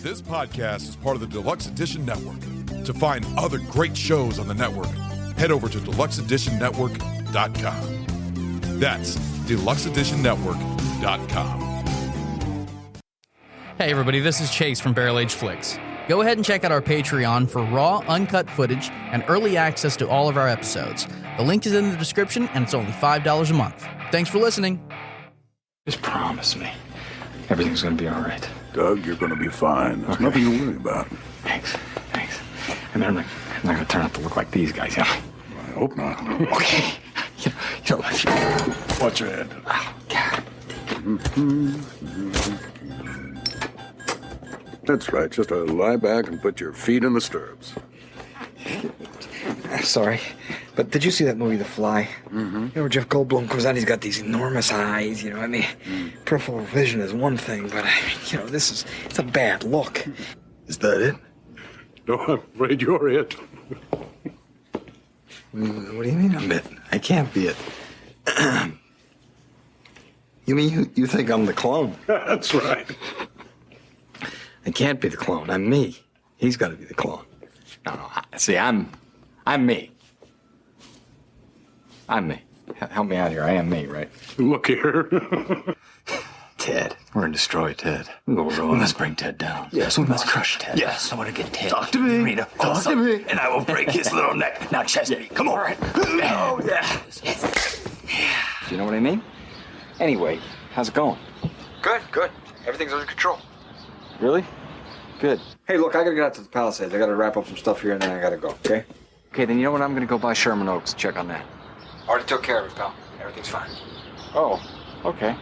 This podcast is part of the Deluxe Edition Network. To find other great shows on the network, head over to deluxeeditionnetwork.com. That's deluxeeditionnetwork.com. Hey everybody, this is Chase from Barrel Age Flicks. Go ahead and check out our Patreon for raw, uncut footage and early access to all of our episodes. The link is in the description, and it's only $5 a month. Thanks for listening. Just promise me everything's going to be all right. Doug, you're going to be fine. There's nothing to worry about. Thanks. I mean, I'm not going to turn out to look like these guys, yeah? I hope not. Okay. You know, Watch your head. Oh, God. That's right. Just lie back and put your feet in the stirrups. Sorry, but did you see that movie, The Fly? Mm-hmm. You know where Jeff Goldblum comes out, he's got these enormous eyes, you know, I mean, peripheral vision is one thing, but, I mean, you know, it's a bad look. Is that it? No, I'm afraid you're it. What do you mean I'm it? I can't be it. You mean you think I'm the clone? That's right. I can't be the clone, I'm me. He's got to be the clone. No, see, I'm me. I'm me. Help me out here. I am me, right? Look here. Ted. We're going to destroy Ted. We must bring Ted down. Yes, we must crush Ted. Yes, I want to get Ted. Talk to me. Rita, Talk to me. And I will break his little neck. Now, Chesney, come on. All right. Oh, yeah. Do you know what I mean? Anyway, how's it going? Good. Everything's under control. Really? Good. Hey, look, I gotta get out to the Palisades. I gotta wrap up some stuff here and then I gotta go, okay? Okay, then you know what? I'm gonna go by Sherman Oaks and check on that. Already took care of it, pal. Everything's fine. Oh, okay.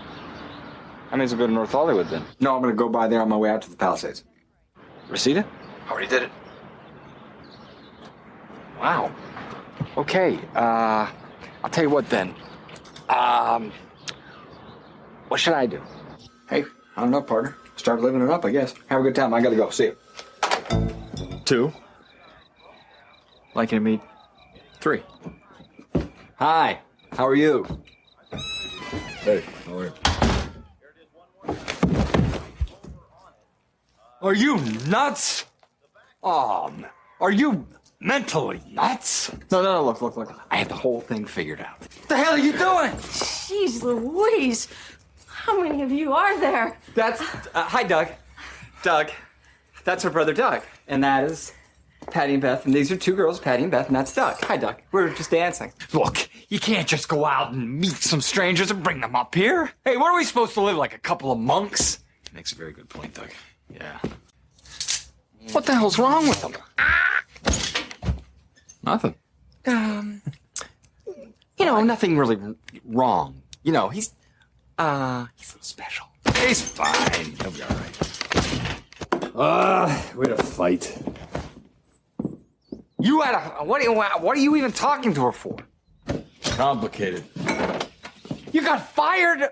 I may as well go to North Hollywood then. No, I'm gonna go by there on my way out to the Palisades. Reseda? Already did it. Wow. Okay, I'll tell you what then. What should I do? Hey, I don't know, partner. Start living it up, I guess. Have a good time. I gotta go. See you. 2. Liking to meet 3. Hi. How are you? Hey, how are you? Are you nuts? Are you mentally nuts? No. Look. I have the whole thing figured out. What the hell are you doing? Jeez Louise. How many of you are there? That's, hi, Doug. Doug. That's her brother, Doug. And that is Patty and Beth. And these are 2 girls, Patty and Beth, and that's Doug. Hi, Doug. We're just dancing. Look, you can't just go out and meet some strangers and bring them up here. Hey, what are we supposed to live like a couple of monks? Makes a very good point, Doug. Yeah. What the hell's wrong with them? Nothing. Nothing really wrong. You know, he's a little special. He's fine. He'll be all right. We had a fight. You had what are you even talking to her for? Complicated. You got fired?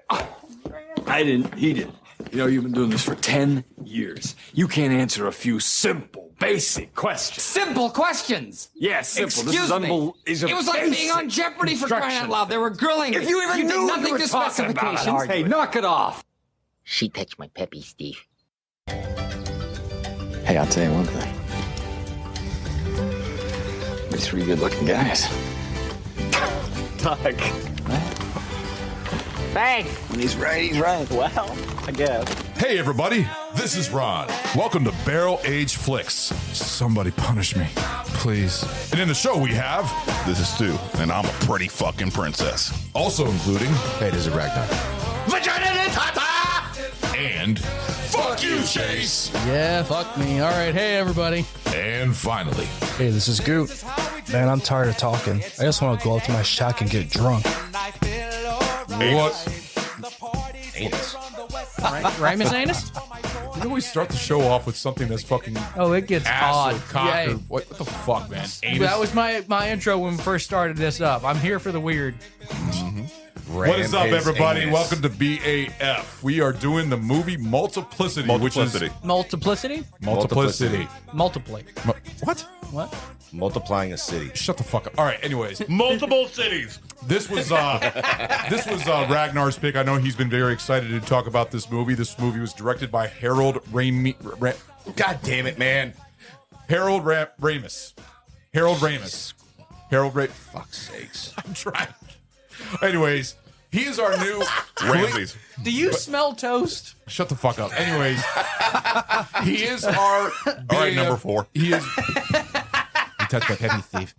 I didn't. He did. You know, you've been doing this for 10 years. You can't answer a few simple, basic questions. Simple questions. Yes, simple. Excuse this me. is It was like being on Jeopardy for crying out loud. They were grilling If me. you even knew nothing what you to were talking about, specifications. hey, knock it off. She touched my peppy, Steve. Hey, I'll tell you one thing. These 3 good-looking guys. Doug. Thanks. When he's right. Well, I guess. Hey everybody, this is Ron. Welcome to Barrel Age Flicks. Somebody punish me, please. And in the show we have... This is Stu, and I'm a pretty fucking princess. Also including... Hey, this is Ragnar. And... Fuck you, Chase! Yeah, fuck me. All right, hey everybody. And finally... Hey, this is Goot. Man, I'm tired of talking. I just want to go out to my shack and get drunk. What? Anus. Right, Miss Anus? You know we start the show off with something that's fucking Oh, it gets ass odd. or cock Yeah. or what the fuck, man? Anus? That was my intro when we first started this up. I'm here for the weird. What is up, everybody? Anus. Welcome to BAF. We are doing the movie Multiplicity, which is... Multiplicity. Multiplicity? Multiplicity. Multiply. What? What? Multiplying a city. Shut the fuck up. All right. Anyways, Multiple cities. this was Ragnar's pick. I know he's been very excited to talk about this movie. This movie was directed by Harold God damn it, man. Ramis. Fuck's sakes. I'm trying. Anyways, he is our new Ramses. Do you smell toast? Shut the fuck up. Anyways, he is our All right, number 4. He is. Touch my petty thief.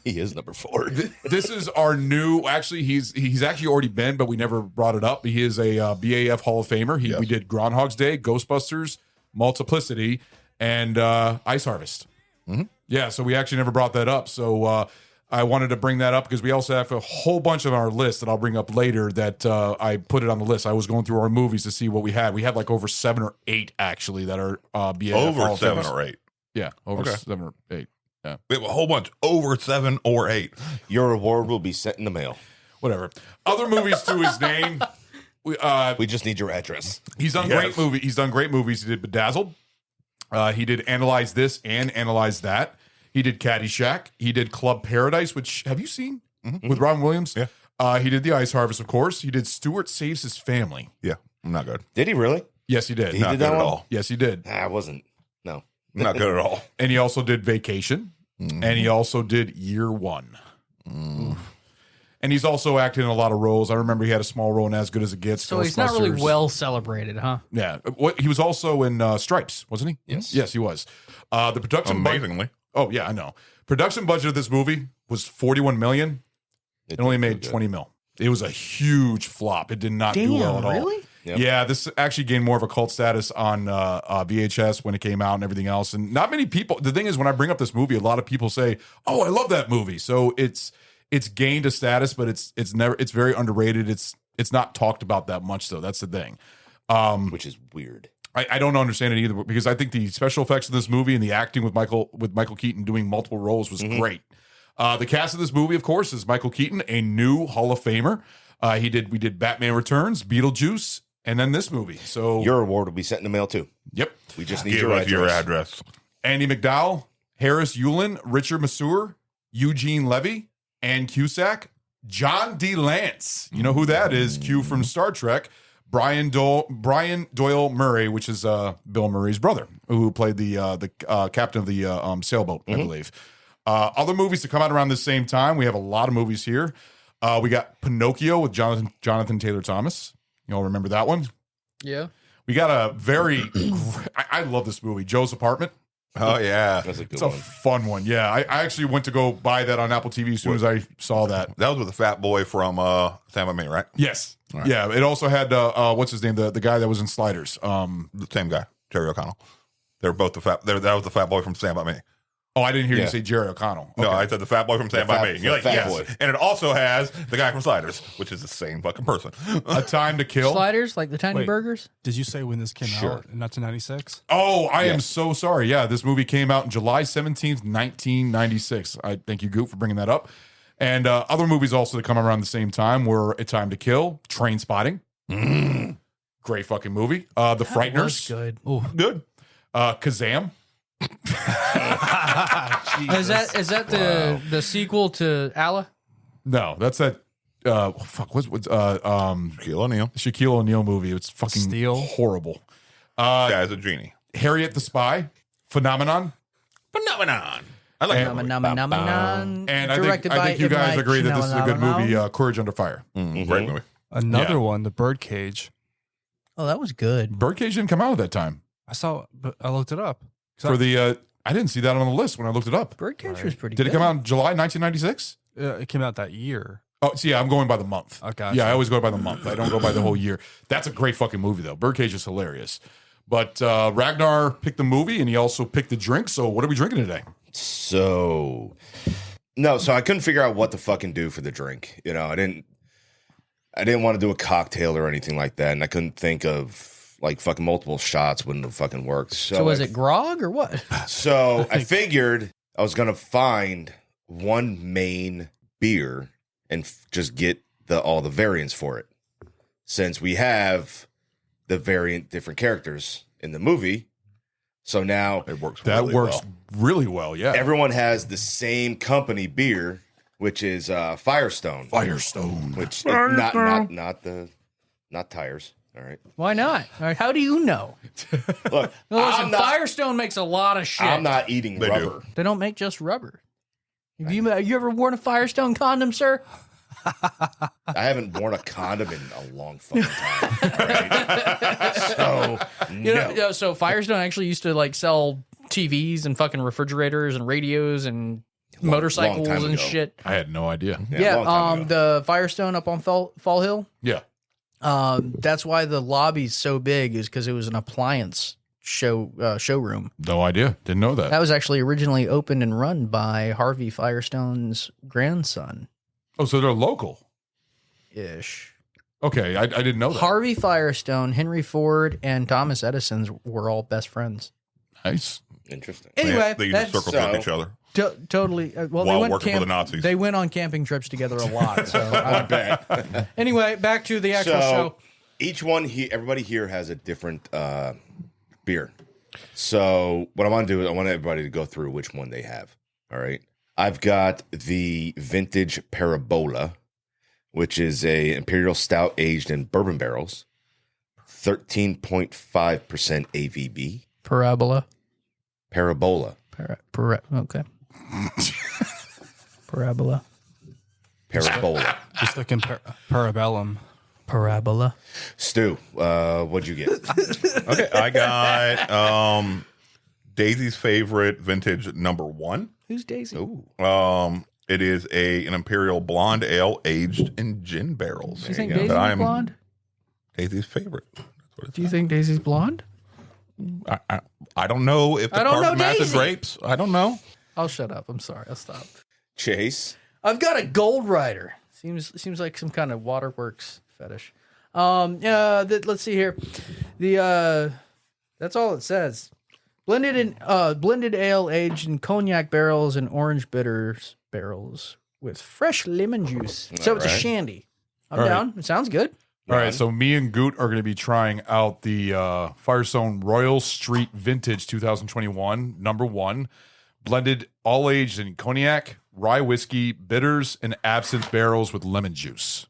He is number 4. This is our new. Actually, he's actually already been, but we never brought it up. He is a BAF Hall of Famer. Yes. We did Groundhog's Day, Ghostbusters, Multiplicity, and Ice Harvest. Mm-hmm. Yeah, so we actually never brought that up. So I wanted to bring that up because we also have a whole bunch on our list that I'll bring up later that I put it on the list. I was going through our movies to see what we had. We had like over 7 or 8 actually that are BAF Hall Over of 7 Famers. or 8. Yeah, over Okay. 7 or 8. Yeah, We have a whole bunch. Over 7 or 8. Your reward will be sent in the mail. whatever. Other movies to his name. We just need your address. He's done great movie. He's done great movies. He did Bedazzled. He did Analyze This and Analyze That. He did Caddyshack. He did Club Paradise, which have you seen with Robin Williams? Yeah. He did The Ice Harvest, of course. He did Stuart Saves His Family. Yeah, I'm not good. Did he really? Yes, he did. He Not did good that at one? all. Yes, he did. I wasn't. No. Not good at all. And he also did Vacation. And he also did Year One. And he's also acted in a lot of roles. I remember he had a small role in As Good as It Gets. So he's not really Ghostbusters. well celebrated, huh? Yeah. He was also in Stripes, wasn't he? Yes. Yes, he was. The production Amazingly. Oh yeah, I know. Production budget of this movie was $41 million. It only made 20 mil. It was a huge flop. It did not do well at all. really? Yep. Yeah, this actually gained more of a cult status on VHS when it came out and everything else. And not many people. The thing is, when I bring up this movie, a lot of people say, "Oh, I love that movie." So it's gained a status, but it's very underrated. It's not talked about that much, though. That's the thing. Which is weird. I don't understand it either because I think the special effects of this movie and the acting with Michael Keaton doing multiple roles was great. The cast of this movie, of course, is Michael Keaton, a new Hall of Famer. We did Batman Returns, Beetlejuice, and then this movie. So Your reward will be sent in the mail too. yep. We just need Give your us address. your address. Andy McDowell, Harris Yulin, Richard Masur, Eugene Levy, Ann Cusack, John D. Lance. You know who that is? Q from Star Trek. Brian Doyle Murray, which is Bill Murray's brother, who played the captain of the sailboat, I believe. Other movies to come out around the same time. We have a lot of movies here. We got Pinocchio with Jonathan Taylor Thomas. You all remember that one? Yeah. We got a very, I love this movie, Joe's Apartment. Oh, yeah. That's a good It's a one. fun one. Yeah, I actually went to go buy that on Apple TV as soon as I saw that. That was with the fat boy from Sam and Me, right? Yes. Right. Yeah, it also had, what's his name? The guy that was in Sliders. The same guy, Terry O'Connell. They were both that was the fat boy from Sam by Me. Oh, I didn't hear you Yeah. say Jerry O'Connell. No, Okay. I said the fat boy from Sam by Me. And you're like, fat yes. boy. And it also has the guy from Sliders, which is the same fucking person. A Time to Kill. Sliders, like the tiny Wait. burgers? Did you say when this came Sure. out in 1996? Oh, I am so sorry. Yeah, this movie came out on July 17th, 1996. I thank you, Goop, for bringing that up. And other movies also that come around the same time were A Time to Kill, Train Spotting. Great fucking movie. The Was Frighteners. good. Good. Kazam. Is that the sequel to Allah? No, that's that. What's Shaquille O'Neal. Shaquille O'Neal movie? It's fucking Steel. horrible. Guy's a genie. Harriet the Spy, Phenomenon, Phenomenon. I like that movie. Phenomenon. and I Directed think by you guys M. agree that this is a good Night movie. Shyamalan. Courage Under Fire. Great movie. Another Yeah. one, The Birdcage. Oh, that was good. Birdcage didn't come out at that time. I saw, but I looked it up. For the, I didn't see that on the list when I looked it up. Birdcage was pretty Did good. it come out in July 1996? It came out that year. Oh, see, I'm going by the month. Oh, gotcha. Yeah, I always go by the month. I don't go by the whole year. That's a great fucking movie, though. Birdcage is hilarious. But Ragnar picked the movie, and he also picked the drink. So what are we drinking today? So I couldn't figure out what to fucking do for the drink. You know, I didn't want to do a cocktail or anything like that, and I couldn't think of like fucking multiple shots wouldn't have fucking worked. So was it grog or what? So I figured I was gonna find one main beer and just get all the variants for it. Since we have the different characters in the movie, So now It works. That really works well. really well. Yeah. everyone has the same company beer, which is Firestone. Firestone. Which not tires. All right. Why not? All right, how do you know? Look, No, listen, Firestone makes a lot of shit. I'm not eating They rubber. They don't make just rubber. Have you ever worn a Firestone condom, sir? I haven't worn a condom in a long fucking time. Right? So So Firestone actually used to like sell TVs and fucking refrigerators and radios and motorcycles long time and ago. shit. I had no idea. Yeah, long time ago. The Firestone up on Fall Hill. Yeah. That's why the lobby's so big, is because it was an appliance showroom. No idea. Didn't know that. That was actually originally opened and run by Harvey Firestone's grandson. Oh, so they're local. Ish. Okay, I didn't know that. Harvey Firestone, Henry Ford, and Thomas Edison were all best friends. Nice. Interesting. Anyway, They used to circle so- fuck each other. Totally. Well, While they went working for the Nazis. They went on camping trips together a lot. So anyway, back to the actual show. Each one, everybody here has a different beer. So what I want to do is I want everybody to go through which one they have. All right. I've got the vintage Parabola, which is a imperial stout aged in bourbon barrels, 13.5% AVB. Parabola. Okay. Parabola. Parabola. Just looking parabellum. Parabola. Stu, what'd you get? Okay, I got Daisy's favorite vintage number 1. Who's Daisy? Ooh. It is an imperial blonde ale aged in gin barrels. You think That Daisy's blonde? Daisy's favorite. That's what Do you think Daisy's blonde? I don't know if the I don't know cards match the Daisy. grapes. I don't know. I'll shut up. I'm sorry. I'll stop. Chase. I've got a Gold Rider. Seems like some kind of waterworks fetish. Let's see here. That's all it says. Blended ale aged in cognac barrels and orange bitters barrels with fresh lemon juice. So it's a right. shandy. I'm All right. down. It sounds good. All right, so me and Goot are going to be trying out the Firestone Royal Street Vintage 2021, number 1, blended all aged in cognac, rye whiskey, bitters, and absinthe barrels with lemon juice.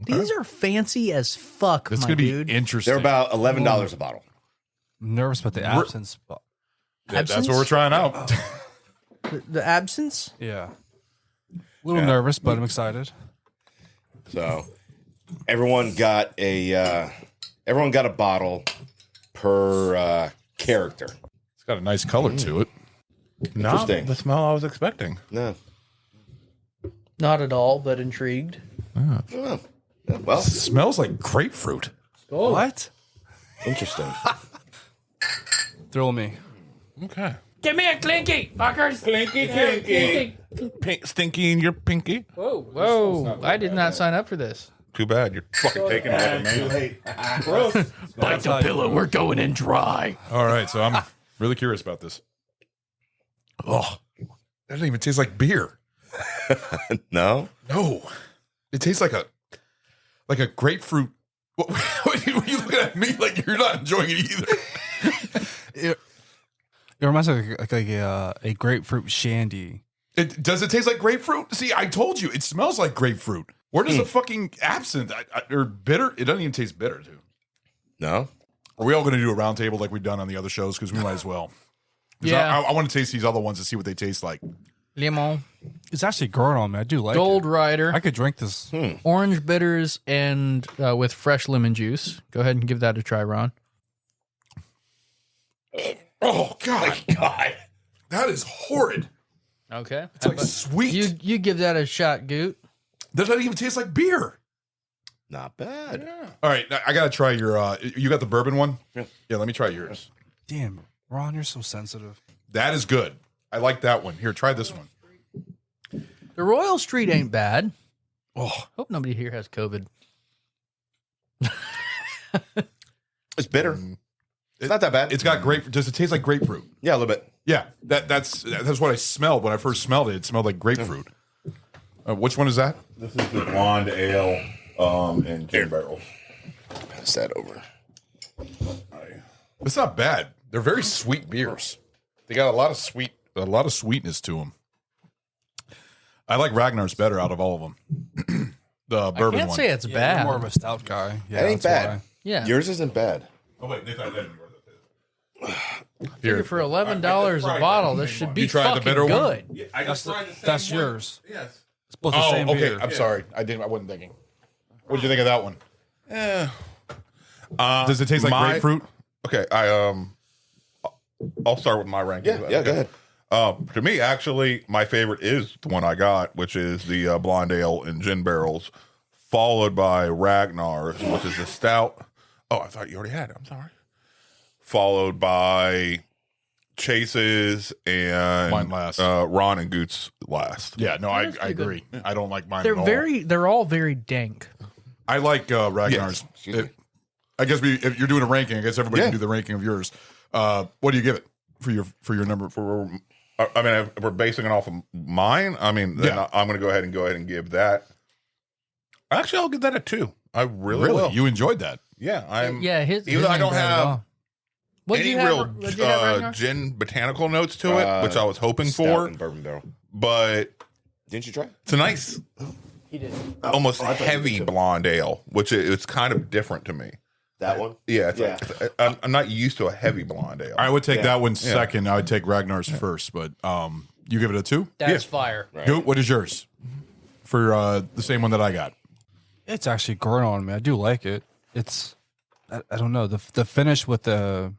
These are fancy as fuck, That's my going to be dude. interesting. They're about $11 a bottle. I'm nervous about the absence. But Yeah, that's Absinthe? what we're trying out. The absence? yeah. A little nervous, but I'm excited. So everyone got a bottle per character. It's got a nice color to it. Not Interesting. the smell I was expecting. No. Not at all, but intrigued. Oh, well, Smells like grapefruit. Oh. What? interesting. Thrill me. Okay. Give me a clinky, fuckers. Pink, stinky in your pinky. Whoa. I did not sign up for this. Too bad. You're fucking taking it, man. Bite the pillow. We're going in dry. All right, so I'm really curious about this. Oh, that doesn't even taste like beer. No? No, it tastes like a grapefruit. What are you looking at me like you're not enjoying it either? It reminds me of like a grapefruit shandy. Does it taste like grapefruit? See, I told you, it smells like grapefruit. Where does the fucking absinthe or bitter? It doesn't even taste bitter, dude. No? Are we all going to do a round table like we've done on the other shows? Because we might as well. 'Cause Yeah. I want to taste these other ones to see what they taste like. Lemon. It's actually growing on me. I do like Gold it. Rider. I could drink this. Orange bitters and with fresh lemon juice. Go ahead and give that a try, Ron. Oh God, that is horrid. Okay. It's like sweet. You give that a shot, Goot. That doesn't even taste like beer. Not bad. All right, I gotta try your. You got the bourbon one? Yeah. Let me try yours. Damn, Ron, you're so sensitive. That is good. I like that one. Here, try this one. The Royal Street ain't bad. Oh, Hope nobody here has COVID. It's bitter. It's not that bad. it's got grapefruit. Does it taste like grapefruit? Yeah, a little bit. Yeah, that's what I smelled when I first smelled it. It smelled like grapefruit. Which one is that? This is the blonde ale and gin barrels. Pass that over. It's not bad. They're very sweet beers. They got a lot of sweetness to them. I like Ragnar's better out of all of them. The bourbon I can't one. say it's I'm bad. more of a stout guy. Yeah, That ain't that's bad. why. Yeah. Yours isn't bad. Oh wait, they thought that Figure for $11 a bottle, this should be You tried the fucking bitter one? good. Yeah, I just tried the same That's one. yours. Yes. It's both the same okay. beer. I'm sorry. I wasn't thinking. What did you think of that one? Does it taste like grapefruit? Okay, I'll start with my ranking. Yeah, go ahead. To me, actually, my favorite is the one I got, which is the blonde ale in gin barrels, followed by Ragnar's, which is a stout. Oh, I thought you already had it. I'm sorry. Followed by Chase's and Mine last. Ron and Goots last. Yeah, no, I agree. I don't like mine They're at all. they're all very dank. I like Ragnar's. Excuse me. I guess if you're doing a ranking, I guess everybody Yeah. can do the ranking of yours. What do you give it for your number? I mean, if we're basing it off of mine, I mean, then Yeah. I'm going to go ahead and give that. Actually, I'll give that a 2. I really will. You enjoyed that? Yeah, I'm. Yeah, even though I don't have What'd any you have, real what'd you have, Ragnar? gin botanical notes to it, which I was hoping Stout for, and bourbon barrel. but Didn't you try? it's a nice, He did. almost heavy blonde ale, which it's kind of different to me. That one? Yeah, I'm not used to a heavy blonde ale. I would take that one second. I would take Ragnar's first, but you give it a 2? That's fire. Goot, what is yours for the same one that I got? It's actually growing on me. I do like it. It's, I don't know, the finish with the,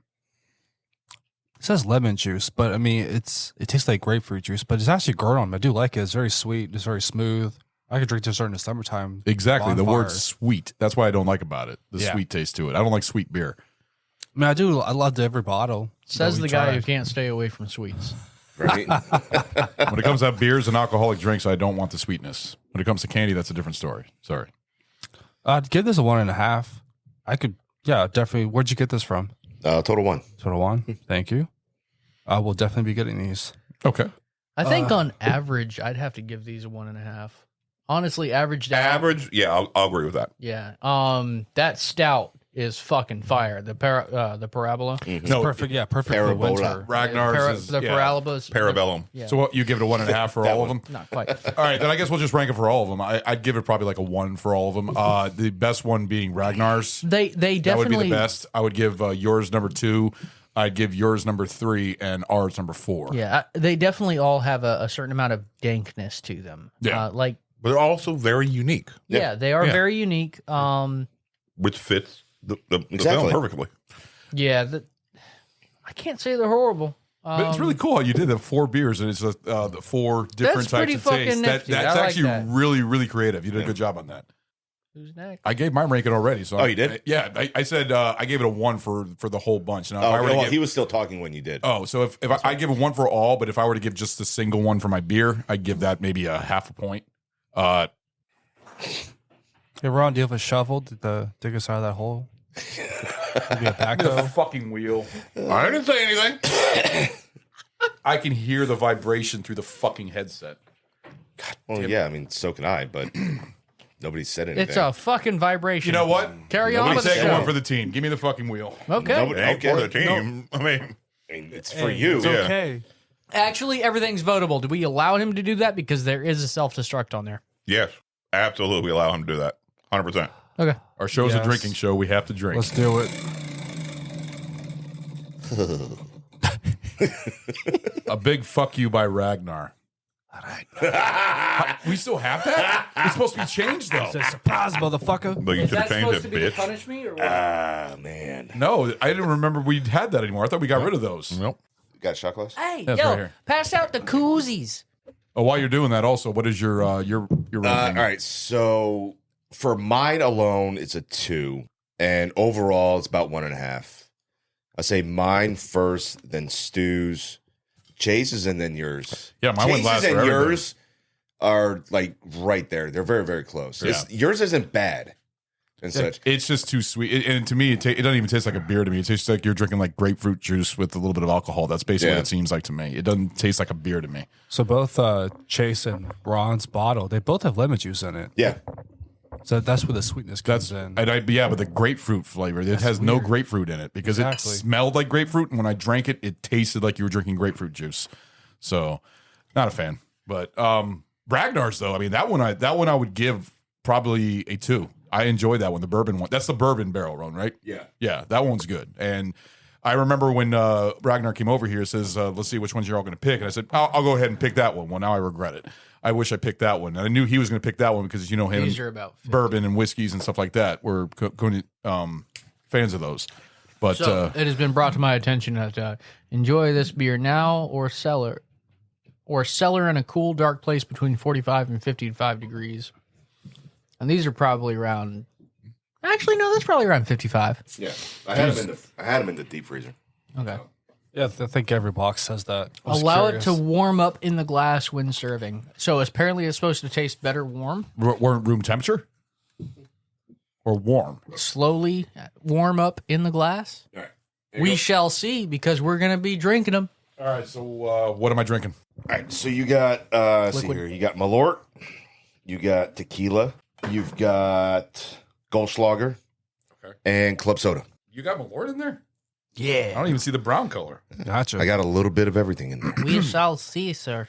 it says lemon juice, but I mean, it tastes like grapefruit juice, but it's actually growing on me. I do like it. It's very sweet. It's very smooth. I could drink this during the summertime. Exactly. The bonfire. word sweet. That's why I don't like about it. The sweet taste to it. I don't like sweet beer. I mean, I loved every bottle. Says that we the guy who tried. can't stay away from sweets. Right? When it comes to beers and alcoholic drinks, I don't want the sweetness. When it comes to candy, that's a different story. Sorry. I'd give this a 1.5. I could, yeah, definitely. Where'd you get this from? Total 1. Total 1. Thank you. I will definitely be getting these. Okay. I think on average, I'd have to give these a 1.5. Honestly, averaged out. Average, yeah, I'll agree with that. Yeah. That stout is fucking fire. The parabola. It's perfect. Yeah, perfect for Parabola. winter. Ragnar's is the parabolas. Parabellum. Yeah. So what, you give it a 1.5 for all of them? Not quite. All right, then I guess we'll just rank it for all of them. I'd give it probably like a 1 for all of them. The best one being Ragnar's. They That definitely would be the best. I would give yours number 2. I'd give yours number 3 and ours number 4. Yeah, they definitely all have a certain amount of dankness to them. Yeah. Like But they're also very unique, yeah, they are Yeah. very unique. which fits the Exactly. film perfectly. Yeah, I can't say they're horrible. But it's really cool how you did the 4 beers and it's the 4 different That's pretty types of taste. fucking nifty. That's I like actually that. really, really creative. You did a good job on that. Who's next? I gave my ranking already. So Oh, you did? I said I gave it a 1 for the whole bunch. Now, if I were to well, give, he was still talking when you did. oh, so if I give a 1 for all, but if I were to give just a single one for my beer, I'd give that maybe a half a point. Hey, Ron, do you have a shovel to dig us out of that hole? Maybe a The backhoe? fucking wheel. I didn't say anything. I can hear the vibration through the fucking headset. Well, yeah, I mean, so can I, but nobody said anything. It's a fucking vibration. You know what? Carry on I'm with the taking show. one for the team. Give me the fucking wheel. Okay. Nobody- It ain't Okay. for the team. I mean, I mean, it's for you. It's Yeah. okay. Actually, everything's votable. Do we allow him to do that? Because there is a self-destruct on there. yes, absolutely allow him to do that. 100%. Okay. Our show's Yes. a drinking show. We have to drink. Let's do it. A big fuck you by Ragnar. We still have that? It's supposed to be changed, though. It's a surprise, motherfucker. But you should have changed it, bitch. punish me or what? Ah, man. No, I didn't remember we had that anymore. I thought we got rid of those. Nope. You got a shot glass? Hey, That's yo, right here. pass out the koozies. Oh, while you're doing that, also, what is your ranking? All right, so for mine alone, it's a 2, and overall, it's about 1.5. I say mine first, then Stu's, Chase's, and then yours. Yeah, mine went Chase's last and for everybody. yours are like right there. They're very, very close. Yeah. Yours isn't bad and such. It's just too sweet. And to me, it doesn't even taste like a beer to me. It tastes like you're drinking like grapefruit juice with a little bit of alcohol. That's basically Yeah. what it seems like to me. It doesn't taste like a beer to me. So both Chase and Ron's bottle, they both have lemon juice in it. Yeah. So that's where the sweetness comes That's in. yeah, but the grapefruit flavor, it has no grapefruit in it because it smelled like grapefruit, and when I drank it, it tasted like you were drinking grapefruit juice. So, not a fan. But Ragnar's though, I mean that one I would give probably a 2. I enjoyed that one, the bourbon one. That's the bourbon barrel one, right? Yeah, that one's good. And I remember when Ragnar came over here, says, "Let's see which ones you're all going to pick." And I said, "I'll go ahead and pick that one." Well, now I regret it. I wish I picked that one. And I knew he was going to pick that one because him, These are about 50. bourbon and whiskeys and stuff like that. We're fans of those. But So it has been brought to my attention that enjoy this beer now or cellar in a cool, dark place between 45 and 55 degrees. And these are probably around. Actually, no, that's probably around 55. Yeah, I had them in the deep freezer. Okay. Yeah, I think every box says that. I was Allow curious. it to warm up in the glass when serving. So apparently it's supposed to taste better warm. room temperature or warm? Slowly warm up in the glass. All right. We shall see because we're going to be drinking them. All right. So what am I drinking? All right, so you got see here, you got Malort, you got tequila, you've got Goldschlager, and club soda. You got Malort in there? Yeah. I don't even see the brown color. Gotcha. I got a little bit of everything in there. We shall see, sir.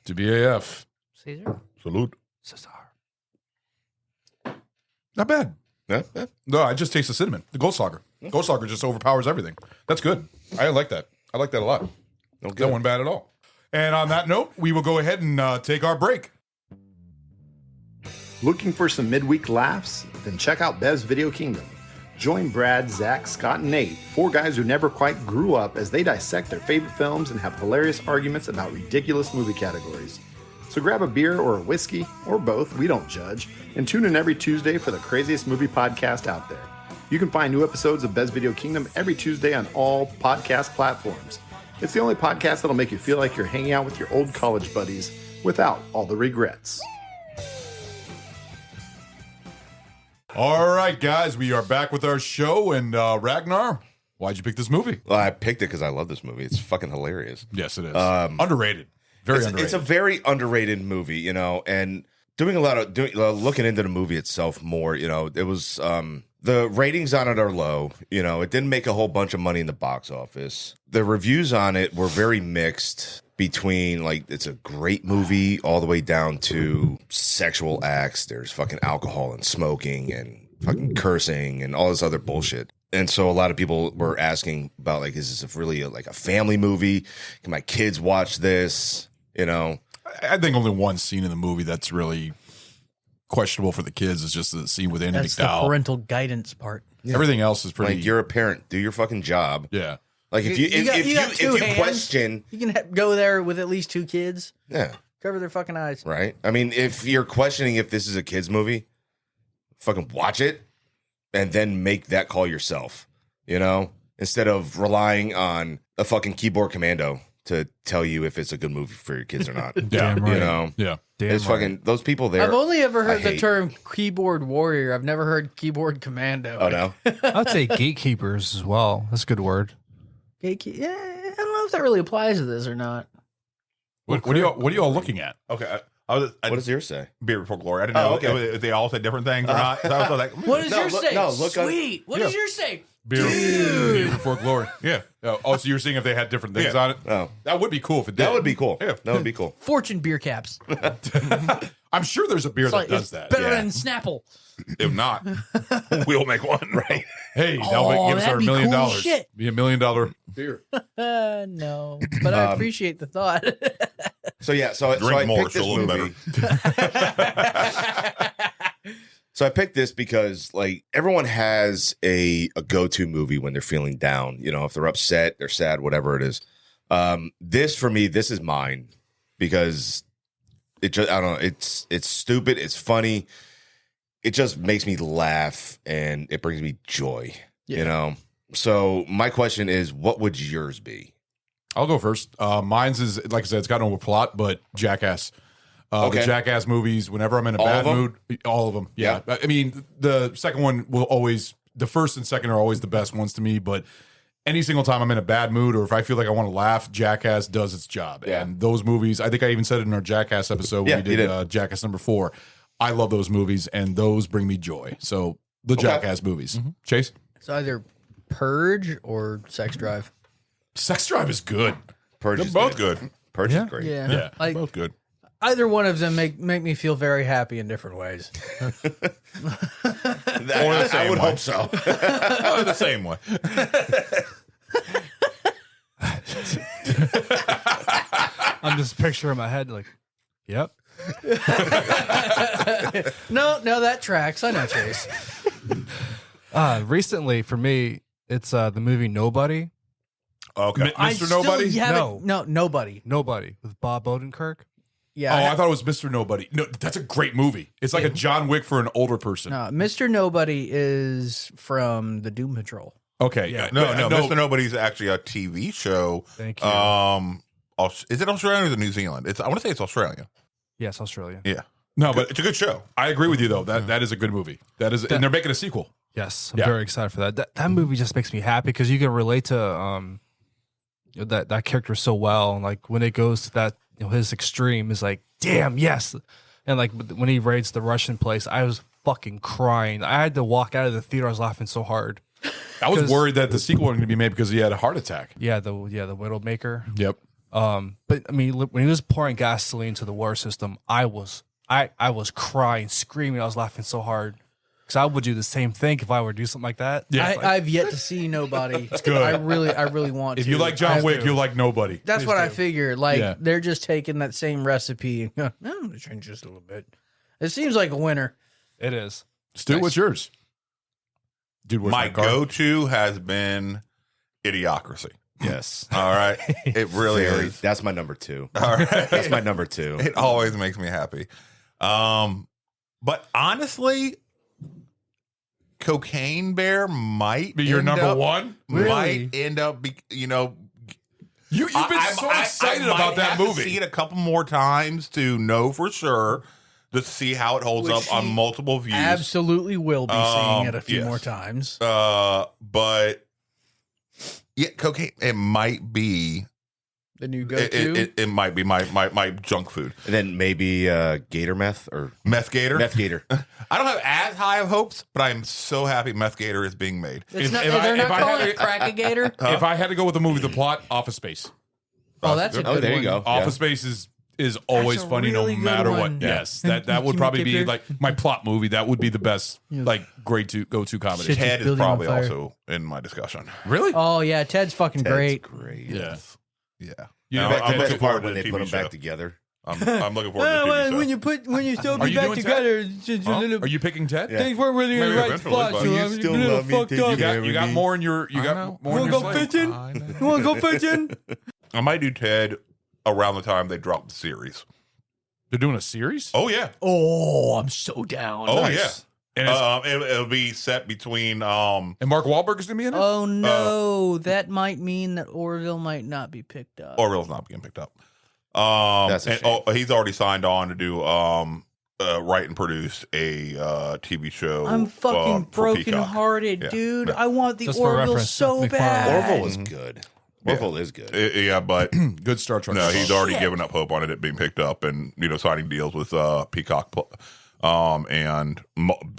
To BAF. Caesar? Salute. Cesar. Not bad. Yeah? No, I just taste the cinnamon. The Goldschlager. Goldschlager just overpowers everything. That's good. I like that. I like that a lot. Okay. That wasn't bad at all. And on that note, we will go ahead and take our break. Looking for some midweek laughs? Then check out Bev's Video Kingdom. Join Brad, Zach, Scott, and Nate, 4 guys who never quite grew up, as they dissect their favorite films and have hilarious arguments about ridiculous movie categories. So grab a beer or a whiskey, or both, we don't judge, and tune in every Tuesday for the craziest movie podcast out there. You can find new episodes of Bev's Video Kingdom every Tuesday on all podcast platforms. It's the only podcast that'll make you feel like you're hanging out with your old college buddies without all the regrets. All right, guys, we are back with our show. And Ragnar, why'd you pick this movie? Well, I picked it because I love this movie. It's fucking hilarious. Yes, it is. Underrated. Very underrated. It's a very underrated movie, you know, and looking into the movie itself more, you know, it was the ratings on it are low. You know, it didn't make a whole bunch of money in the box office. The reviews on it were very mixed between like it's a great movie all the way down to sexual acts. There's fucking alcohol and smoking and fucking cursing and all this other bullshit. And so a lot of people were asking about like, is this really like a family movie? Can my kids watch this? You know, I think only one scene in the movie that's really questionable for the kids is just the scene with Andy That's the McDowell. parental guidance part. Yeah. Everything else is pretty. Like you're a parent, do your fucking job. Yeah. Like if you question, you can go there with at least 2 kids. yeah, Cover their fucking eyes. right. I mean, if you're questioning if this is a kids movie, fucking watch it and then make that call yourself. You know, instead of relying on a fucking keyboard commando to tell you if it's a good movie for your kids or not. Damn right. You know, Yeah. Damn it's right. fucking those people there. I've only ever I heard the hate. term keyboard warrior. I've never heard keyboard commando. Oh no, I'd say gatekeepers as well. That's a good word. Yeah, I don't know if that really applies to this or not. What are you all looking at? Okay. what does yours say? Beer before glory? I didn't know if they all said different things or not. So I was like, What does No, yours look- say? no, look on- Sweet. What does yours say? Beer before glory. Yeah. Oh, so you're seeing if they had different things Yeah. on it? Oh. That would be cool if it did. That would be cool. Yeah. That would be cool. Fortune beer caps. I'm sure there's a beer It's that like does it's that. better Yeah. than Snapple. if not, we'll make one. Right. Hey, Oh, that'll give us that'd our be $1 million. cool shit. Be $1 million beer. No, but I appreciate the thought. So yeah, so I Drink more, picked this so it'll look movie. So I picked this because like everyone has a go-to movie when they're feeling down. You know, if they're upset, they're sad, whatever it is. This for me, this is mine because it just I don't know. It's stupid. It's funny. It just makes me laugh and it brings me joy. You know. So my question is, what would yours be? I'll go first. Mine's is, like I said, it's got no plot, but Jackass. Okay. The Jackass movies, whenever I'm in a All bad of 'em? mood, all of them. Yeah. I mean, the second one will always, the first and second are always the best ones to me, but any single time I'm in a bad mood or if I feel like I want to laugh, Jackass does its job. Yeah. And those movies, I think I even said it in our Jackass episode when Yeah, we you did did. Jackass number 4. I love those movies, and those bring me joy. So the Jackass movies. Chase? It's either Purge or Sex Drive. Sex Drive is good. Purge They're is both good. good. Purge is great. Yeah. Like, both good. either one of them make me feel very happy in different ways. Or the same I would way. hope so. Or the same way. I'm just picturing in my head like, yep. No, that tracks. I know, Chase. Recently, for me, it's the movie Nobody. Okay. Mr. Nobody? Nobody. Nobody with Bob Odenkirk. Yeah. I thought it was Mr. Nobody. No, that's a great movie. It's like a John Wick for an older person. No, Mr. Nobody is from the Doom Patrol. Okay. Yeah. No, Mr. Nobody's actually a TV show. Thank you. Is it Australia or is it New Zealand? I want to say it's Australia. Yes, Australia. Yeah. No, but It's a good show. I agree with you though. That is a good movie. And they're making a sequel. Yes, I'm very excited for that. That movie just makes me happy because you can relate to that character so well. And like when it goes to that, his extreme is like, damn, yes. And like when he raids the Russian place, I was fucking crying. I had to walk out of the theater. I was laughing so hard. I was worried that the sequel wasn't going to be made because he had a heart attack. Yeah, the Widowmaker. Yep. But I mean, when he was pouring gasoline to the water system, I was crying, screaming. I was laughing so hard because I would do the same thing if I were to do something like that. Yeah, I've yet to see Nobody. It's good. I really want to. If you like John Wick, you'll like Nobody. That's what I figured. Like Yeah. they're just taking that same recipe and going, I'm gonna change just a little bit. It seems like a winner. It is. Stu, what's yours? Dude, where's My car? go-to has been Idiocracy. Yes. All right. It really is. That's my number 2. All right. That's my number 2. It always makes me happy. But honestly, Cocaine Bear might Be your end number up- one? Might end up, You've been so excited about that movie. See it a couple more times to know for sure, to see how it holds Which up on he multiple views. Absolutely will be seeing it a few yes. more times. But yeah, cocaine. It might be The new go-to. It might be my junk food. And then maybe Gator Meth or Meth Gator. Meth Gator. I don't have as high of hopes, but I'm so happy Meth Gator is being made. It's not, they're not calling it Crack-A-Gator? If I had to go with the movie, the plot, Office Space. Oh, that's a good one. there you go. Office Space is always a funny really no good matter what. one. Yes, that would probably be like my plot movie. That would be the best, like great to go to comedy. Shit. Ted is building on probably fire. also in my discussion. Really? Oh, yeah. Ted's fucking great. Great. Yeah. Yeah. You I'm know, looking forward to when the they TV put them show. back together. I'm looking forward to the TV show. when you still Are you doing Ted? it's just a little. Are you picking Ted? Yeah. Things weren't really in Maybe the right eventually, spot, but so you I'm still a little love me, fucked did up. You got more in your You more want in to your go slate. fishing? You want to go fishing? I might do Ted around the time they drop the series. They're doing a series. Oh yeah. Oh, I'm so down. Oh Nice. And, it'll be set between and Mark Wahlberg is gonna be in it. Oh no, that might mean that Orville might not be picked up. Orville's not being picked up. That's a and, shame. he's already signed on to do write and produce a TV show. I'm fucking for broken Peacock. hearted, Yeah. dude. Yeah. I want the Just for Orville reference, so McFarlane. bad. Orville was good. Orville is good. Yeah, but Good Star Trek. no, he's already Shit. given up hope on it being picked up, and signing deals with Peacock, and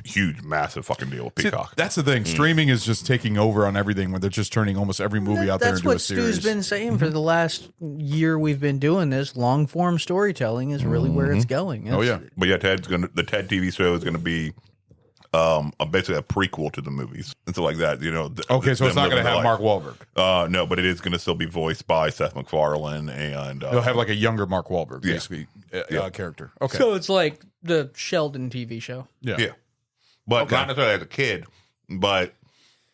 huge, massive fucking deal with See, Peacock. that's the thing. Streaming is just taking over on everything when they're just turning almost every movie out there That's into a what series. Stu's been saying for the last year we've been doing this. Long form storytelling is really where it's going. Oh, It's- yeah. But yeah, the Ted TV show is gonna be basically a prequel to the movies and stuff like that. Okay, so it's not going to have Mark Wahlberg. Wahlberg. No, but it is going to still be voiced by Seth MacFarlane, and They'll have like a younger Mark Wahlberg, Yeah. basically, character. Okay. So it's like the Sheldon TV show. yeah. yeah, but not necessarily as a kid, but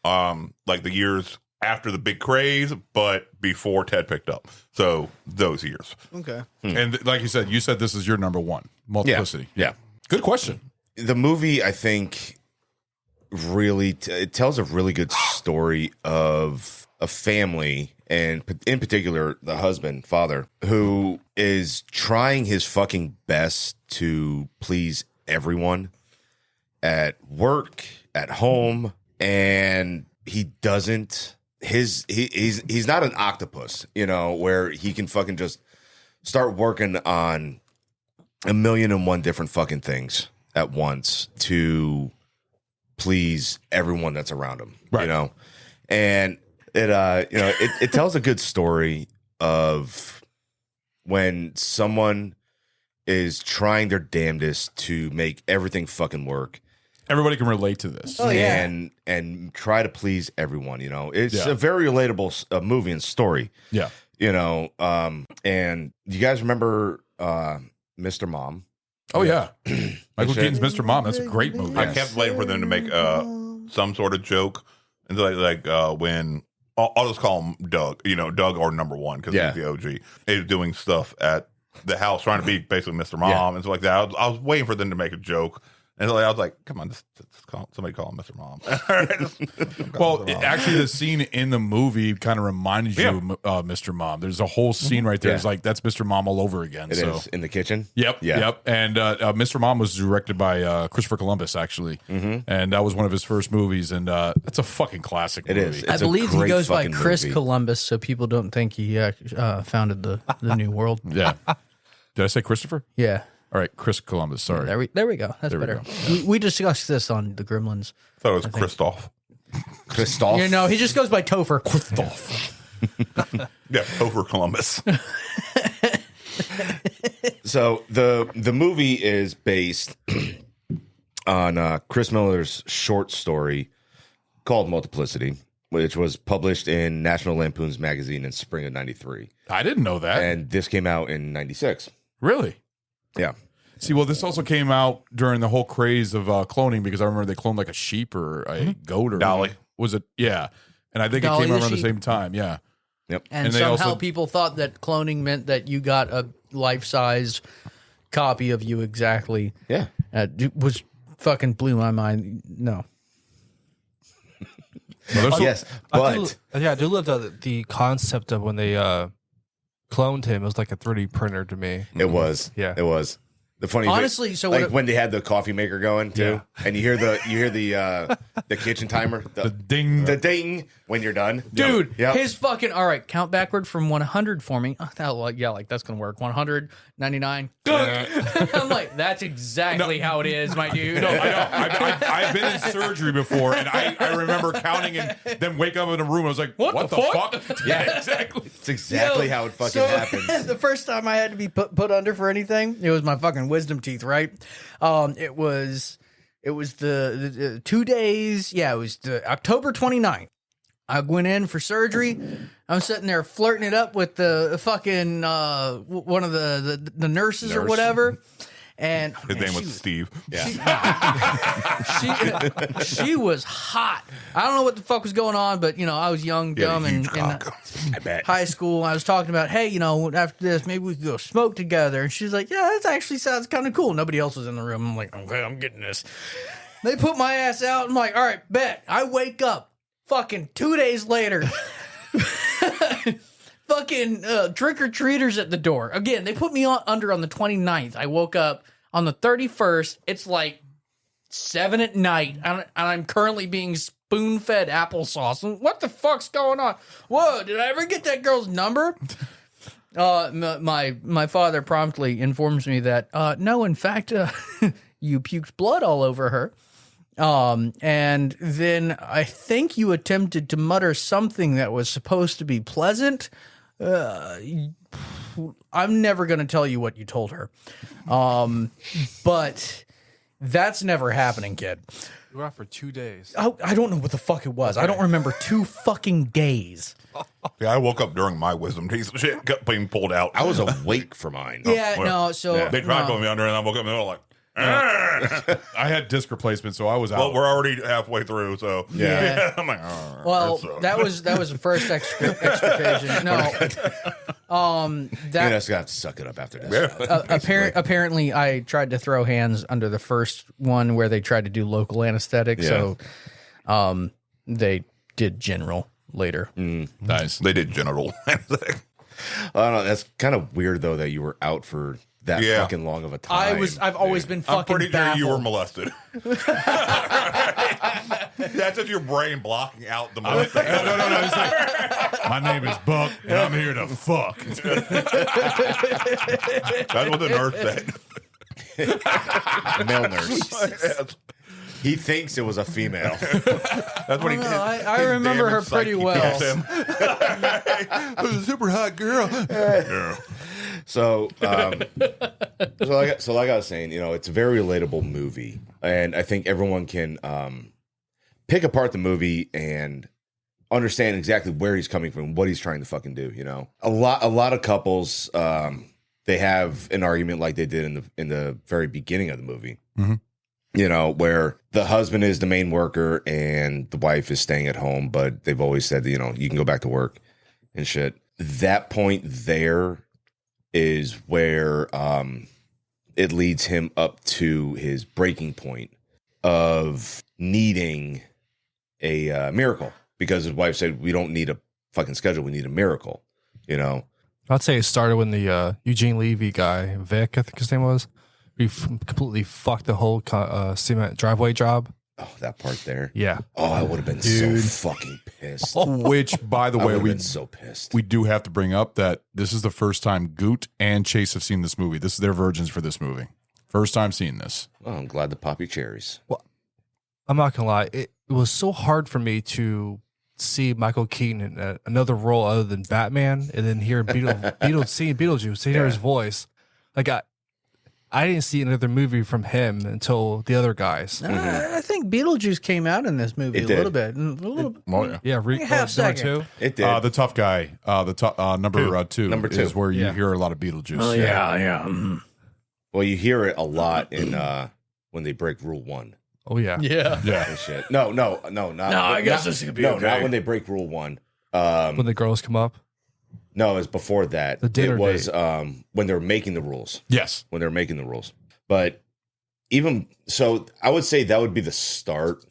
like the years after the big craze, but before Ted picked up. So those years. Okay. And like you said this is your number one, Multiplicity. Yeah. Good question. The movie, I think, really it tells a really good story of a family, and in particular the husband, father, who is trying his fucking best to please everyone at work, at home, and he doesn't. He's not an octopus, where he can fucking just start working on 1,000,001 different fucking things. at once to please everyone that's around him. Right. You know, and it tells a good story of when someone is trying their damnedest to make everything fucking work. Everybody can relate to this. Oh, yeah. And try to please everyone, you know. It's Yeah. a very relatable movie and story. Yeah. You know, and you guys remember Mr. Mom? Oh, yeah. Michael Keaton's Mr. Mom. That's a great movie. I kept waiting for them to make some sort of joke, and when I'll just call him Doug, you know, Doug or number one because he's the OG. He's doing stuff at the house, trying to be basically Mr. Mom and stuff like that. I was waiting for them to make a joke. And I was like, come on, just somebody call him Mr. Mom. Well, actually, the scene in the movie kind of reminded you of Mr. Mom. There's a whole scene right there. Yeah. It's like, that's Mr. Mom all over again. It is in the kitchen. Yep. Yeah. Yep. And Mr. Mom was directed by Christopher Columbus, actually. And that was one of his first movies. And it's a fucking classic movie. is. I It's a believe he great goes by fucking Chris movie. Columbus, so people don't think he founded the new world. Yeah. Did I say Christopher? Yeah. All right, Chris Columbus. Sorry. There we go. That's There we better. go. We discussed this on the Gremlins. I thought it was Christoph. Christoph. You know, he just goes by Topher. Yeah, Topher Columbus. So the movie is based on Chris Miller's short story called Multiplicity, which was published in National Lampoon's magazine in spring of '93. I didn't know that. And this came out in '96. Really? Yeah. See, well, this also came out during the whole craze of cloning because I remember they cloned like a sheep or a goat or Dolly. Was it? Yeah. And I think Dolly it came the out around the sheep. same time. Yeah. Yep. And they somehow also- people thought that cloning meant that you got a life-size copy of you exactly. Yeah. Was fucking blew my mind. No. Yes, but I do love the concept of when they cloned him. It was like a 3D printer to me. it was. Yeah. It was. The funny Honestly, bit, so like what- when they had the coffee maker going too, and you hear the kitchen timer, The ding. the ding when you're done, Dude, Yep. his fucking all right. Count backward from 100 for me. Oh, like that's gonna work. 100, 99. I'm like, that's exactly how it is, my dude. No, I know. I've been in surgery before, and I remember counting and then wake up in a room. I was like, "What the fuck?" Yeah, exactly. It's exactly how it fucking happens. The first time I had to be put under for anything, it was my fucking wisdom teeth. Right? It was the 2 days. Yeah, it was the October 29th. I went in for surgery. I'm sitting there flirting it up with the fucking one of the nurses or Nurse. whatever. And His name was Steve. Yeah. she was hot. I don't know what the fuck was going on, but you know, I was young, Yeah, dumb, and huge in cock. I bet. high school. I was talking about, hey, you know, after this, maybe we could go smoke together. And she's like, yeah, that actually sounds kind of cool. Nobody else was in the room. I'm like, okay, I'm getting this. They put my ass out. I'm like, all right, bet. I wake up fucking 2 days later. Fucking trick-or-treaters at the door. Again, they put me under on the 29th. I woke up on the 31st. It's like 7 at night, and I'm currently being spoon-fed applesauce. And what the fuck's going on? Whoa, did I ever get that girl's number? My father promptly informs me that, no, in fact, you puked blood all over her. And then I think you attempted to mutter something that was supposed to be pleasant. I'm never going to tell you what you told her. But that's never happening, kid. You were out for 2 days. I don't know what the fuck it was. I don't remember 2 fucking days. Yeah, I woke up during my wisdom teeth shit got being pulled out. I was awake for mine. Yeah, no, so They tried to put me under, and I woke up and they were like, "Ah." I had disc replacement, so I was out. well, we're already halfway through, so Yeah. I'm like, "Oh, well, that sucks." that was the first extrication. No, You that just got to suck it up after this. apparently I tried to throw hands under the first one where they tried to do local anesthetic, so they did general later. Nice. They did genital. I don't know. That's kind of weird though that you were out for that Yeah. fucking long of a time. I've always been I'm fucking pretty sure you were baffled. molested. That's just your brain blocking out the most. No. It's like, my name is Buck, and I'm here to fuck. That's what the nurse said. Male nurse. He thinks it was a female. That's what he did. I remember her pretty well. It was a super hot girl. Yeah. So, like I was saying, it's a very relatable movie, and I think everyone can pick apart the movie and understand exactly where he's coming from, what he's trying to fucking do. A lot of couples, they have an argument like they did in the very beginning of the movie. Mm-hmm. Where the husband is the main worker and the wife is staying at home, but they've always said that, you can go back to work and shit. That point there is where it leads him up to his breaking point of needing a miracle, because his wife said, we don't need a fucking schedule, we need a miracle. I'd say it started when the Eugene Levy guy, Vic, I think his name was, he completely fucked the whole cement driveway job. Oh, that part there. Yeah. Oh, I would have been so fucking pissed. Which, by the way, been so pissed. We do have to bring up that this is the first time Goot and Chase have seen this movie. This is their virgins for this movie. First time seeing this. Well, I'm glad to pop your cherries. Well, I'm not gonna lie. It was so hard for me to see Michael Keaton in another role other than Batman, and then hear Beetlejuice, hear his voice. Like I didn't see another movie from him until the other guys. I think Beetlejuice came out in this movie a little bit. Half second. It did. The tough guy. Number two. Number two is where you hear a lot of Beetlejuice. Oh, yeah. Mm-hmm. Well, you hear it a lot in when they break Rule 1. Oh yeah. And shit. No, not. No, I guess this could be okay. Not when they break Rule 1. When the girls come up. No, it was before that. It was when they were making the rules. Yes. When they were making the rules. But even so, I would say that would be the start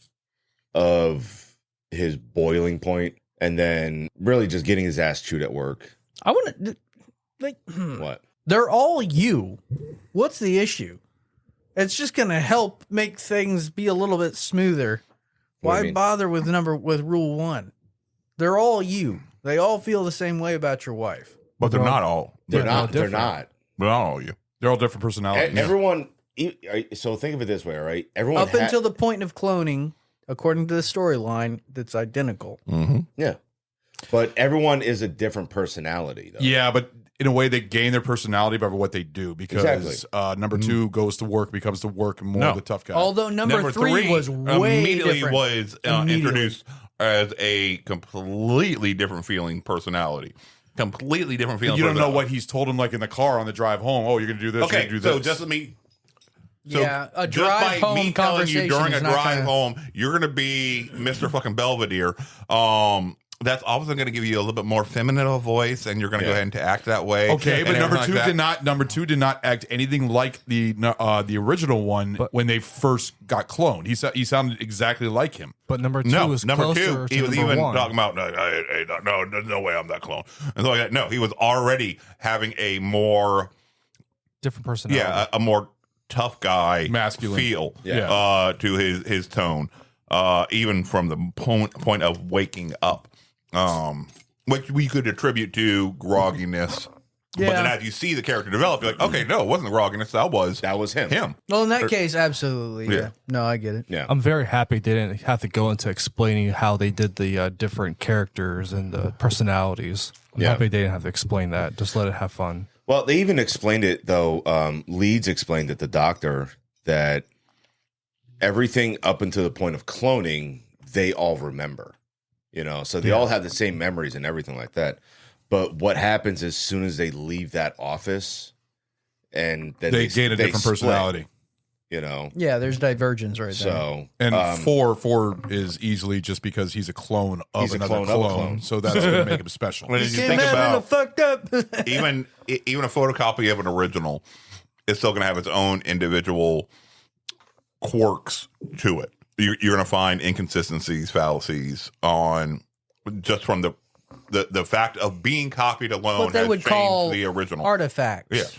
of his boiling point, and then really just getting his ass chewed at work. I want to, What? They're all you. What's the issue? It's just going to help make things be a little bit smoother. What do you Why mean? bother with Rule 1? They're all you. They all feel the same way about your wife. But they're not all. They're not. They're not all you. They're all different personalities. Everyone. So think of it this way, all right? Everyone Up until the point of cloning, according to the storyline, that's identical. Mm-hmm. Yeah. But everyone is a different personality, though. Yeah, but in a way, they gain their personality by what they do, because number two goes to work, becomes to work, and more of the tough guy. Although number three was way immediately different. was introduced as a completely different feeling personality. Completely different feeling. You don't know what he's told him, like in the car on the drive home. Oh, you're going to do this. Okay, you're going to do so this. just let me. So Yeah, a just by drive home me telling you conversation during a is not drive gonna- home, you're going to be Mr. fucking Belvedere. That's obviously going to give you a little bit more feminine of a voice, and you're going to go ahead and act that way. Okay, but and number everything two like did not. Number two did not act anything like the original one when they first got cloned. He sounded exactly like him. But number two No, was number closer two, to he was number even one. talking about, no, there's no way I'm that clone. And so like that. No, he was already having a more different personality. Yeah, a more tough guy, masculine feel, to his tone, even from the point of waking up, which we could attribute to grogginess. Yeah. But then as you see the character develop, you're like, okay, no, it wasn't the grogginess. That was him. Well, in that case, absolutely. Yeah. No, I get it. Yeah. I'm very happy they didn't have to go into explaining how they did the different characters and the personalities. I'm happy they didn't have to explain that. Just let it have fun. Well, they even explained it, though. Leeds explained it, the doctor, that everything up until the point of cloning, they all remember. So they all have the same memories and everything like that. But what happens as soon as they leave that office, and then They gain a different split, personality. Yeah, there's divergence right there. So And four is easily just because he's a clone of He's a another clone of a clone. clone. So that's going to make him special. When you Came think out about fucked up. even a photocopy of an original is still going to have its own individual quirks to it. You're going to find inconsistencies, fallacies on just from the fact of being copied alone What they has would changed call the original artifacts. Yes.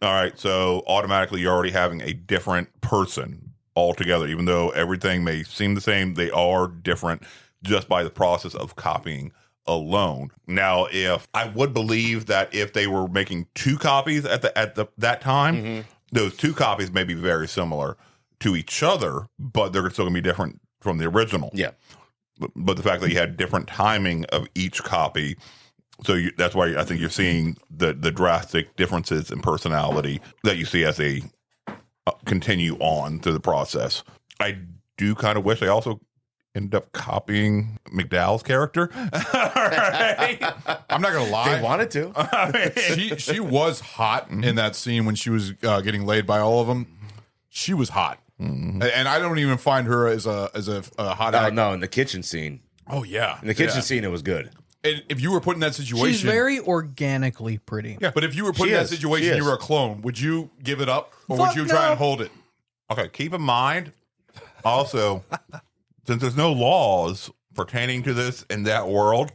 All right. So automatically you're already having a different person altogether, even though everything may seem the same. They are different just by the process of copying alone. Now, if I would believe that if they were making two copies at that time, those two copies may be very similar to each other, but they're still going to be different from the original. Yeah. But the fact that you had different timing of each copy, so that's why I think you're seeing the drastic differences in personality that you see as they continue on through the process. I do kind of wish they also ended up copying McDowell's character. Right? I'm not gonna lie. They wanted to. She was hot in that scene when she was getting laid by all of them. She was hot, and I don't even find her as a hot. No, in the kitchen scene. Oh yeah, in the kitchen scene, it was good. And if you were put in that situation, she's very organically pretty. Yeah, but if you were put in that situation, you were a clone. Would you give it up, or would you try and hold it? Okay, keep in mind also, since there's no laws pertaining to this in that world,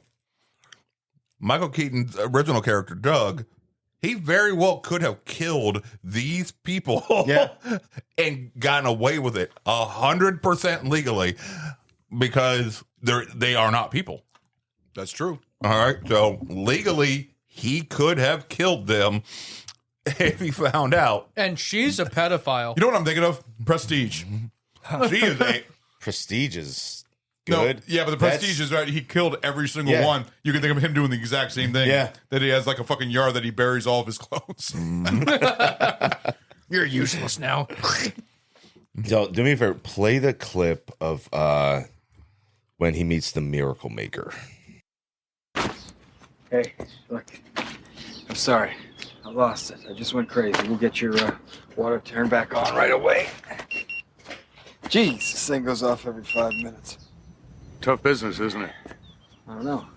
Michael Keaton's original character, Doug, he very well could have killed these people and gotten away with it 100% legally because they are not people. That's true. All right. So legally, he could have killed them if he found out. And she's a pedophile. You know what I'm thinking of? Prestige. She is a Prestige is good. No, yeah, but the Prestige is right. He killed every single one. You can think of him doing the exact same thing. Yeah. That he has like a fucking yard that he buries all of his clothes. You're useless now. So do me a favor, play the clip of when he meets the Miracle Maker. Hey, look. I'm sorry. I lost it. I just went crazy. We'll get your water turned back on right away. Jeez, this thing goes off every 5 minutes. Tough business, isn't it? I don't know.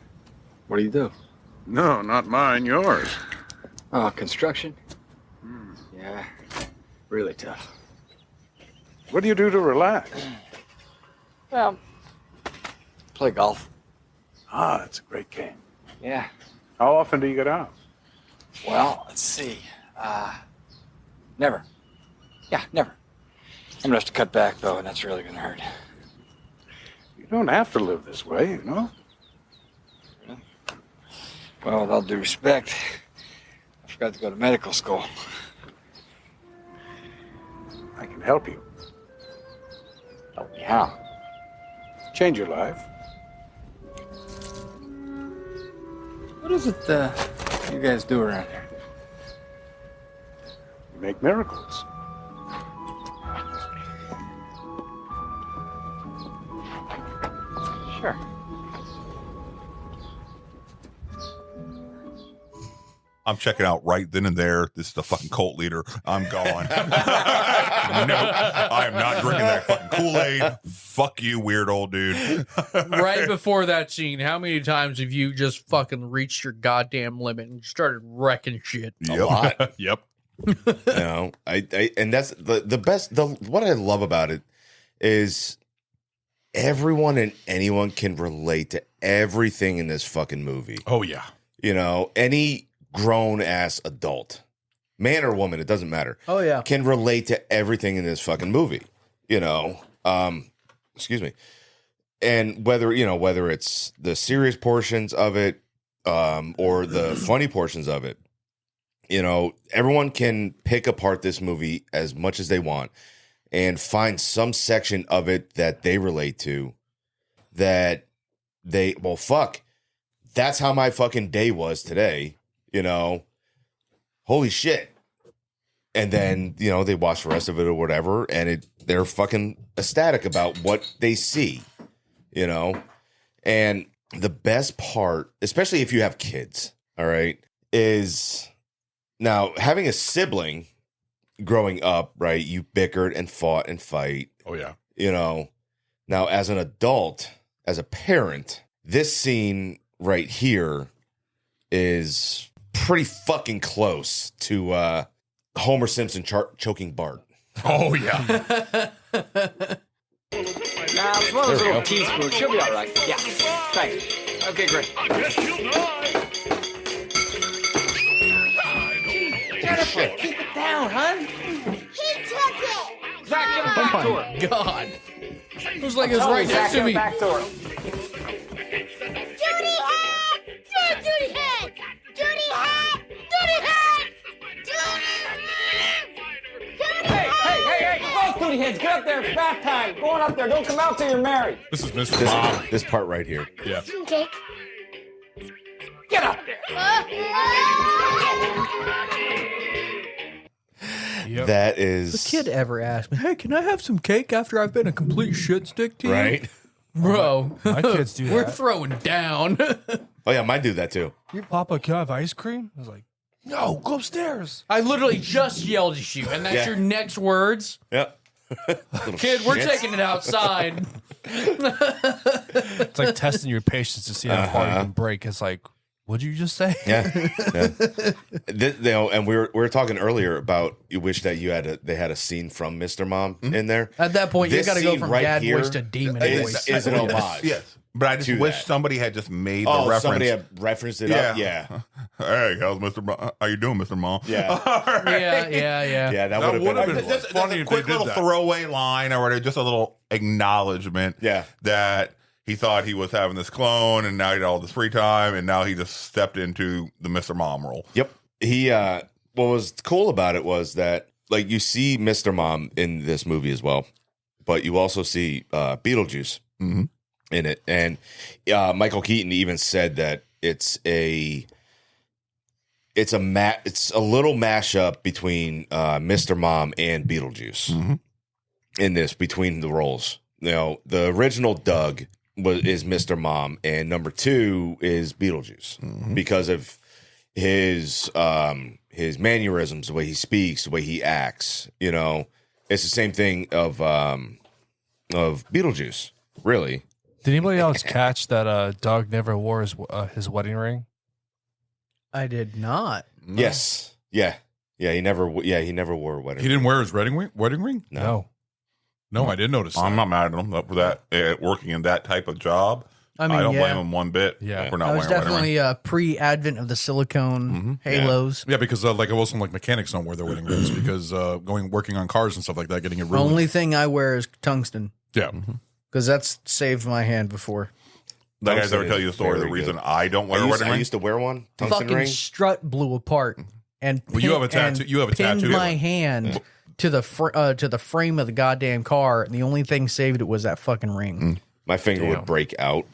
What do you do? No, not mine, yours. Oh, construction? Yeah, really tough. What do you do to relax? Well, play golf. Ah, that's a great game. Yeah. How often do you get out? Well, let's see. Never. Yeah, never. I'm gonna have to cut back though, and that's really gonna hurt. You don't have to live this way, you know? Well, with all due respect, I forgot to go to medical school. I can help you. Help me how? Change your life. What is it you guys do around here? You make miracles. Sure. I'm checking out right then and there. This is the fucking cult leader. I'm gone. No, I am not drinking that fucking Kool-Aid. Fuck you, weird old dude. Right before that scene, how many times have you just fucking reached your goddamn limit and started wrecking shit? A lot. Yep. And that's the best. What I love about it is everyone and anyone can relate to everything in this fucking movie. Oh yeah. You know, any grown ass adult, man or woman, it doesn't matter. Oh yeah, can relate to everything in this fucking movie. You know, excuse me, and whether it's the serious portions of it, or the funny portions of it, you know, everyone can pick apart this movie as much as they want and find some section of it that they relate to. Fuck, that's how my fucking day was today. You know, holy shit. And then, you know, they watch the rest of it or whatever, and they're fucking ecstatic about what they see, you know? And the best part, especially if you have kids, all right, is now having a sibling growing up, right? You bickered and fought and fight. Oh, yeah. You know, now as an adult, as a parent, this scene right here is pretty fucking close to Homer Simpson choking Bart. Oh yeah. Nah, as well as a little teaspoon, she'll be all right. Yeah, thanks. Okay, great. Jennifer, keep it down, hon. He took it. Zach, give it back to her. Oh my god, it was like it was right next to me. Back to her. Duty hat! Duty hat! Duty hat! Duty hat! Duty hat! heads, get up there. It's bath time. Go on up there. Don't come out till you're married. This is Mr. Mom. This part right here. Yeah. Some cake. Get up there. That is The kid ever asked me, "Hey, can I have some cake after I've been a complete shit stick to you?" right. Bro, My kids do we're that. throwing down. Oh yeah, mine do that too. Your Papa, can I have ice cream? I was like, no, go upstairs. I literally just yelled at you, and that's Yeah. your next words. Yep. Kid, we're taking it outside. It's like testing your patience to see how far you can break. It's like, what'd you just say? Yeah. And we were talking earlier about you wish that they had a scene from Mr. Mom in there. At that point, you This got to go scene from right dad here voice to demon is voice. an homage. Yes. But I just to wish that. somebody had just made the Oh, reference. somebody had referenced it up? Yeah. Hey, how's Mr. Mom? How you doing, Mr. Mom? Yeah. Yeah. That would have been just funny a if quick they did little that. throwaway line or whatever, just a little acknowledgement that he thought he was having this clone and now he had all this free time and now he just stepped into the Mr. Mom role. Yep. He what was cool about it was that like you see Mr. Mom in this movie as well, but you also see Beetlejuice in it. And Michael Keaton even said that it's a little mashup between Mr. Mom and Beetlejuice in this between the roles. You know, the original Doug is Mr. Mom, and number 2 is Beetlejuice because of his mannerisms, the way he speaks, the way he acts. You know, it's the same thing of Beetlejuice. Really. Did anybody else catch that Doug never wore his wedding ring? I did not. Yes. Yeah. He never wore a wedding. He didn't wear his wedding ring? No. No, I did notice that. I'm not mad at him for that working in that type of job. I mean, don't yeah. blame him one bit for not That was wearing a wedding ring. definitely pre-advent of the silicone halos. Yeah, because like it wasn't like mechanics don't wear their wedding rings because working on cars and stuff like that, getting it The ruined. only thing I wear is tungsten. Yeah. Because that's saved my hand before. Did I guys ever tell you the story? The reason I don't wear a wedding I ring? used to wear one. Tungsten Fucking ring. strut blew apart and Well, you have a tattoo- you have a pinned tattoo. my hand to the frame of the goddamn car, and the only thing saved it was that fucking ring. My finger would break out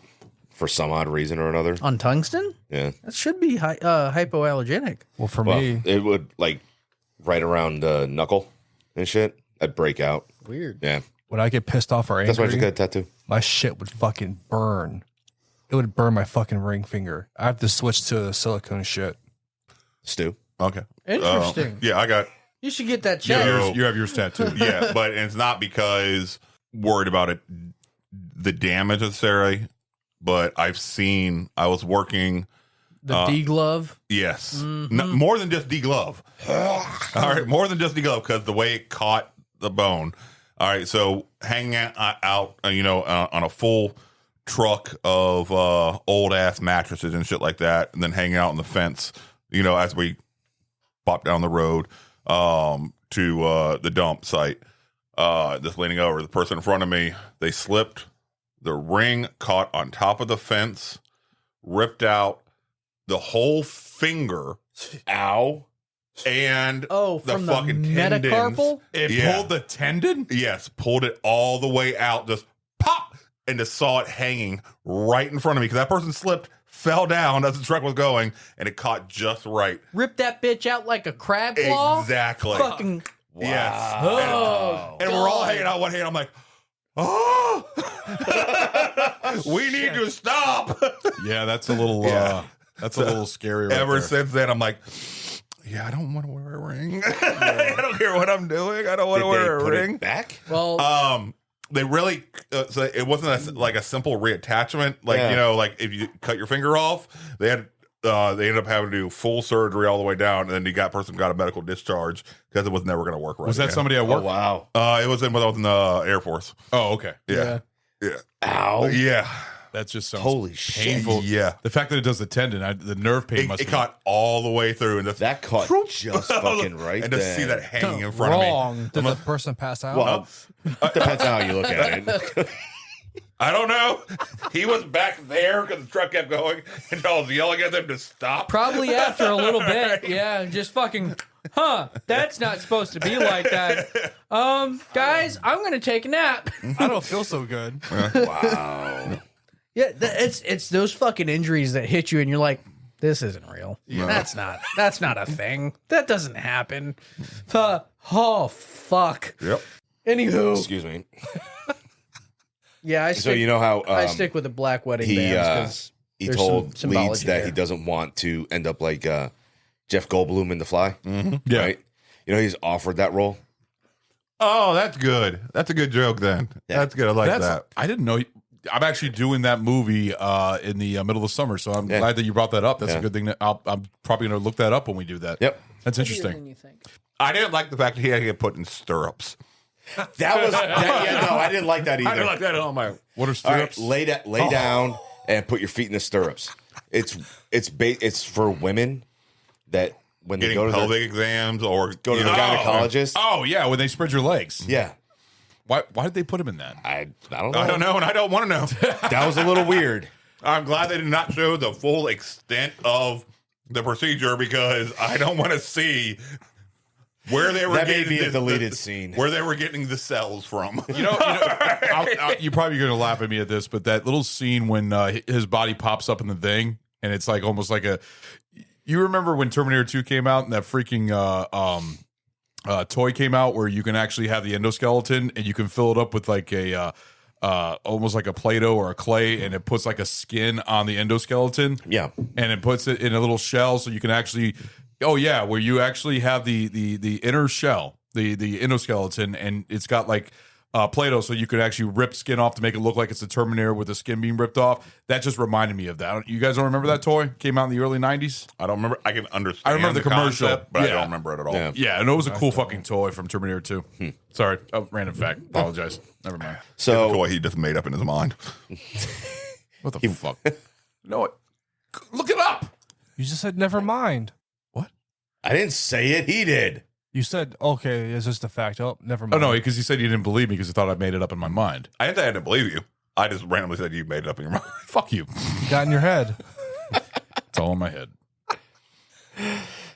for some odd reason or another. On tungsten? Yeah. That should be hypoallergenic. Well, for me, it would like right around the knuckle and shit. I'd break out. Weird. Yeah. when I get pissed off or angry, That's why I just got a tattoo. My shit would fucking burn. It would burn my fucking ring finger. I have to switch to the silicone shit. Stu. Okay. Interesting. Yeah, I got. You should get that checked. You have yours tattooed. Yeah, but it's not because worried about it, the damage necessarily. But I was working. The D glove. Yes. No, more than just D glove. All right. More than just D glove because the way it caught the bone. All right. So hanging out on a full truck of old ass mattresses and shit like that. And then hanging out on the fence, as we pop down the road to the dump site. Just leaning over, the person in front of me, they slipped. The ring caught on top of the fence, ripped out the whole finger. Ow. And from the fucking metacarpal? tendons. It pulled the tendon? Yes, pulled it all the way out, just pop, and just saw it hanging right in front of me because that person slipped, fell down as the truck was going, and it caught just right. Rip that bitch out like a crab claw? Exactly. Fucking. Yes. Oh, and we're all hanging out one hand. I'm like, oh, we need to stop. Yeah, that's a little that's a little scary. Right Ever there. since then, I'm like, yeah, I don't want to wear a ring. I don't care what I'm doing. I don't want to wear a ring. Back? Well, they really so it wasn't like a simple reattachment. Like like if you cut your finger off, they ended up having to do full surgery all the way down, and then the person got a medical discharge because it was never going to work right. Was that again. somebody at work? Oh, wow. It was when I was in the Air Force. Oh, okay. Yeah. Ow. Yeah. That just sounds Holy painful. shit. Yeah. The fact that it does the tendon, the nerve pain must It be. caught all the way through, and That caught just fucking right and to there. see that hanging in front of me. Wrong. Did the person pass out? Well, depends on how you look at it. I don't know. He was back there because the truck kept going, and I was yelling at them to stop. Probably after a little bit, yeah, just fucking. huh, that's not supposed to be like that. Guys, I'm going to take a nap. I don't feel so good. Wow. Yeah, it's those fucking injuries that hit you, and you're like, this isn't real. Yeah. That's not a thing. That doesn't happen. Oh fuck. Yep. Anywho, Excuse me. yeah, So you know how I stick with the black wedding he bands he there's told some Leeds symbology that there. he doesn't want to end up like Jeff Goldblum in The Fly. Yeah. Right? You know, he's offered that role. Oh, that's good. That's a good joke then. Yeah. That's good. I like that. I didn't know. I'm actually doing that movie in the middle of the summer, so I'm glad that you brought that up. That's a good thing. I'm probably going to look that up when we do that. Yep. That's interesting. You think? I didn't like the fact that he had to get put in stirrups. That was no, I didn't like that either. I didn't like that at all. My What are All right, stirrups? lay down and put your feet in the stirrups. It's for women that when they getting go to pelvic the exams or go to the gynecologist. Oh yeah, when they spread your legs. Yeah, Why did they put him in that? I don't know. I don't know, and I don't want to know. That was a little weird. I'm glad they did not show the full extent of the procedure because I don't want to see where they were That may getting be a deleted scene. where they were getting the cells from. You're probably going to laugh at me at this, but that little scene when his body pops up in the thing, and it's like almost like a. You remember when Terminator 2 came out and that freaking toy came out where you can actually have the endoskeleton and you can fill it up with like a almost like a Play-Doh or a clay, and it puts like a skin on the endoskeleton. Yeah, and it puts it in a little shell so you can actually. Oh yeah, where you actually have the inner shell, the endoskeleton, and it's got like Play-Doh, so you could actually rip skin off to make it look like it's a Terminator with the skin being ripped off. That just reminded me of that. You guys don't remember that toy? Came out in the early '90s. I don't remember. I can understand. I remember the commercial, concept, but I don't remember it at all. Yeah, and it was a cool fucking toy from Terminator 2. Sorry, random fact. Apologize. Never mind. So toy he just made up in his mind. What the fuck? No, look it up. You just said never mind. I didn't say it. He did. You said okay. It's just a fact. Oh, never Oh mind. no, because he said he didn't believe me because he thought I made it up in my mind. I didn't say I didn't believe you. I just randomly said you made it up in your mind. Fuck you. You got in your head. It's all in my head.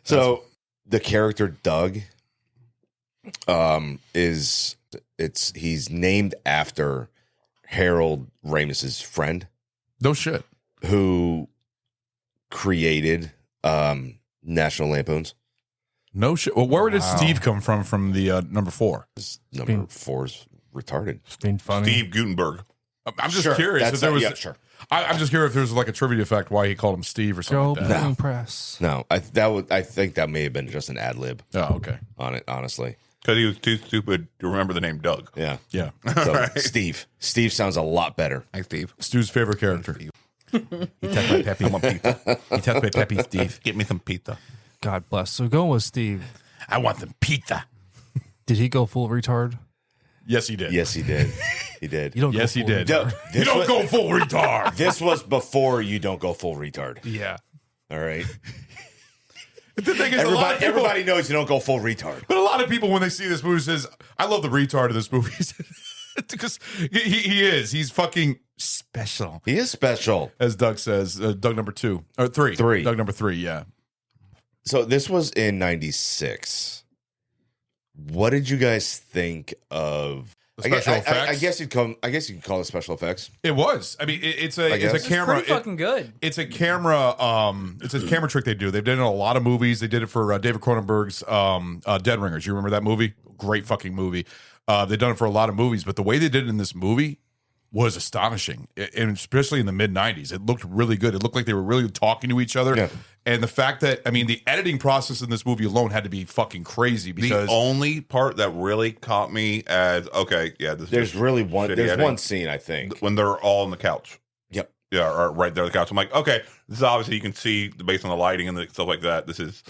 So the character Doug, he's named after Harold Ramis's friend. No shit. Who created National Lampoons. No shit. Well, where did Steve come from the number 4? Number 4's retarded. It's being funny. Steve Gutenberg. I'm just Sure, curious if there was. yeah, sure. I'm just curious if there's like a trivia fact why he called him Steve or something Go like that. printing press. No, I think that may have been just an ad lib Oh, okay. on it, honestly. Because he was too stupid to remember the name Doug. Yeah. Yeah. So, Right. Steve sounds a lot better. Hi, Steve. Stu's favorite character. He touched my peppy. I want pizza. He touched my peppy, Steve. Get me some pizza. God bless. So going with Steve. I want some pizza. Did he go full retard? Yes, he did. Yes, he did. He did. You don't. Yes, go he full did. retard. You don't go full retard. This was before you don't go full retard. Yeah. All right. The thing is, a lot of people, Everybody knows you don't go full retard. but a lot of people when they see this movie says, "I love the retard of this movie," because he is. He's fucking special. He is special, as Doug says. Doug number 2 or 3. 3. Doug number 3. Yeah. So this was in '96. What did you guys think of The special effects? I guess you could call it special effects. It was. I mean, it's a guess. camera. Pretty fucking good. It's a camera. It's a camera trick they do. They've done it in a lot of movies. They did it for David Cronenberg's Dead Ringers. You remember that movie? Great fucking movie. They've done it for a lot of movies, but the way they did it in this movie was astonishing, and especially in the mid '90s, it looked really good. It looked like they were really talking to each other. Yeah. And the fact that, I mean, the editing process in this movie alone had to be fucking crazy because The only part that really caught me as okay, yeah, this There's is really one. shitty There's editing. one scene I think. When they're all on the couch. Yep. Yeah, or right there on the couch. I'm like, okay, this is obviously you can see based on the lighting and the stuff like that. This is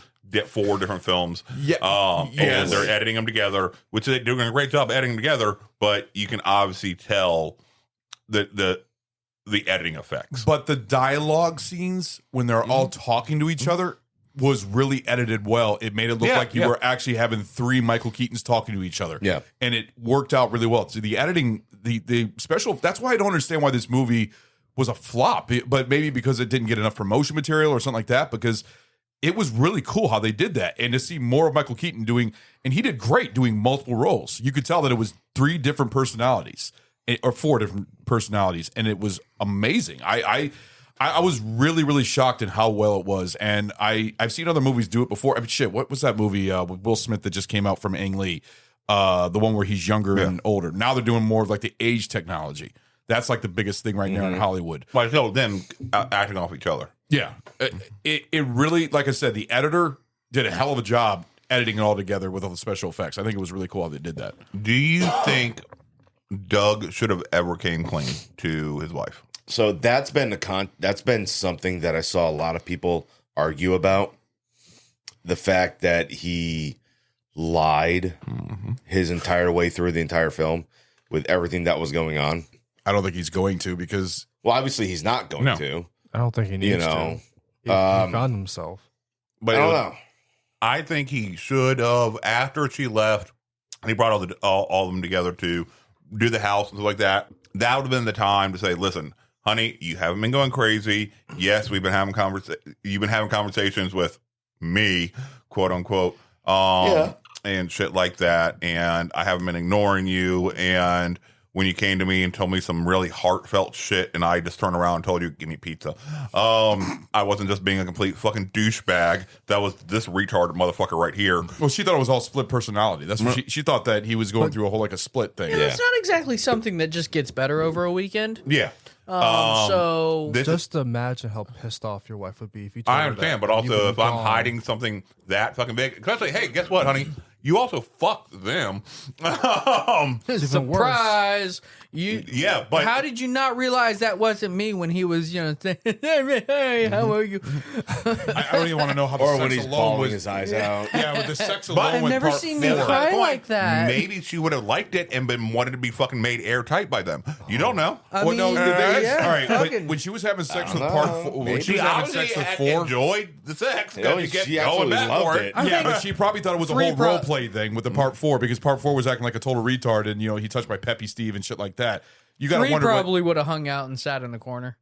4 different films. Yeah. And Yes. they're editing them together, which they're doing a great job editing them together. But you can obviously tell the editing effects. But the dialogue scenes when they're all talking to each other was really edited well. It made it look like you were actually having 3 Michael Keatons talking to each other. Yeah. And it worked out really well. So the editing, the special, that's why I don't understand why this movie was a flop. But maybe because it didn't get enough promotion material or something like that. Because it was really cool how they did that. And to see more of Michael Keaton doing, and he did great doing multiple roles. You could tell that it was 3 different personalities or 4 different personalities. And it was amazing. I was really, really shocked at how well it was. And I've seen other movies do it before. I mean, shit, what was that movie with Will Smith that just came out from Ang Lee? The one where he's younger and older. Now they're doing more of like the age technology. That's like the biggest thing right now in Hollywood. Like, so them acting off each other. Yeah. It really, like I said, the editor did a hell of a job editing it all together with all the special effects. I think it was really cool how they did that. Do you think Doug should have ever came clean to his wife? So that's been that's been something that I saw a lot of people argue about. The fact that he lied his entire way through the entire film with everything that was going on. I don't think he's going to because... Well, obviously he's not going to. I don't think he needs to. He found himself. But I don't know. I think he should have, after she left, and he brought all of them together to do the house and stuff like that. That would have been the time to say, listen, honey, you haven't been going crazy. Yes, we've been having you've been having conversations with me, quote unquote, and shit like that. And I haven't been ignoring you. And when you came to me and told me some really heartfelt shit, and I just turned around and told you, give me pizza. I wasn't just being a complete fucking douchebag. That was this retarded motherfucker right here. Well, she thought it was all split personality. That's what she thought, that he was going through a whole, like a split thing. Yeah, it's not exactly something that just gets better over a weekend. Yeah. So just imagine how pissed off your wife would be if you told I her understand, that but and you also would've if I'm gone. hiding something that fucking big, because I say, hey, guess what, honey? You also fucked them. Surprise! Yeah, but how did you not realize that wasn't me when he was, saying, "Hey, how are you?" I don't even want to know how the Or sex when he's alone bawling was. his eyes out. Yeah, with the sex But alone. I've with never part seen me 4. cry like that. Maybe she would have liked it and been wanted to be fucking made airtight by them. You don't know. I Well, no, mean, the thing is, yeah, all right, fucking- when she was having sex with don't part know. 4, when Maybe. she was having sex with 4, enjoyed the sex. You know, You get she going absolutely back loved for it. yeah, but she probably thought it was a 3 whole role play thing with the part 4, because part 4 was acting like a total retard, and he touched by Peppy Steve and shit like that. You got to 3 wonder. probably would have hung out and sat in the corner.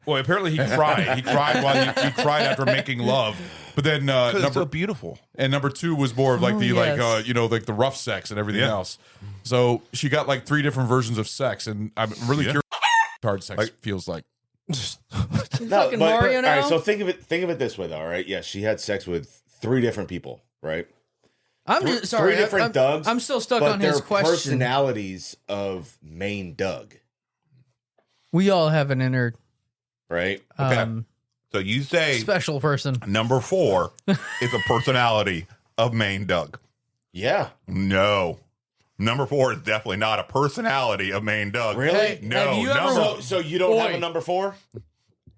Well, apparently he cried. He cried while he cried after making love. But then it's so beautiful. And number 2 was more of like Oh, the yes. like the rough sex and everything else. So she got like 3 different versions of sex, and I'm really curious what hard sex feels like. Fucking Mario all now? right, so think of it this way, though. All right, yeah, she had sex with 3 different people, right? I'm just sorry. 3 different Dougs. I'm still stuck but on his they're question. personalities of main Doug, We all have an inner right? So you say special person. number 4 is a personality of main Doug. Yeah. No. Number 4 is definitely not a personality of main Doug. Really? Hey, No. have you ever- number, So you don't have a number 4?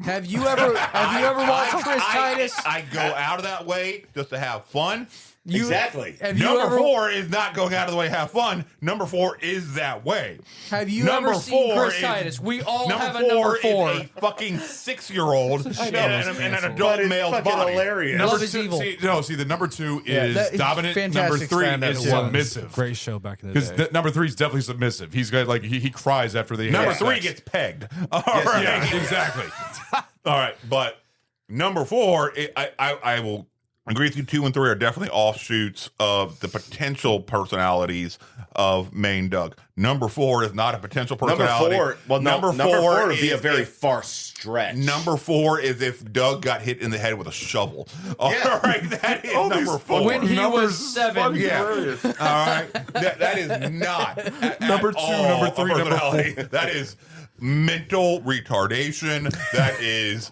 Have you ever watched Chris Titus? I go out of that way just to have fun. Exactly. Have you Number ever 4 is not going out of the way to have fun. Number 4 is that way. Have you Number ever seen 4 Chris is- Titus? We all number have a number 4. is a fucking 6-year-old in an adult But it's male's fucking body. hilarious. Love is evil. See, the number 2 Yeah, is that is dominant. Number fantastic 3 stand-up. is It was. submissive. Great show back in the Because day. number 3 is definitely submissive. He's got like he cries after they Number have 3 sex. gets pegged. All right. Yeah, exactly. All right, but number 4, I will agree with you. 2 and 3 are definitely offshoots of the potential personalities of main Doug. Number 4 is not a potential personality. Number 4 would be a very far stretch. Number 4 is if Doug got hit in the head with a shovel. All right, that is number 4. When he was 7. Yeah. All right, that is not Number 2, number 3, number 4. That is mental retardation. That is.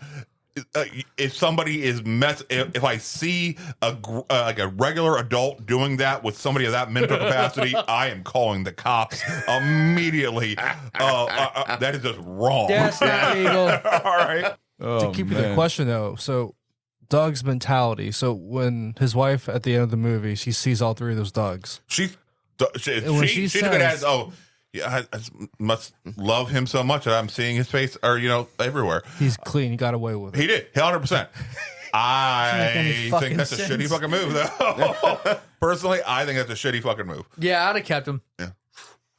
If somebody is if I see like a regular adult doing that with somebody of that mental capacity, I am calling the cops immediately. That is just wrong. Yes, there you go. All right. To keep with the question though, so Doug's mentality. So when his wife at the end of the movie, she sees all 3 of those Dougs. She when she should have been says- as yeah, I must love him so much that I'm seeing his face, or everywhere. He's clean. He got away with it. He did 100%. I any think fucking that's a sense. shitty fucking move, though. Personally, I think that's a shitty fucking move. Yeah, I'd have kept him. Yeah,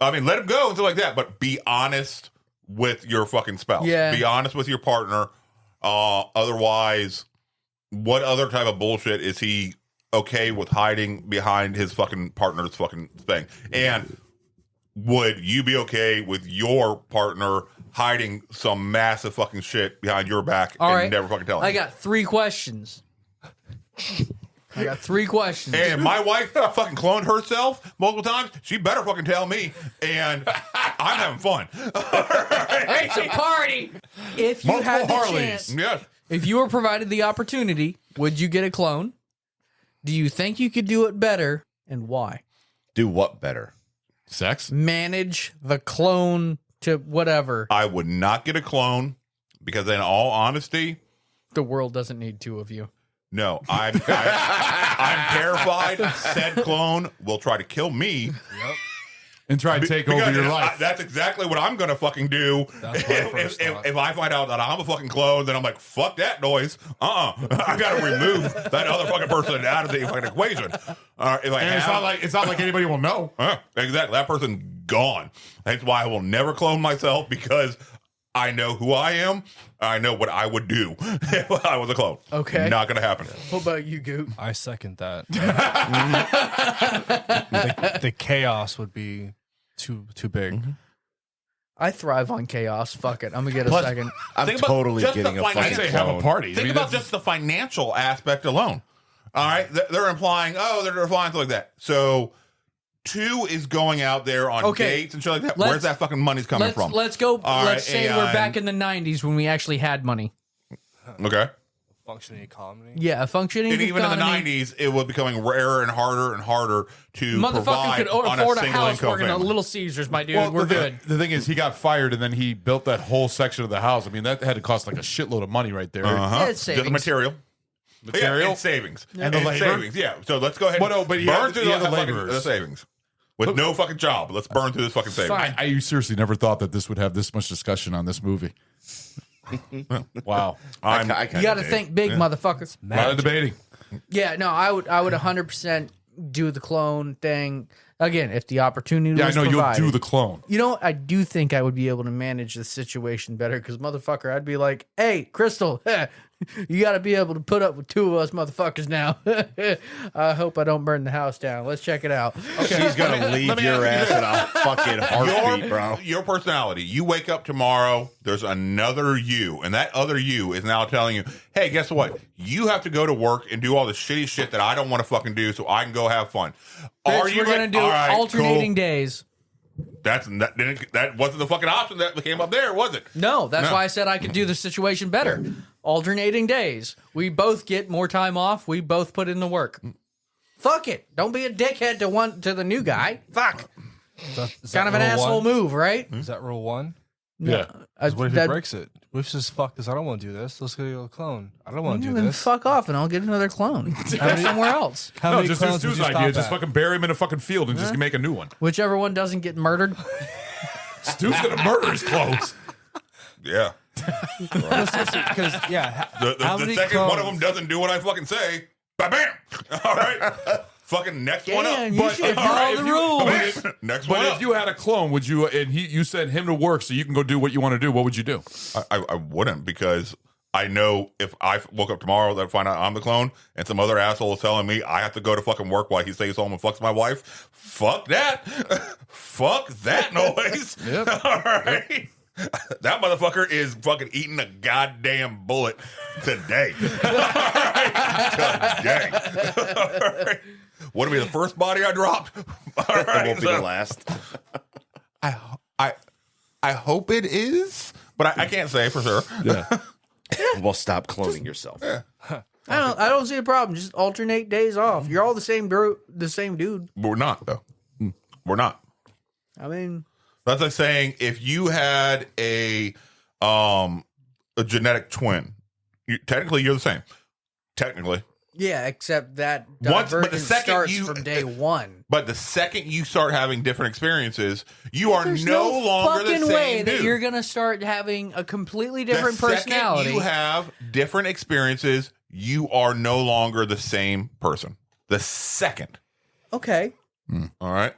I mean, let him go and stuff like that, but be honest with your fucking spouse. Yeah. Be honest with your partner. Otherwise, what other type of bullshit is he okay with hiding behind his fucking partner's fucking thing? And would you be okay with your partner hiding some massive fucking shit behind your back and never fucking telling I you? got 3 questions. And my wife fucking cloned herself multiple times. She better fucking tell me. And I'm having fun. It's a party. If you Multiple had the Harleys. chance, Yes. if you were provided the opportunity, would you get a clone? Do you think you could do it better, and why? Do what better? Sex? Manage the clone to whatever. I would not get a clone because, in all honesty, the world doesn't need 2 of you. No, I'm terrified. Said clone will try to kill me. Yep. And try to take over your life. That's exactly what I'm going to fucking do. If I find out that I'm a fucking clone, then I'm like, fuck that noise. I got to remove that other fucking person out of the fucking equation. It's not like anybody will know. Exactly. That person gone. That's why I will never clone myself, because I know who I am. I know what I would do if I was a clone. Okay. Not going to happen. What about you, Goot? I second that. the chaos would be too big. Mm-hmm. I thrive on chaos. Fuck it. I'm going to get a second. I'm totally getting a fucking say have a party. Think about just the financial aspect alone. All right. They're implying, they're flying like that. So 2 is going out there on dates and shit like that. Where's that fucking money's coming from? Let's go. All let's right, say we're back in the 90s when we actually had money. Okay. Functioning economy. Yeah, a functioning And even economy. in the 90s, it was becoming rarer and harder to Motherfucker provide could on afford a a single house income working at family. Little Caesars, my dude. Well, We're good. The thing is, he got fired, and then he built that whole section of the house. I mean, that had to cost like a shitload of money right there. Uh-huh. It's Just savings. the material. Material? Yeah, and savings. And the labor? Savings, yeah. So let's go ahead Well, no, but he had the fucking- laborers. the savings. With no fucking job. Let's burn through this fucking savings. I seriously never thought that this would have this much discussion on this movie. Wow. You got to think big, motherfuckers. A lot of debating. Yeah, no, I would 100% do the clone thing. Again, if the opportunity was provided. You'll do the clone. You know, I do think I would be able to manage the situation better because, motherfucker, I'd be like, hey, Crystal, you got to be able to put up with 2 of us motherfuckers now. I hope I don't burn the house down. Let's check it out. Okay. She's going to leave your ass in a fucking heartbeat, bro. Your personality. You wake up tomorrow, there's another you, and that other you is now telling you, hey, guess what? You have to go to work and do all the shitty shit that I don't want to fucking do so I can go have fun. Bitch, we're going to do all right, alternating cool. days. That wasn't the fucking option that came up there, was it? No, that's why I said I could do the situation better. Alternating days. We both get more time off. We both put in the work. Fuck it. Don't be a dickhead to the new guy. Fuck. Is Kind of an asshole move, right? Is that rule 1? Yeah. 'Cause what if he breaks it? What if he says, fuck this, I don't want to do this. Let's go a clone. I don't want to do Then this. fuck off and I'll get another clone. Go somewhere else. How No, many just do clones would Stu's you idea. stop Just at? fucking bury him in a fucking field and just make a new one. Whichever one doesn't get murdered. Stu's going to murder his clones. Yeah. Because, yeah. The second one of them doesn't do what I fucking say, bam, bam. All right. Fucking next one up. Damn, you should follow the rules. Next But one if up. you had a clone, would you? And you sent him to work so you can go do what you want to do. What would you do? I wouldn't, because I know if I woke up tomorrow that find out I'm the clone and some other asshole is telling me I have to go to fucking work while he stays home and fucks my wife. Fuck that. Fuck that noise. Yep. All right. That motherfucker is fucking eating a goddamn bullet today. All right. Today. All right. What'll be the first body I dropped? All right. It won't be the last. I hope it is, but I can't say for sure. Yeah. Well, stop cloning yourself. I don't see a problem. Just alternate days off. You're all the same dude. But we're not, though. We're not. I mean, That's like saying if you had a genetic twin, technically you're the same. Technically. yeah, except that But the divergence second starts you from day one. But the second you start having different experiences, you are There's no longer the fucking same way that dude. you're gonna start having a completely The different personality. second you have different experiences, you are no longer the same person. The second. Okay. All right.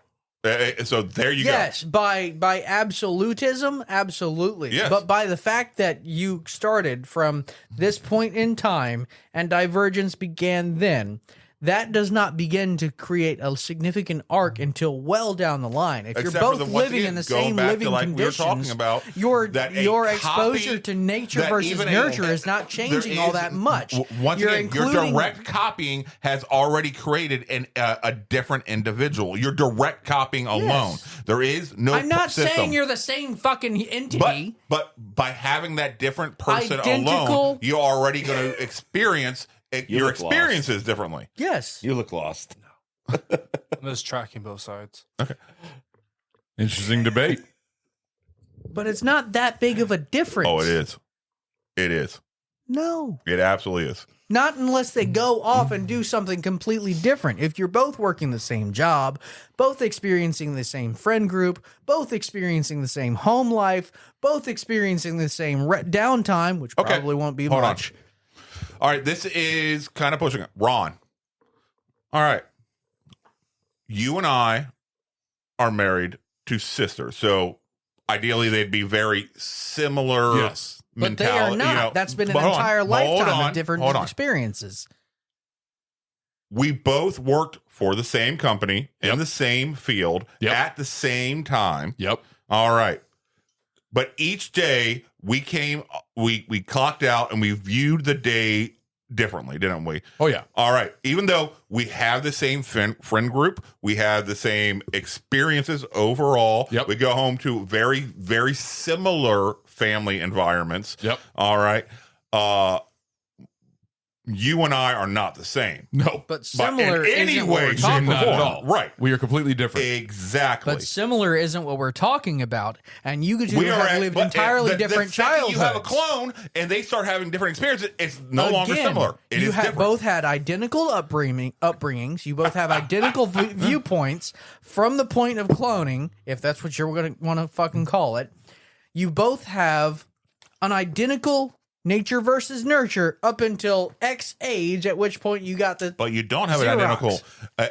So there you go. Yes, by absolutism, absolutely. Yes. But by the fact that you started from this point in time and divergence began then, that does not begin to create a significant arc until well down the line. If Except you're for both the- once living again, in the going same back to living like we were conditions, talking about, your that a exposure copy- to nature that versus even a- nurture is not changing all that much. Once You're again, your including- direct copying has already created a different individual. You're direct copying alone. There is no I'm not system. saying you're the same fucking entity. But by having that different person Identical- alone, you're already going to experience your look lost. experiences differently. Yes. You look lost. I'm just tracking both sides. Okay. Interesting debate. But it's not that big of a difference. Oh, it is. It is. No. It absolutely is. Not unless they go off and do something completely different. If you're both working the same job, both experiencing the same friend group, both experiencing the same home life, both experiencing the same downtime, which probably won't be Hold much. on. All right, this is kind of pushing it. Ron. All right. You and I are married to sisters. So ideally they'd be very similar. Yes. But they are mentality, not. you know. That's been an But hold on. entire Hold lifetime on. of different Hold on. experiences. We both worked for the same company in the same field at the same time. Yep. All right. But each day we clocked out and we viewed the day differently, didn't we? Oh, yeah. All right. Even though we have the same friend group, we have the same experiences overall. Yep. We go home to very, very similar family environments. Yep. All right. You and I are not the same. No. But similar in any isn't what way, we're shape, talking or Not form. at all. Right. We are completely different. Exactly. But similar isn't what we're talking about. And you could We have are lived but entirely the different second childhoods. you have a clone and they start having different experiences, it's no longer Again, similar. It you is have different. both had identical upbringings. You both have identical viewpoints from the point of cloning, if that's what you're going to want to fucking call it. You both have an identical nature versus nurture up until X age, at which point you got the. But you don't have Xerox. an identical.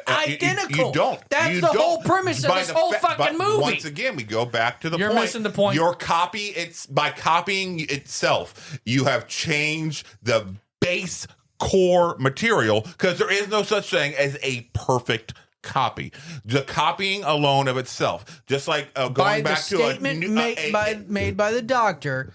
Identical. You don't. That's You the don't. whole premise of By this the whole but fucking movie. Once again, we go back to the You're point. missing the point. Your copy, it's by copying itself, you have changed the base core material because there is no such thing as a perfect copy. The copying alone of itself, just like going by back the to a statement new, made by the doctor,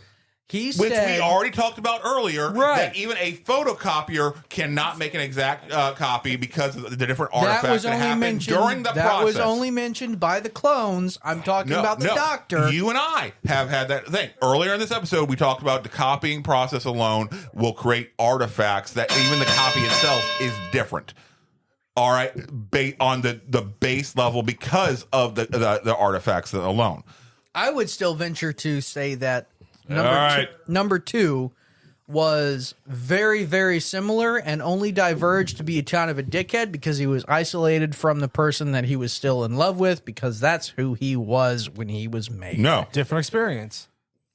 he which said, we already talked about earlier, Right. that even a photocopier cannot make an exact copy because of the different that artifacts was that only happen mentioned. during the that process. was only mentioned by the clones. I'm talking about the doctor. You and I have had that thing. Earlier in this episode, we talked about the copying process alone will create artifacts that even the copy itself is different. All right, on the base level because of the artifacts alone. I would still venture to say that All right. number two was very, very similar and only diverged to be a kind of a dickhead because he was isolated from the person that he was still in love with because that's who he was when he was made. No. Different experience.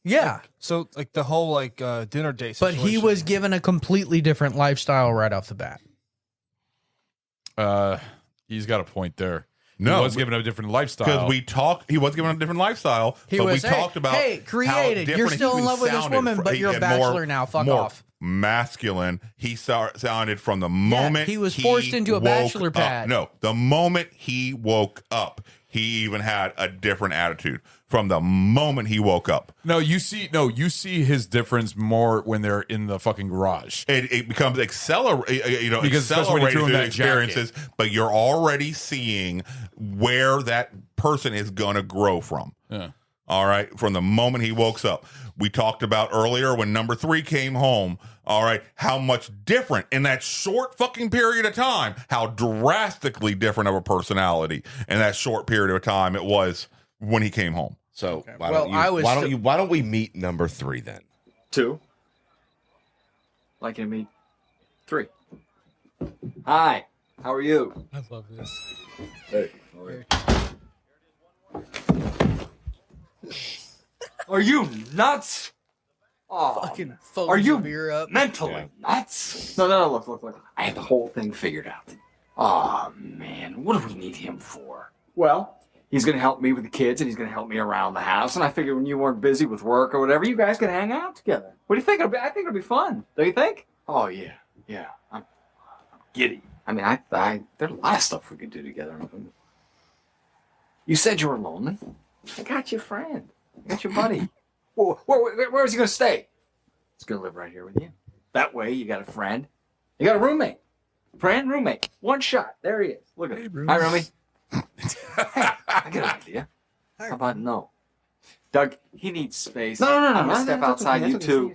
Yeah. So like the whole dinner date But situation. he was given a completely different lifestyle right off the bat. He's got a point there. No, he was given a different lifestyle. Because we talked, he was given a different lifestyle. He but was, we talked about hey, how created. You're different still he in love with this sounded woman, but you're a and bachelor now. Fuck more off. Masculine. He sounded from the moment he was forced into a woke bachelor up. pad. No, the moment he woke up, he even had a different attitude from the moment he woke up. you see his difference more when they're in the fucking garage. It becomes accelerated, Because especially when you accelerated threw in through the that experiences, but you're already seeing where that person is going to grow from. Yeah. All right, from the moment he woke up. We talked about earlier when number 3 came home, all right, how much different in that short fucking period of time, how drastically different of a personality in that short period of time it was when he came home. So why Well, don't you? I was Why still- don't you? Why don't we meet number 3 then? 2. Like you to meet 3. Hi. How are you? I love this. Hey. How are you? Are you nuts? Oh, Fucking are you beer up. mentally nuts? No, look. I had the whole thing figured out. Oh, man. What do we need him for? Well, He's going to help me with the kids, and he's going to help me around the house. And I figured when you weren't busy with work or whatever, you guys could hang out together. What do you think? I think it'll be fun. Don't you think? Oh, yeah. I'm giddy. I mean, there's a lot of stuff we could do together. You said you were lonely. I got your friend. I got your buddy. Where's he going to stay? He's going to live right here with you. That way, you got a friend. You got a roommate. Friend, roommate. One shot. There he is. Look at him. Hi, Romy. Hey, I got an idea. How about no? Doug, he needs space. No. I'm going to step outside you, too.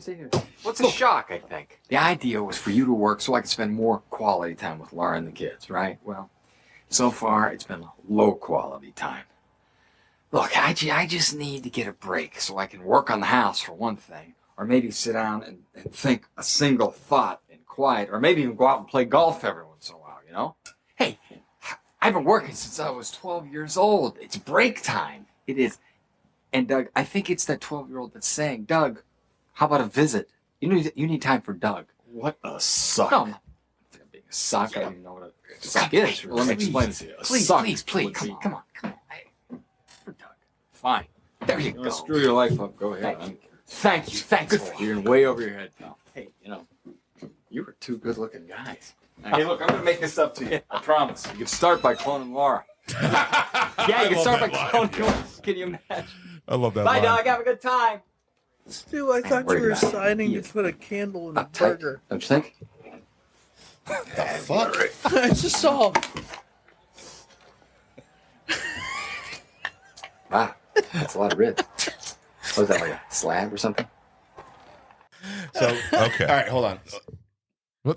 What's a shock, I think? The idea was for you to work so I could spend more quality time with Laura and the kids, right? Well, so far, it's been low quality time. Look, I just need to get a break so I can work on the house, for one thing. Or maybe sit down and think a single thought in quiet. Or maybe even go out and play golf every once in a while, you know? Hey, I've been working since I was 12 years old. It's break time. It is. And Doug, I think it's that 12-year-old that's saying, Doug, how about a visit? You need time for Doug. What a suck. No, I'm not being a suck. I don't even know what a suck is. Well, let me explain it to you. Please. Come on. Hey, for Doug. Fine. There you go. Screw your life up. Go ahead. Thank you. Thanks. You're way over your head, pal. Hey, you were two good-looking guys. Hey, look, I'm going to make this up to you. I promise. You can start by cloning Laura. Yeah, you can start by cloning Laura. Can you imagine? I love that. Bye, line. Doug. Have a good time. Stu, I thought you were signing to put a candle in a burger. Don't you think? The fuck? I just saw. Wow, that's a lot of ribs. Was that like a slab or something? So, Okay. all right, hold on.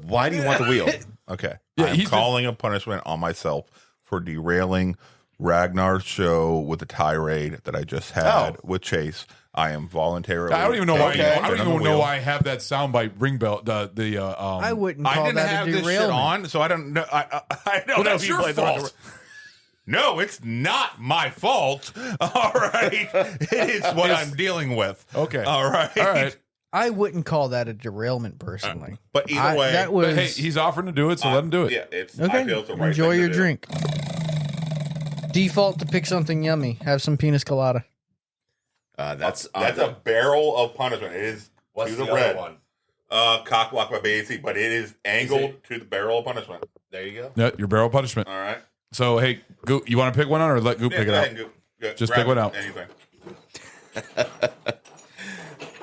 Why do you want the wheel? Okay. Yeah, I'm calling a punishment on myself for derailing Ragnar's show with the tirade that I just had with Chase. I am voluntarily. I don't even know why. taking I don't it on the even know wheel. why I have that soundbite ring bell. I wouldn't call I didn't that have a this shit derailment. on, so I don't know. I don't Well, know that's if you your played the fault. No, it's not my fault. All right. It is what I'm dealing with. Okay. All right. I wouldn't call that a derailment personally. But either way, that was. Hey, he's offering to do it, so let him do it. Yeah, it's Okay, I feel it's the right enjoy thing to your do. drink. Default to pick something yummy. Have some pina colada. That's a barrel of punishment. It is What's to the the red. other one? Cock block by Basie, but it is angled to the barrel of punishment. There you go. Yeah, your barrel punishment. All right. So, hey, Goop, you want to pick one out or let Goop Yeah, pick go it ahead out? and go. Just Grab pick one out. Anything.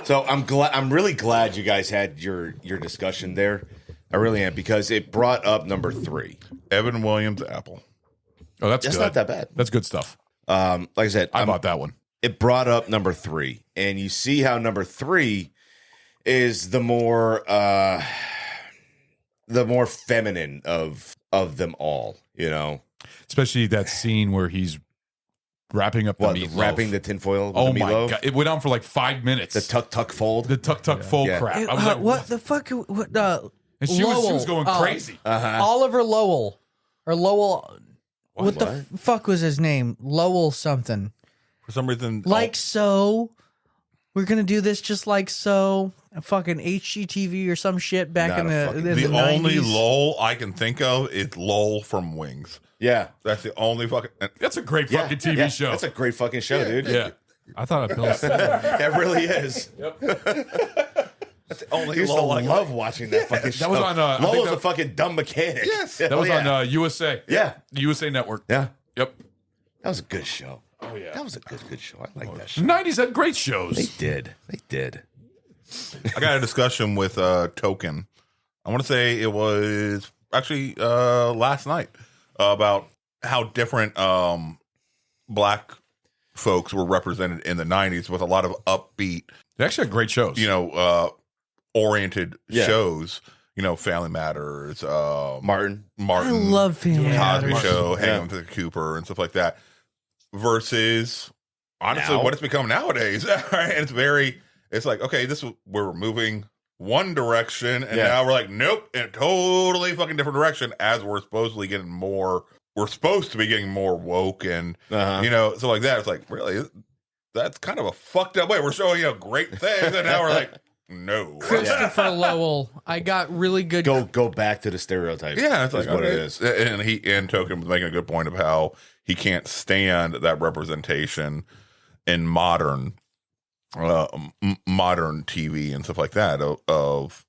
So I'm really glad you guys had your discussion there. I really am, because it brought up number 3. Evan Williams apple. Oh, that's good. not that bad. That's good stuff. Like I said, I bought that one. It brought up number 3, and you see how number 3 is the more feminine of them all. You know, Especially that scene where he's wrapping up the meatloaf. wrapping the tinfoil with Oh the my meatloaf? god! It went on for like 5 minutes. The tuck fold. The tuck fold Yeah. crap. I was like, What the fuck? What? And she was Lowell. going crazy. Oliver Lowell. Or Lowell. What the What? fuck was his name? Lowell something. For some reason, Like so. We're going to do this just like so. Fucking HGTV or some shit back Not in a the, fucking- in the the only 90s. lol I can think of is lol from Wings. Yeah. That's the only fucking. That's a great fucking TV Yeah, show. That's a great fucking show, dude. Yeah. I thought of Bill Simmons. It really is. That's the only I used to love watching that fucking show. That was on, I think Lowell's that- a fucking dumb mechanic. Yes. That was yeah. on USA. Yeah. The USA Network. Yeah. Yep. That was a good show. Oh, yeah. That was a good show. I like that show. 90s had great shows. They did. I got a discussion with Token. I want to say it was actually last night about how different black folks were represented in the 90s with a lot of upbeat. They actually had great shows. Oriented Yeah. shows. Family Matters, Martin. I love Family Cosby Matters. Show, Yeah. Hanging with Cooper, and stuff like that. Versus, honestly, Now? what it's become nowadays. Right? And it's like, okay, we're moving one direction, and Yeah. now we're like, nope, in a totally fucking different direction. As we're supposed to be getting more woke, and Uh-huh. so like that. It's like, really, that's kind of a fucked up way. We're showing great things, and now we're like, No. Christopher Lowell. I got really good. Go back to the stereotype. Yeah, it's like what it okay. is. And Token was making a good point of how he can't stand that representation in modern TV and stuff like that of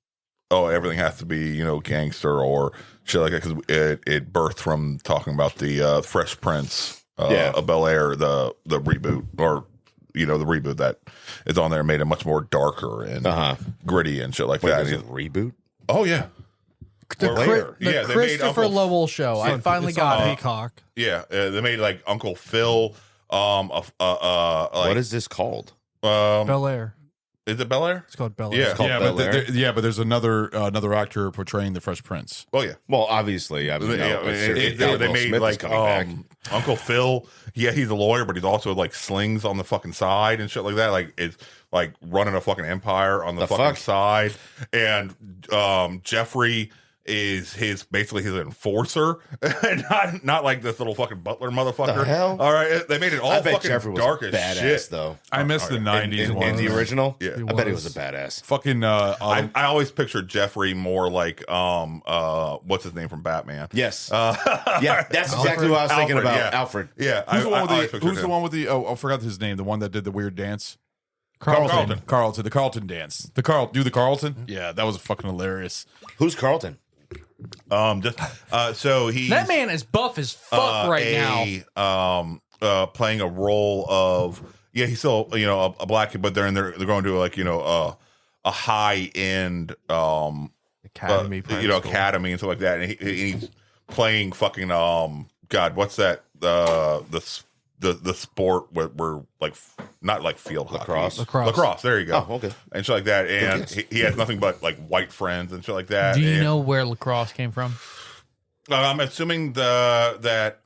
everything has to be gangster or shit like that because it birthed from talking about the Fresh Prince of Bel-Air, the reboot or the reboot that is on there made it much more darker and gritty and shit like that. There's a reboot? Oh yeah. The Christopher Lowell show. I finally got it. Peacock. Yeah, they made like Uncle Phil. What is this called? Bel Air. Is it Bel Air? It's called Bel Air. Yeah, but there's another actor portraying the Fresh Prince. Oh yeah. Well, obviously, they made like Uncle Phil. Yeah, he's a lawyer, but he's also like slings on the fucking side and shit like that. Like it's like running a fucking empire on the fucking side. And Jeffrey is basically his enforcer, not like this little fucking butler motherfucker. The hell? All right, they made it all fucking Jeffrey was dark as badass, shit. Though. I missed the '90s one. In the original. Yeah, I bet he was a badass. Fucking. I always pictured Jeffrey more like what's his name from Batman? Yes. Yeah, that's exactly what I was thinking about. Yeah. Alfred. Yeah, Who's the one with the? Oh, I forgot his name. The one that did the weird dance. Carlton. The Carlton dance. The Carlton. Yeah, that was fucking hilarious. Who's Carlton? So he's That man is buff as fuck right now. Playing a role of he's still a black kid, but they're going to like a high end Academy, academy and stuff like that, and he's playing fucking God, what's that the sport where we're like not like field lacrosse. Lacrosse. There you go. Oh, okay. And shit like that, and he has nothing but like white friends and shit like that. Do you know where lacrosse came from? I'm assuming that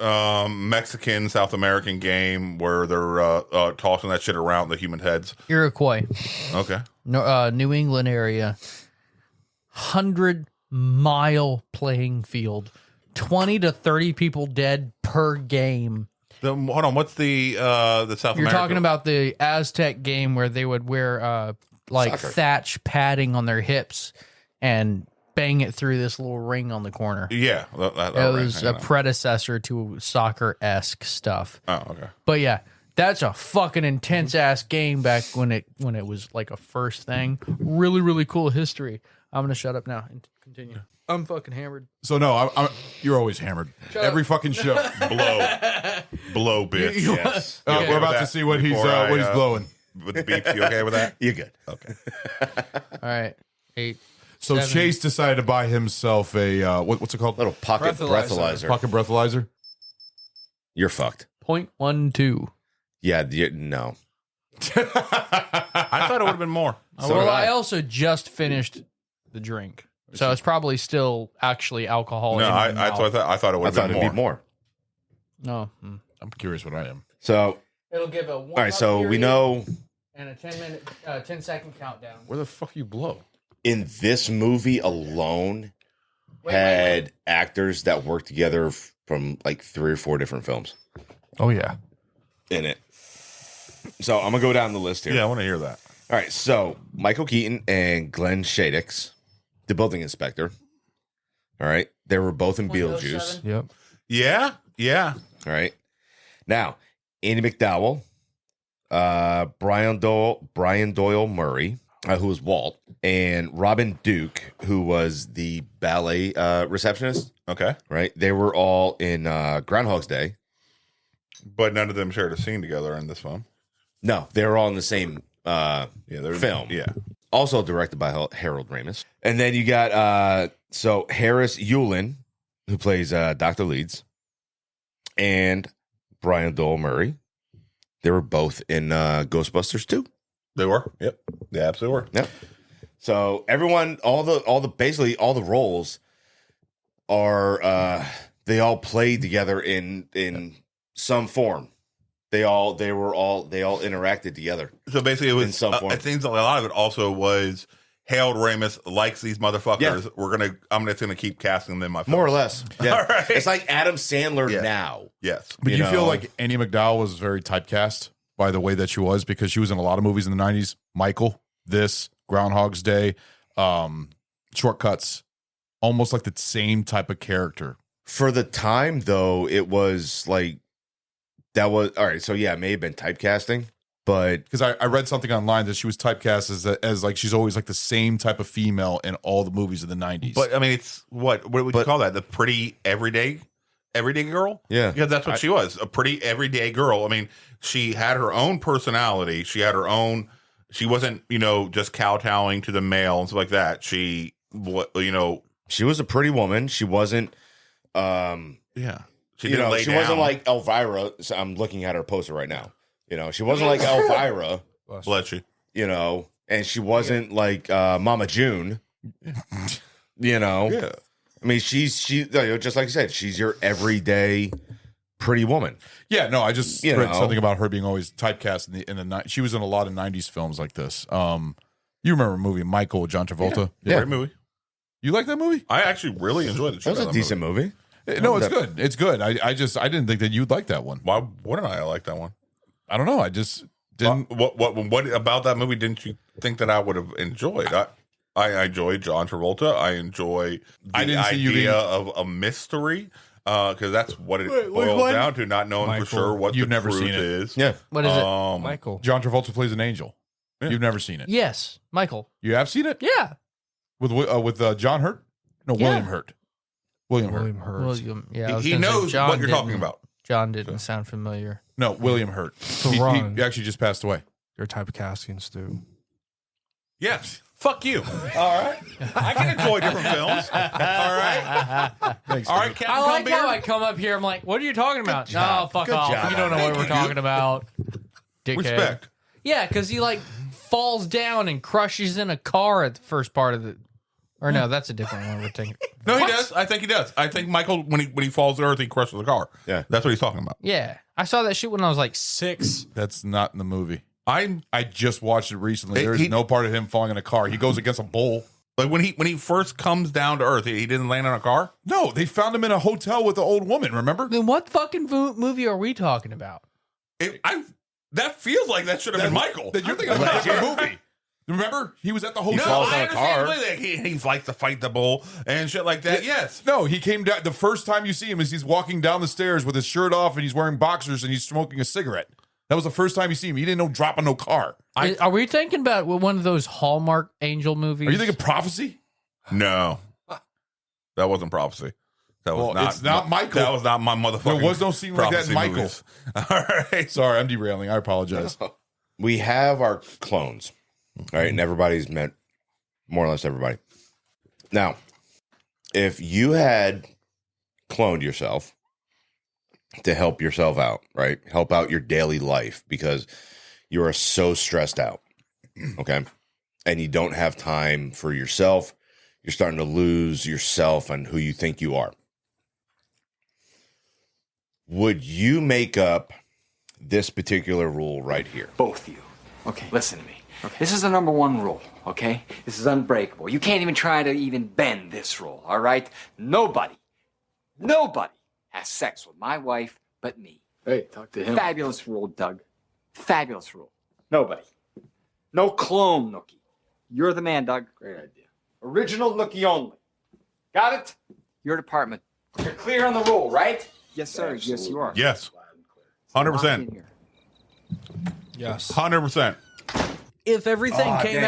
Mexican South American game where they're tossing that shit around the human heads. Iroquois. Okay. No, New England area. 100-mile playing field. 20 to 30 people dead per game. Hold on, what's the South? You're talking about the Aztec game where they would wear like Soccer. thatch padding on their hips and bang it through this little ring on the corner. Yeah, it was a predecessor to soccer-esque stuff. Oh, okay. But yeah, that's a fucking intense ass game back when it was like a first thing. Really, really cool history. I'm gonna shut up now and continue. I'm fucking hammered. So no, you're always hammered. Every fucking show. blow, bitch. Yes. We're about to see what he's blowing. With the beeps, you okay with that? You're good. Okay. All right. 8. So 7. Chase decided to buy himself a what's it called? Little pocket breathalyzer. Pocket breathalyzer. You're fucked. 0.12. Yeah. No. I thought it would have been more. Well, I also just finished the drink. So it's probably still actually alcohol. No, I thought it would have been it'd be more. No. I'm curious what I am. So It'll give a all right. So we know and a 10-second countdown. Where the fuck you blow? in this movie alone had actors that worked together from like 3 or 4 different films. Oh yeah, in it. So I'm gonna go down the list here. Yeah, I want to hear that. All right, so Michael Keaton and Glenn Shadix, the building inspector. All right, they were both in Beetlejuice. Yep. Yeah, yeah. All right. Now, Andy McDowell, Brian Doyle Murray, who was Walt, and Robin Duke, who was the ballet receptionist. Okay. Right. They were all in Groundhog's Day. But none of them shared a scene together in this film. No, they were all in the same film. Yeah. Also directed by Harold Ramis. And then you got so Harris Yulin, who plays Dr. Leeds, and Brian Doyle Murray. They were both in Ghostbusters 2. They were. Yep. They absolutely were. Yep. So everyone, all the roles are they all played together in some form. They all interacted together. So basically, it was in some form. I think a lot of it also was Harold Ramis likes these motherfuckers. Yeah. I'm just gonna keep casting them in my films. More or less. Yeah. All right. It's like Adam Sandler now. Yes. But you feel like Annie McDowell was very typecast by the way that she was, because she was in a lot of movies in the 90s. Michael, this, Groundhog's Day, Shortcuts, almost like the same type of character. For the time, though, it was like that was all right. So yeah, it may have been typecasting, but because I read something online that she was typecast as like she's always like the same type of female in all the movies of the 90s. But I mean, it's what would you call that? The pretty everyday girl? Yeah. Yeah, that's what she was. A pretty everyday girl. I mean, she had her own personality. She had her own, she wasn't, just kowtowing to the male and stuff like that. She was a pretty woman. She wasn't, yeah. She wasn't like Elvira. So I'm looking at her poster right now. She wasn't like Elvira. Bless you. And she wasn't like Mama June. Yeah. I mean, she's just like you said, she's your everyday pretty woman. Yeah, no, I just read something about her being always typecast in the she was in a lot of 90s films like this. You remember a movie Michael with John Travolta? Yeah. Great movie. You like that movie? I actually really enjoyed it. That was a decent movie. No, it's good. It's good. I didn't think that you'd like that one. Why wouldn't I like that one? I don't know. I just didn't. What about that movie didn't you think that I would have enjoyed? I enjoy John Travolta. I enjoy the idea of a mystery because that's what it boils down to, not knowing for sure what You've the never truth seen it. is. Yeah. What is it? Michael. John Travolta plays an angel. Yeah. You've never seen it. Yes, Michael. You have seen it? Yeah. With John Hurt? No, Yeah. William Hurt. William Hurt. William, yeah, I was He gonna say knows John what you're talking didn't- about. John didn't sound familiar. No, William Hurt. So He Ron, actually just passed away. your typecasting, Stu. Yes. Fuck you. All right. I can enjoy different films. All right. Thanks. All right, Captain I like Cumbeer. how I come up here. I'm like, what are you talking about? job. No, fuck Good off. job. You don't know what we're talking about. Dickhead. Respect. Yeah, because he like falls down and crushes in a car at the first part of the. Or no, that's a different one. We're taking. No, he does. I think he does. I think Michael, when he falls to earth, he crushes the car. Yeah. That's what he's talking about. Yeah, I saw that shit when I was like 6. That's not in the movie. I just watched it recently. There's no part of him falling in a car. He goes against a bull. Like when he first comes down to earth, he didn't land on a car. No, they found him in a hotel with the old woman. Remember? Then what fucking movie are we talking about? That feels like that should have been Michael. That you're thinking of a different movie. Remember? He was at the hotel. No, I understand. Like, he likes to fight the bull and shit like that. Yes. No, he came down. The first time you see him is he's walking down the stairs with his shirt off and he's wearing boxers and he's smoking a cigarette. That was the first time you see him. He didn't know dropping no car. Are we thinking about one of those Hallmark angel movies? Are you thinking Prophecy? No, that wasn't Prophecy. That was not. It's not Michael. That was not my motherfucking. There was no scene like that in Michael. Movies. All right. Sorry, I'm derailing. I apologize. We have our clones, all right, and everybody's met, more or less everybody. Now, if you had cloned yourself to help yourself out, right? Help out your daily life because you are so stressed out, okay? And you don't have time for yourself. You're starting to lose yourself and who you think you are. Would you make up this particular rule right here? Both of you. Okay, listen to me. Okay. This is the number one rule, okay? This is unbreakable. You can't even try to even bend this rule, all right? Nobody has sex with my wife but me. Hey, talk to him. Fabulous rule, Doug. Fabulous rule. Nobody. No clone nookie. You're the man, Doug. Great idea. Original nookie only. Got it? Your department. You're clear on the rule, right? Yes, sir. Absolutely. Yes, you are. Yes. Lock 100%. in here. Yes. 100%. If everything came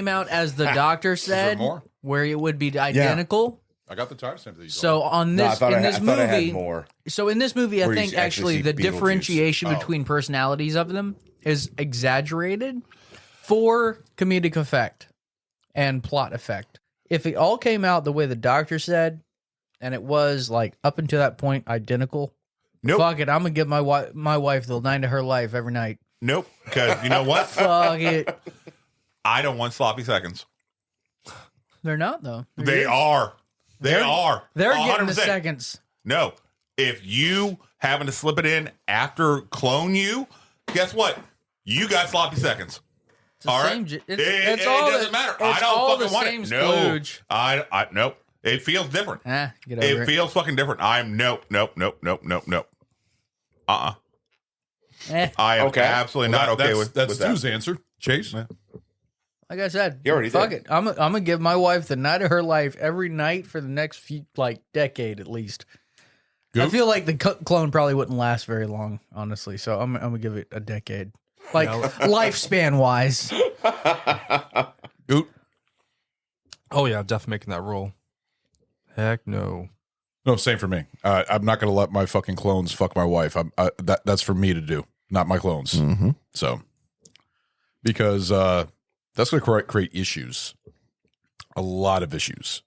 out as the doctor said, more? where it would be identical. I got the timestamp that you So on No, I this thought in I this had- I thought I had movie, more. so in this movie, I Where you think actually actually see the Beetlejuice. differentiation Oh. between personalities of them is exaggerated for comedic effect and plot effect. If it all came out the way the doctor said, and it was like up until that point identical, fuck it, I'm gonna give my wife the night of her life every night. Nope. Because you know what? Fuck it. I don't want sloppy seconds. They're not though. They are. They are. They're getting the 100%. seconds. No. If you happen to slip it in after clone you, guess what? You got sloppy seconds. It's the All same right. it's It all doesn't matter. I It's don't all fucking the want same it. No. splooge. I nope. It feels different. Get over It it. feels fucking different. I'm nope. I am absolutely not okay with that's that. Stu's answer. Chase? Like I said, You already fuck did. it. I'm gonna give my wife the night of her life every night for the next decade at least. Good. I feel like the clone probably wouldn't last very long, honestly. So I'm gonna give it a decade, lifespan wise. Oot. Oh yeah, I'm definitely making that rule. Heck no. No, same for me. I'm not going to let my fucking clones fuck my wife. That's for me to do, not my clones. Mm-hmm. So, because that's going to create issues, a lot of issues.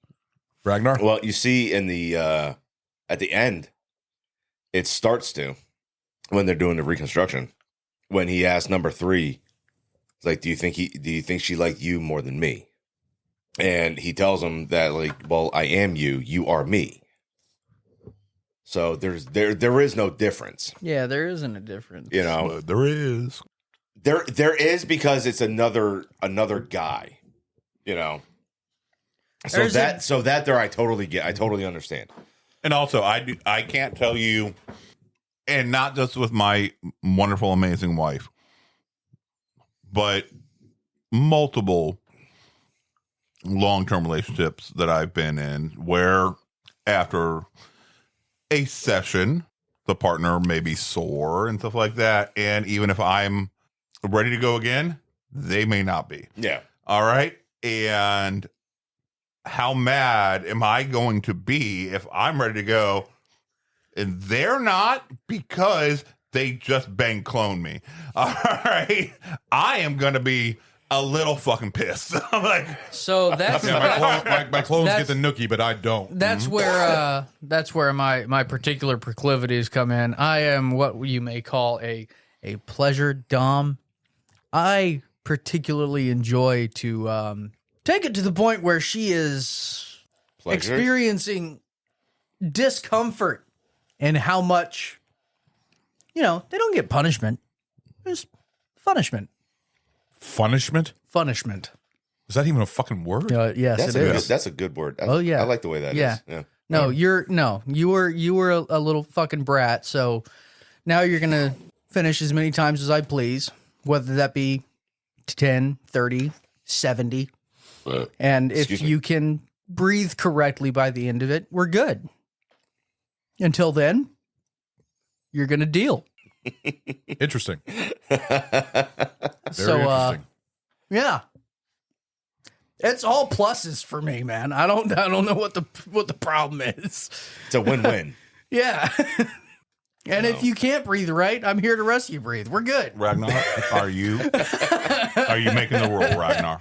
Ragnar? Well, you see in the at the end, it starts to when they're doing the reconstruction. When he asked number 3, it's like, do you think she liked you more than me? And he tells him that, like, well, I am you, you are me. So there is no difference. Yeah, there isn't a difference. You know, But there is. there is, because it's another guy. You know, so I totally understand. And also, I can't tell you, and not just with my wonderful, amazing wife, but multiple long-term relationships that I've been in where after a session, the partner may be sore and stuff like that. And even if I'm ready to go again, they may not be. Yeah. All right. And how mad am I going to be if I'm ready to go and they're not, because they just bang clone me? All right. I am going to be a little fucking pissed. I'm like, so that's my clones get the nookie, but I don't. That's where my particular proclivities come in. I am what you may call a pleasure dom. I particularly enjoy to take it to the point where she is experiencing discomfort and how much, they don't get punishment. There's punishment. Punishment? Punishment. Is that even a fucking word? Yes, it is. That's a good word. Oh yeah, I like the way that is. Yeah. No, you were a little fucking brat. So now you're gonna finish as many times as I please, whether that be 10, 30, 70. And if you can breathe correctly by the end of it, we're good. Until then, you're gonna deal. Interesting. So, interesting. Yeah, it's all pluses for me, man. I don't know what the problem is. It's a win-win. Yeah. And if you can't breathe right, I'm here to rescue breathe. We're good. Ragnar, are you making the rule, Ragnar?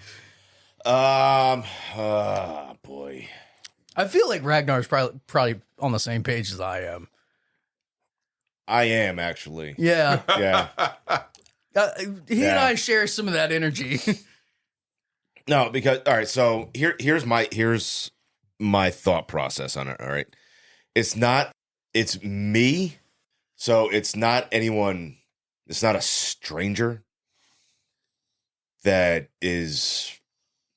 Boy. I feel like Ragnar's probably on the same page as I am. I am, actually. Yeah. Yeah. He and I share some of that energy. No, because all right, so here's my thought process on it, all right? It's me. So it's not anyone, it's not a stranger that is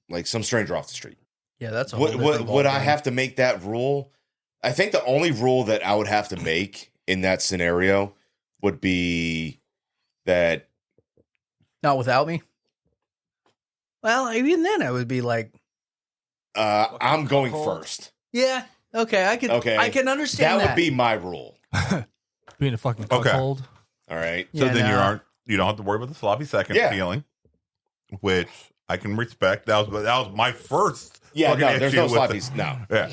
like some stranger off the street. Yeah, that's a whole different would I ballgame. have to make that rule? I think the only rule that I would have to make in that scenario would be that Not without me? Well, even then I would be like, I'm going first. yeah, okay, I can understand that would be my rule. Being a fucking Okay. cuckold. All right. So Yeah, then no. you don't have to worry about the sloppy second Yeah. feeling, which I can respect. That was my first. Yeah, fucking no, there's issue no with sloppies. No. Yeah.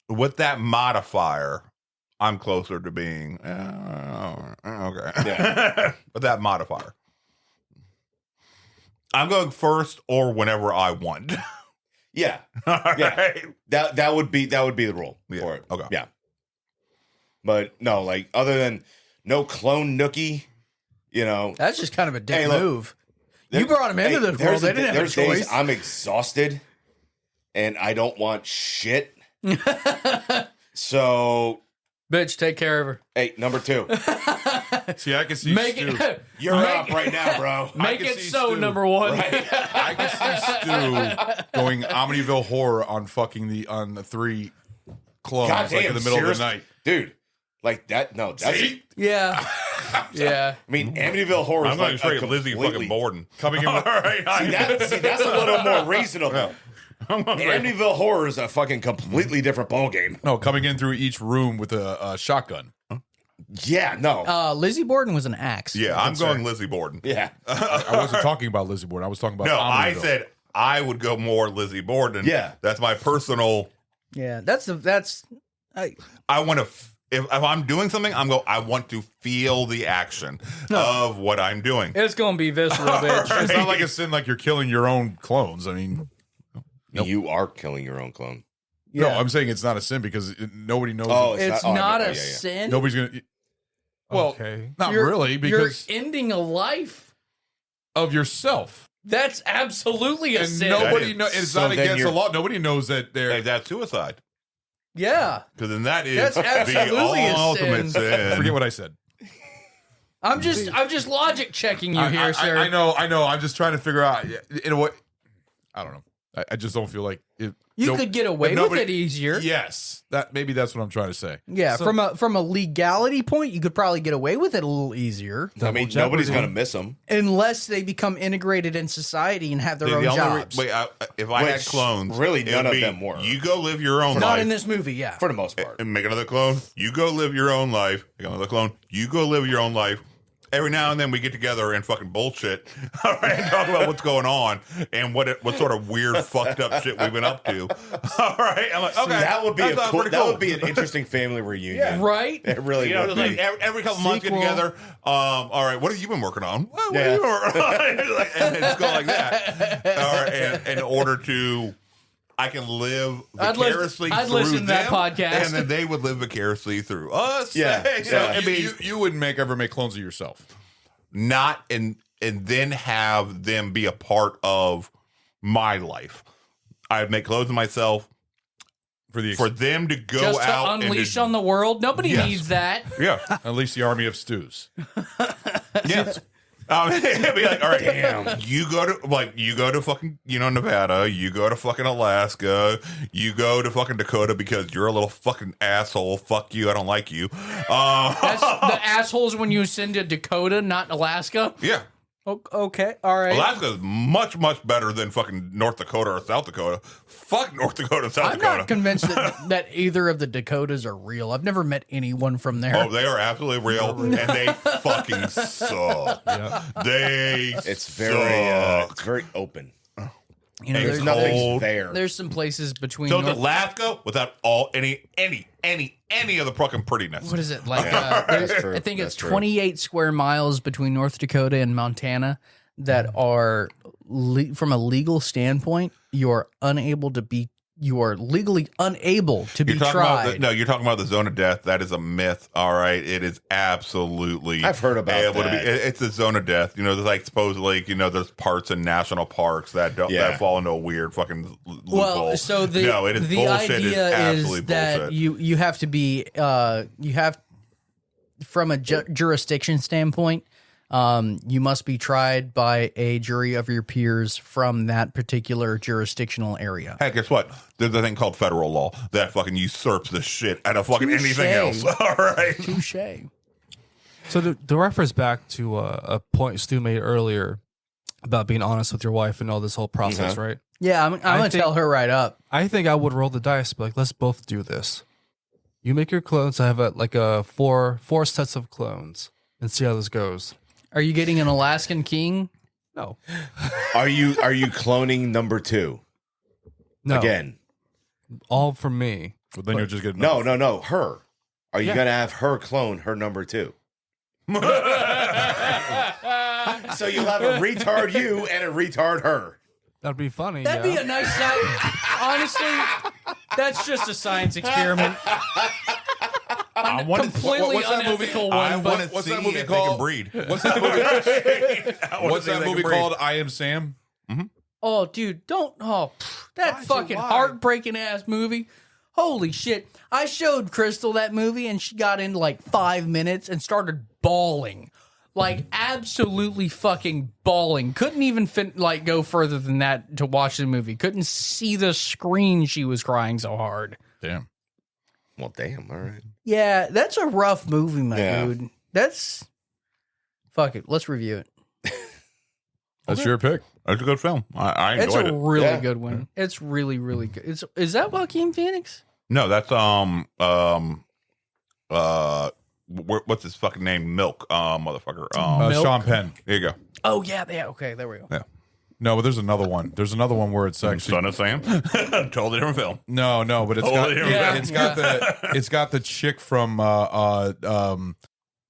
With that modifier, I'm closer to being okay. Yeah. With that modifier, I'm going first or whenever I want. Yeah. All Yeah. right. That would be the rule for it. Okay. Yeah. But no, like other than no clone nookie, That's just kind of a dick Hey, look, move. You brought him into the world. They didn't have a there's days choice. I'm exhausted and I don't want shit. So Bitch, take care of her. hey, number 2. See, I can see Make Stu. it, You're up right now, bro. make can it see so, Stu. number one. I can see Stu going Amityville Horror on on the 3 clones God damn, like in the middle serious? of the night. Dude. Like that, no, that's See? Yeah. Yeah. I mean, Amityville Horror is I'm going like straight a Lizzie completely- fucking Borden. Coming in All with, right. That's a little more reasonable. I'm going straight- Amityville Horror is a fucking completely different ballgame. no, coming in through each room with a shotgun. Yeah, no. Lizzie Borden was an axe. Yeah, I'm going Lizzie Borden. Yeah. I wasn't talking about Lizzie Borden. I was talking about No, I Amityville. said I would go more Lizzie Borden. Yeah. That's my personal. Yeah, I want to. If I'm doing something, I want to feel the action of what I'm doing. it's gonna be visceral, bitch. It's not like a sin like you're killing your own clones. I mean, You are killing your own clone. no, Yeah. I'm saying it's not a sin because nobody knows. Oh, It's oh, not yeah, a yeah. sin. Nobody's gonna. Well, Okay. not You're- really because you're ending a life. of yourself. That's absolutely a And sin. nobody is- knows. It's so not then against the you're- law. Nobody knows that they're. That's suicide. Yeah, Because then that is That's absolutely the a ultimate sin. sin. Forget what I said. I'm just logic checking you here, sir. I know. I'm just trying to figure out. In a way, I don't know. I just don't feel like it, You could get away with it easier. Yes, maybe that's what I'm trying to say. Yeah, from a legality point, you could probably get away with it a little easier. I mean, nobody's going to miss them. Unless they become integrated in society and have their own The only jobs. if I had Which clones, really it none would of be, them were. You go live your own Not life. in this movie, yeah. For the most part. And make another clone. You go live your own life. Make another clone. You go live your own life. Every now and then we get together and fucking bullshit, all right, and talk about what's going on and what sort of weird, fucked up shit we've been up to. All right, I'm like, okay, That would be that's pretty that would be an interesting family reunion. Right? It really You know, would just be. like every couple months get Sequel. together. All right, what have you been working on? Well, what have you been working on? And just go like that. All right, and in order to, I can live vicariously I'd through listen to that them, podcast. and then they would live vicariously through us. Yeah. You know, I mean, You wouldn't ever make clones of yourself. not and then have them be a part of my life. I'd make clothes of myself For them to go Just to out unleash and on the world. Nobody Yes. needs that. yeah, Unleash the army of stews. yes. It'd be like, all right, damn. You go to fucking Nevada. You go to fucking Alaska. You go to fucking Dakota because you're a little fucking asshole. Fuck you. I don't like you. That's the assholes when you send to Dakota, not Alaska. Yeah. Okay, all right. Alaska is much, much better than fucking North Dakota or South Dakota. Fuck North Dakota and South I'm Dakota. not convinced that either of the Dakotas are real. I've never met anyone from there. Oh, they are absolutely real, and they fucking suck. It's very open. You know, It's there's Nothing's there. There's some places between. So it's North- Alaska without any of the fucking prettiness. what is it like? That's true. I think That's it's true. 28 square miles between North Dakota and Montana that are from a legal standpoint, you are legally unable to be You're talking tried. about you're talking about the zone of death. That is a myth. All right, it is absolutely. I've heard about able that. To be. It's a zone of death. You know, there's like supposedly, there's parts in national parks that don't Yeah. that fall into a weird fucking loophole. Well, so the it is the bullshit. idea It's absolutely is that bullshit. you have to be from a jurisdiction standpoint, you must be tried by a jury of your peers from that particular jurisdictional area. Hey, guess what? There's a thing called federal law that fucking usurps the shit out of fucking anything else. All right. Touche. So to reference back to a point Stu made earlier about being honest with your wife and all this whole process, right? Yeah, I'm gonna tell her right up. I think I would roll the dice, be like, let's both do this. You make your clones. I have a four sets of clones, and see how this goes. Are you getting an Alaskan king? No. Are you cloning number 2? No. Again. All from me. But then you'll just get No, her. Are you gonna have her clone her number 2? So you'll have a retard you and a retard her. That'd be funny. That'd be a nice science. Honestly, that's just a science experiment. I want completely what's that movie? unethical I one, want but to what's see that movie if called? they can breed. What's that movie? What's see if that they movie can breed. called? I Am Sam. oh, dude, don't. Oh, that fucking heartbreaking ass movie. Holy shit! I showed Crystal that movie, and she got in like 5 minutes and started bawling. Like absolutely fucking bawling. Couldn't even go further than that to watch the movie. Couldn't see the screen. She was crying so hard. Damn. Well, damn. All right. Yeah, that's a rough movie, my Yeah. dude. That's Fuck it. Let's review it. That's your pick. It's a good film. I It's enjoyed a it. really good one. It's really, really good. Is that Joaquin Phoenix? No, that's what's his fucking name? Milk, motherfucker. Milk? Sean Penn. There you go. Oh yeah, okay, there we go. Yeah. No, but there's another one. There's another one where it's actually Son of Sam. Totally different film. No, but it's Totally got different it's got the chick from my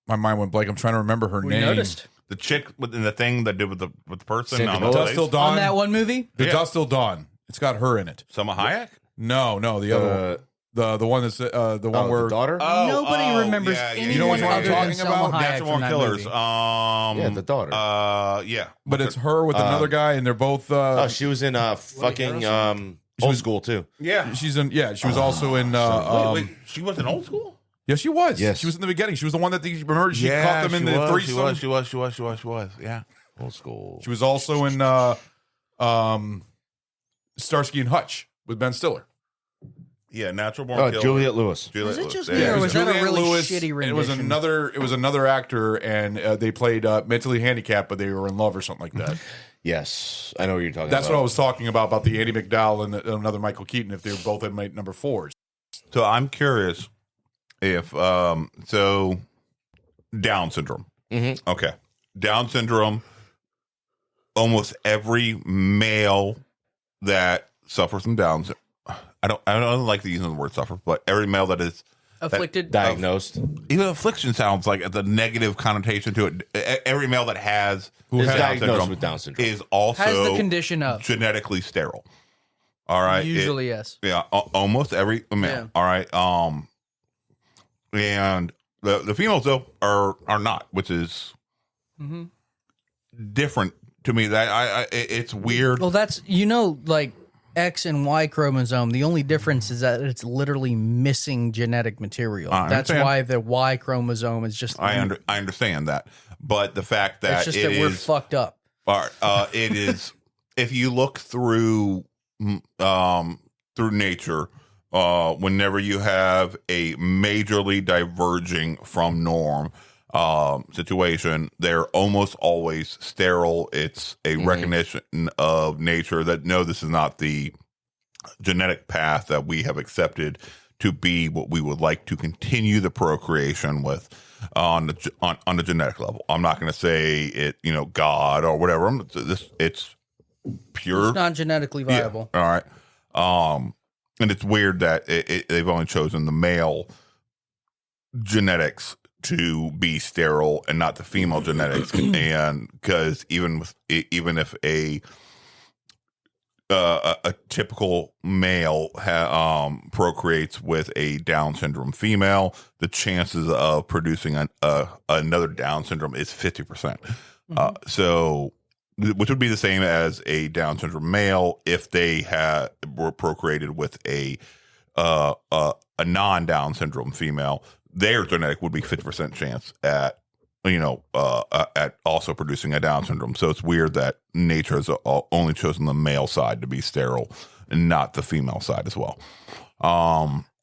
mind went blank. I'm trying to remember her name. Noticed. The chick within the thing that did with the person Sandra on the Bullock. place. Till Dawn. On that one movie? The Yeah. Dust Till Dawn. It's got her in it. Selma Hayek? No, the other one. The one that's the one where the daughter. Nobody remembers yeah, anyone You know what I'm other than talking Selma about? Hayek Natural from Born that Killers. movie. Yeah, the daughter. Yeah. but it's her with another guy, and they're both. Oh, she was in fucking Old School too. Yeah. She's in. Yeah, she was also in. Wait, she was in Old School? Yeah, she was. Yes. She was in the beginning. She was the one that remember she caught them in the threesome. She was. Yeah. Old School. She was also in Starsky and Hutch with Ben Stiller. Yeah, Natural Born Killers. Juliette Lewis. Was it just There me, you or go. was that a Juliette really Lewis, shitty rendition? It was another actor, and they played mentally handicapped, but they were in love or something like that. Yes, I know what you're talking That's about. what I was talking about the Andy McDowell and another Michael Keaton, if they were both in number 4s. So I'm curious if so Down syndrome. Mm-hmm. Okay. Down syndrome, almost every male that suffers from Down syndrome, I don't like to use the word suffer, but every male that is Afflicted? Diagnosed. even affliction sounds like the negative connotation to it. Every male that has Is Down diagnosed syndrome with Down syndrome. is also Has the condition of. genetically sterile. All right. Usually, yes. Yeah, almost every male. Yeah. All right. And the females though are not, which is different to me. That it's weird. Well, that's, like X and Y chromosome. The only difference is that it's literally missing genetic material. I That's understand. why the Y chromosome is just. I understand that, but the fact that It's just that we're fucked up. It is. If you look through nature, whenever you have a majorly diverging from norm situation, they're almost always sterile. It's a recognition of nature that no, this is not the genetic path that we have accepted to be what we would like to continue the procreation with on the genetic level. I'm not going to say it, God or whatever. It's pure. It's not genetically viable. Yeah. All right. And it's weird that they've only chosen the male genetics to be sterile and not the female genetics, and because even if a typical male procreates with a Down syndrome female, the chances of producing another Down syndrome is 50%. So, which would be the same as a Down syndrome male if they were procreated with a non-Down syndrome female. Their genetic would be 50% chance at also producing a Down syndrome. So it's weird that nature has only chosen the male side to be sterile and not the female side as well.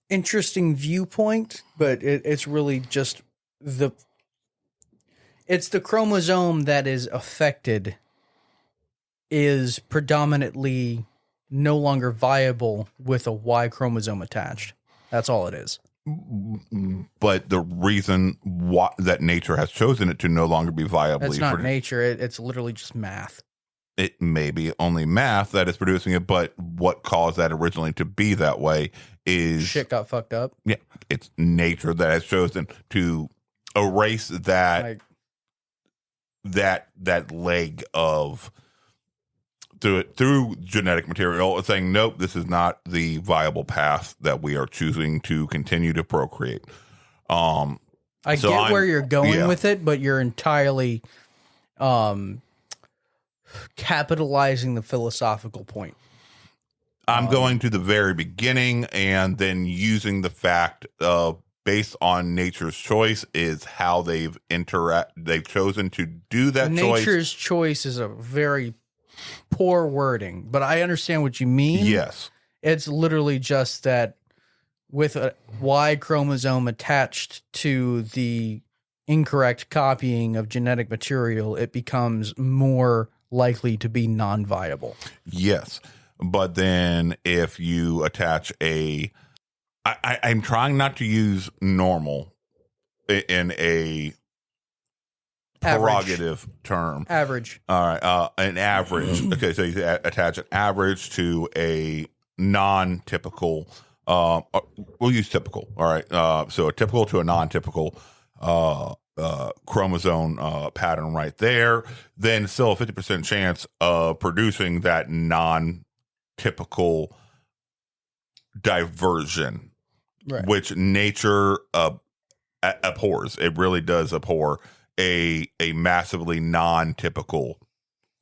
Interesting viewpoint, but it's really just it's the chromosome that is affected is predominantly no longer viable with a Y chromosome attached. That's all it is. But the reason why that nature has chosen it to no longer be viably, It's not nature. It's literally just math. It may be only math that is producing it, but what caused that originally to be that way is Shit got fucked up. Yeah, it's nature that has chosen to erase that that leg of through genetic material, saying nope, this is not the viable path that we are choosing to continue to procreate. I get where you're going with it, but you're entirely capitalizing the philosophical point. I'm going to the very beginning and then using the fact of based on nature's choice is how they've chosen to do that choice. Nature's choice is a very poor wording, but I understand what you mean. Yes. It's literally just that with a Y chromosome attached to the incorrect copying of genetic material, it becomes more likely to be non-viable. Yes. But then if you attach I'm trying not to use normal in a prerogative term. Average. All right. An average. Okay. So you attach an average to a non-typical, we'll use typical. All right. So a typical to a non-typical, chromosome pattern right there, then still a 50% chance of producing that non-typical diversion, Right. which nature abhors. It really does abhor a massively non-typical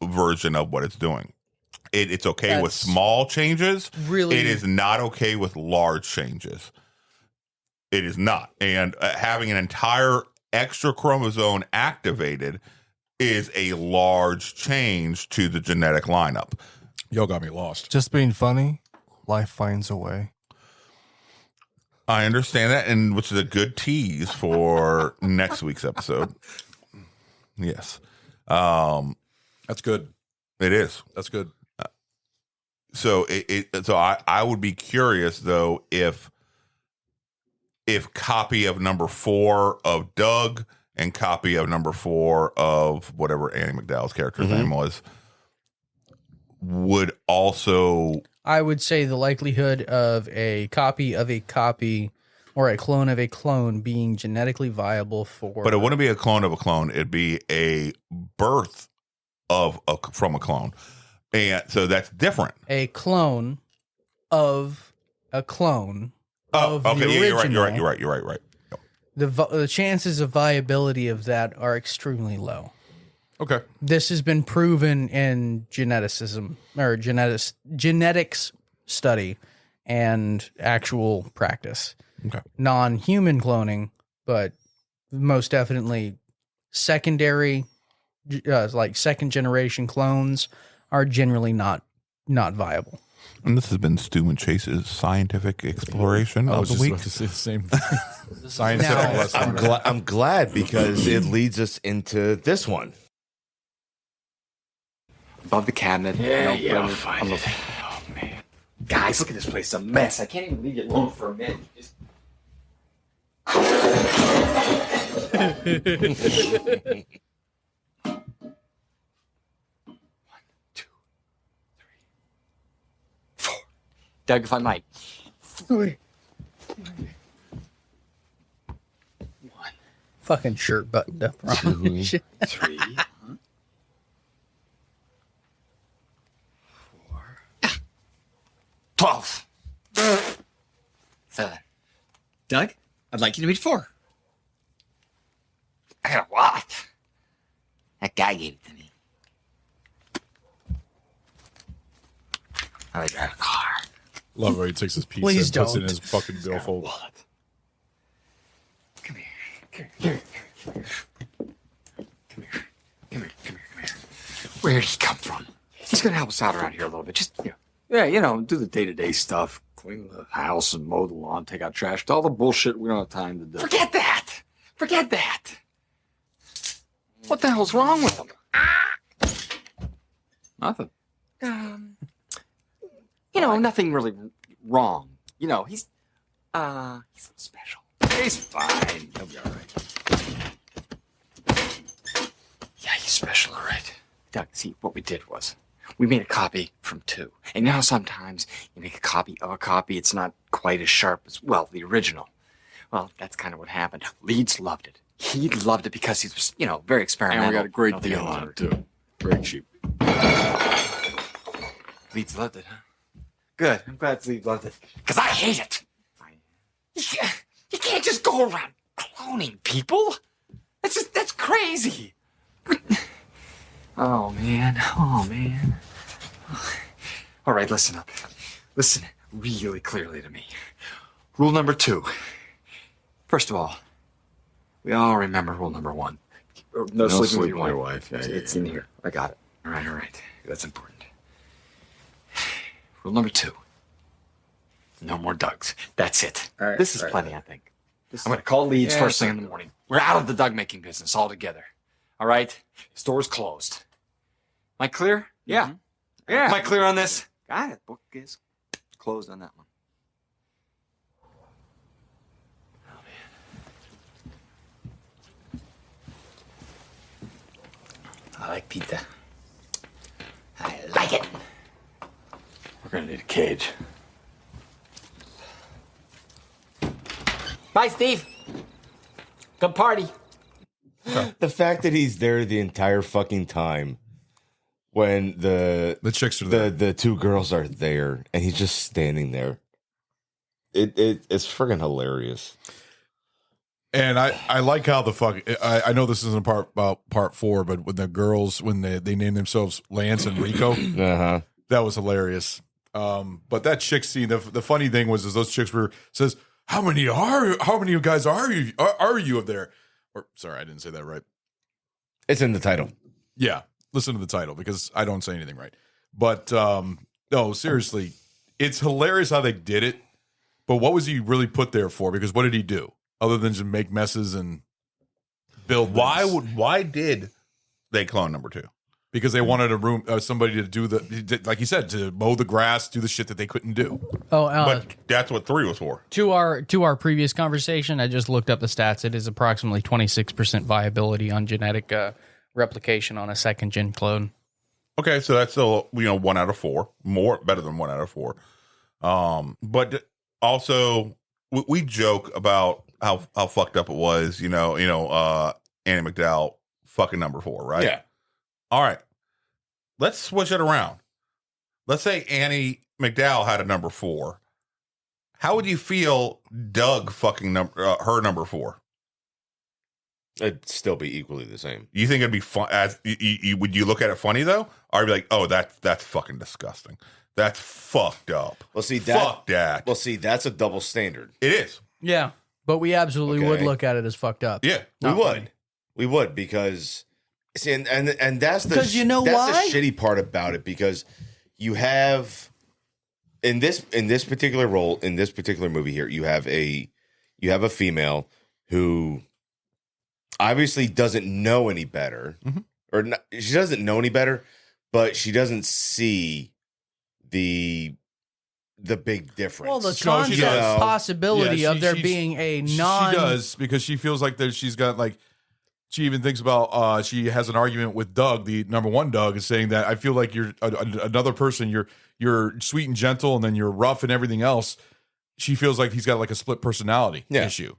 version of what it's doing. It's okay with small changes. Really, it is not okay with large changes. It is not. And having an entire extra chromosome activated is a large change to the genetic lineup. Y'all got me lost. Just being funny, life finds a way. I understand that, and which is a good tease for next week's episode. Yes. That's good. It is. That's good. So I would be curious though if copy of number 4 of Doug and copy of number 4 of whatever Annie McDowell's character's name was would also. I would say the likelihood of a copy of a copy or a clone of a clone being genetically viable for. But it wouldn't be a clone of a clone. It'd be a birth from a clone. And so that's different. A clone of a clone. Oh, of okay. the Yeah, original, you're right. The chances of viability of that are extremely low. Okay. This has been proven in geneticism or genetics study and actual practice. Okay. Non-human cloning, but most definitely secondary, like second generation clones are generally not viable. And this has been Stu and Chase's scientific exploration I of was the just week. about to say the same thing. Scientific lesson. I'm glad because it leads us into this one. Above the cabinet. I'll find it. Oh, man. Guys, look at this place. It's a mess. I can't even leave it alone for a minute. Just... Doug, if I might. 3. Fucking shirt buttoned up wrong. 3. 12. 7. Doug, I'd like you to meet 4. I got a what? That guy gave it to me. I drive a car. Love how he takes his pizza Please and puts it in don't. his fucking billfold. Come here. Where did he come from? He's gonna help us out around here a little bit. Just, do the day-to-day stuff. Clean the house and mow the lawn, take out trash. All the bullshit we don't have time to do. Forget that! What the hell's wrong with him? Nothing. Nothing really wrong. He's special. He's fine. He'll be all right. Yeah, he's special, all right. Doug, see, what we did was we made a copy from 2. And now sometimes you make a copy of a copy, it's not quite as sharp as, well, the original. Well, that's kind of what happened. Leeds loved it. He loved it because he was, very experimental. And we got a great Nothing deal else on ever it, too. Very cheap. Leeds loved it, huh? Good. I'm glad Leeds loved it. Because I hate it. You can't just go around cloning people. That's crazy. Oh, man. All right, listen up. Listen really clearly to me. Rule number 2. First of all, we all remember rule number 1. No sleeping with your wife. It's in here. I got it. All right. That's important. Rule number 2. No more Dougs. That's it. This is plenty, I think. I'm going to call Leeds first thing in the morning. We're out of the Doug making business altogether. All right? Store's closed. Am I clear? Yeah. Yeah. Am I clear on this? Got it. Book is closed on that one. I like pizza. I like it. We're gonna need a cage. Bye, Steve. Good party. The fact that he's there the entire fucking time when the chicks are there, the two girls are there, and he's just standing there. It's friggin' hilarious. And I like how the fuck I know this isn't about part 4, but when the girls when they named themselves Lance and Rico, that was hilarious. But that chick scene, the funny thing was those chicks says, how many of you guys are you up there? Or sorry, I didn't say that right. It's in the title. Yeah, listen to the title because I don't say anything right. But no, seriously, it's hilarious how they did it. But what was he really put there for? Because what did he do other than just make messes and build? Why did they clone number 2? Because they wanted a room, somebody to do like you said, to mow the grass, do the shit that they couldn't do. Oh, but that's what 3 was for. To our previous conversation, I just looked up the stats. It is approximately 26% viability on genetic replication on a second gen clone. Okay, so that's still 1 out of 4, better than 1 out of 4. But also we joke about how fucked up it was. Annie McDowell fucking number 4, right? Yeah. All right, let's switch it around. Let's say Annie McDowell had a number 4. How would you feel Doug fucking her number 4? It'd still be equally the same. You think it'd be fun? Would you look at it funny though, or be like, "Oh, that's fucking disgusting. That's fucked up." Well, see fuck that. Well, see, that's a double standard. It is. Yeah, but we absolutely would Okay. look at it as fucked up. Yeah, we would because see, and that's the because you know that's why? the shitty part about it because you have in this particular role in this particular movie here you have a female who obviously doesn't know any better, or not, she doesn't know any better, but she doesn't see the big difference. Well, the concept possibility of there being a non. She does because she feels like that she's got like. She even thinks about. She has an argument with Doug, the number 1 Doug, is saying that I feel like you're another person. You're sweet and gentle, and then you're rough and everything else. She feels like he's got like a split personality issue.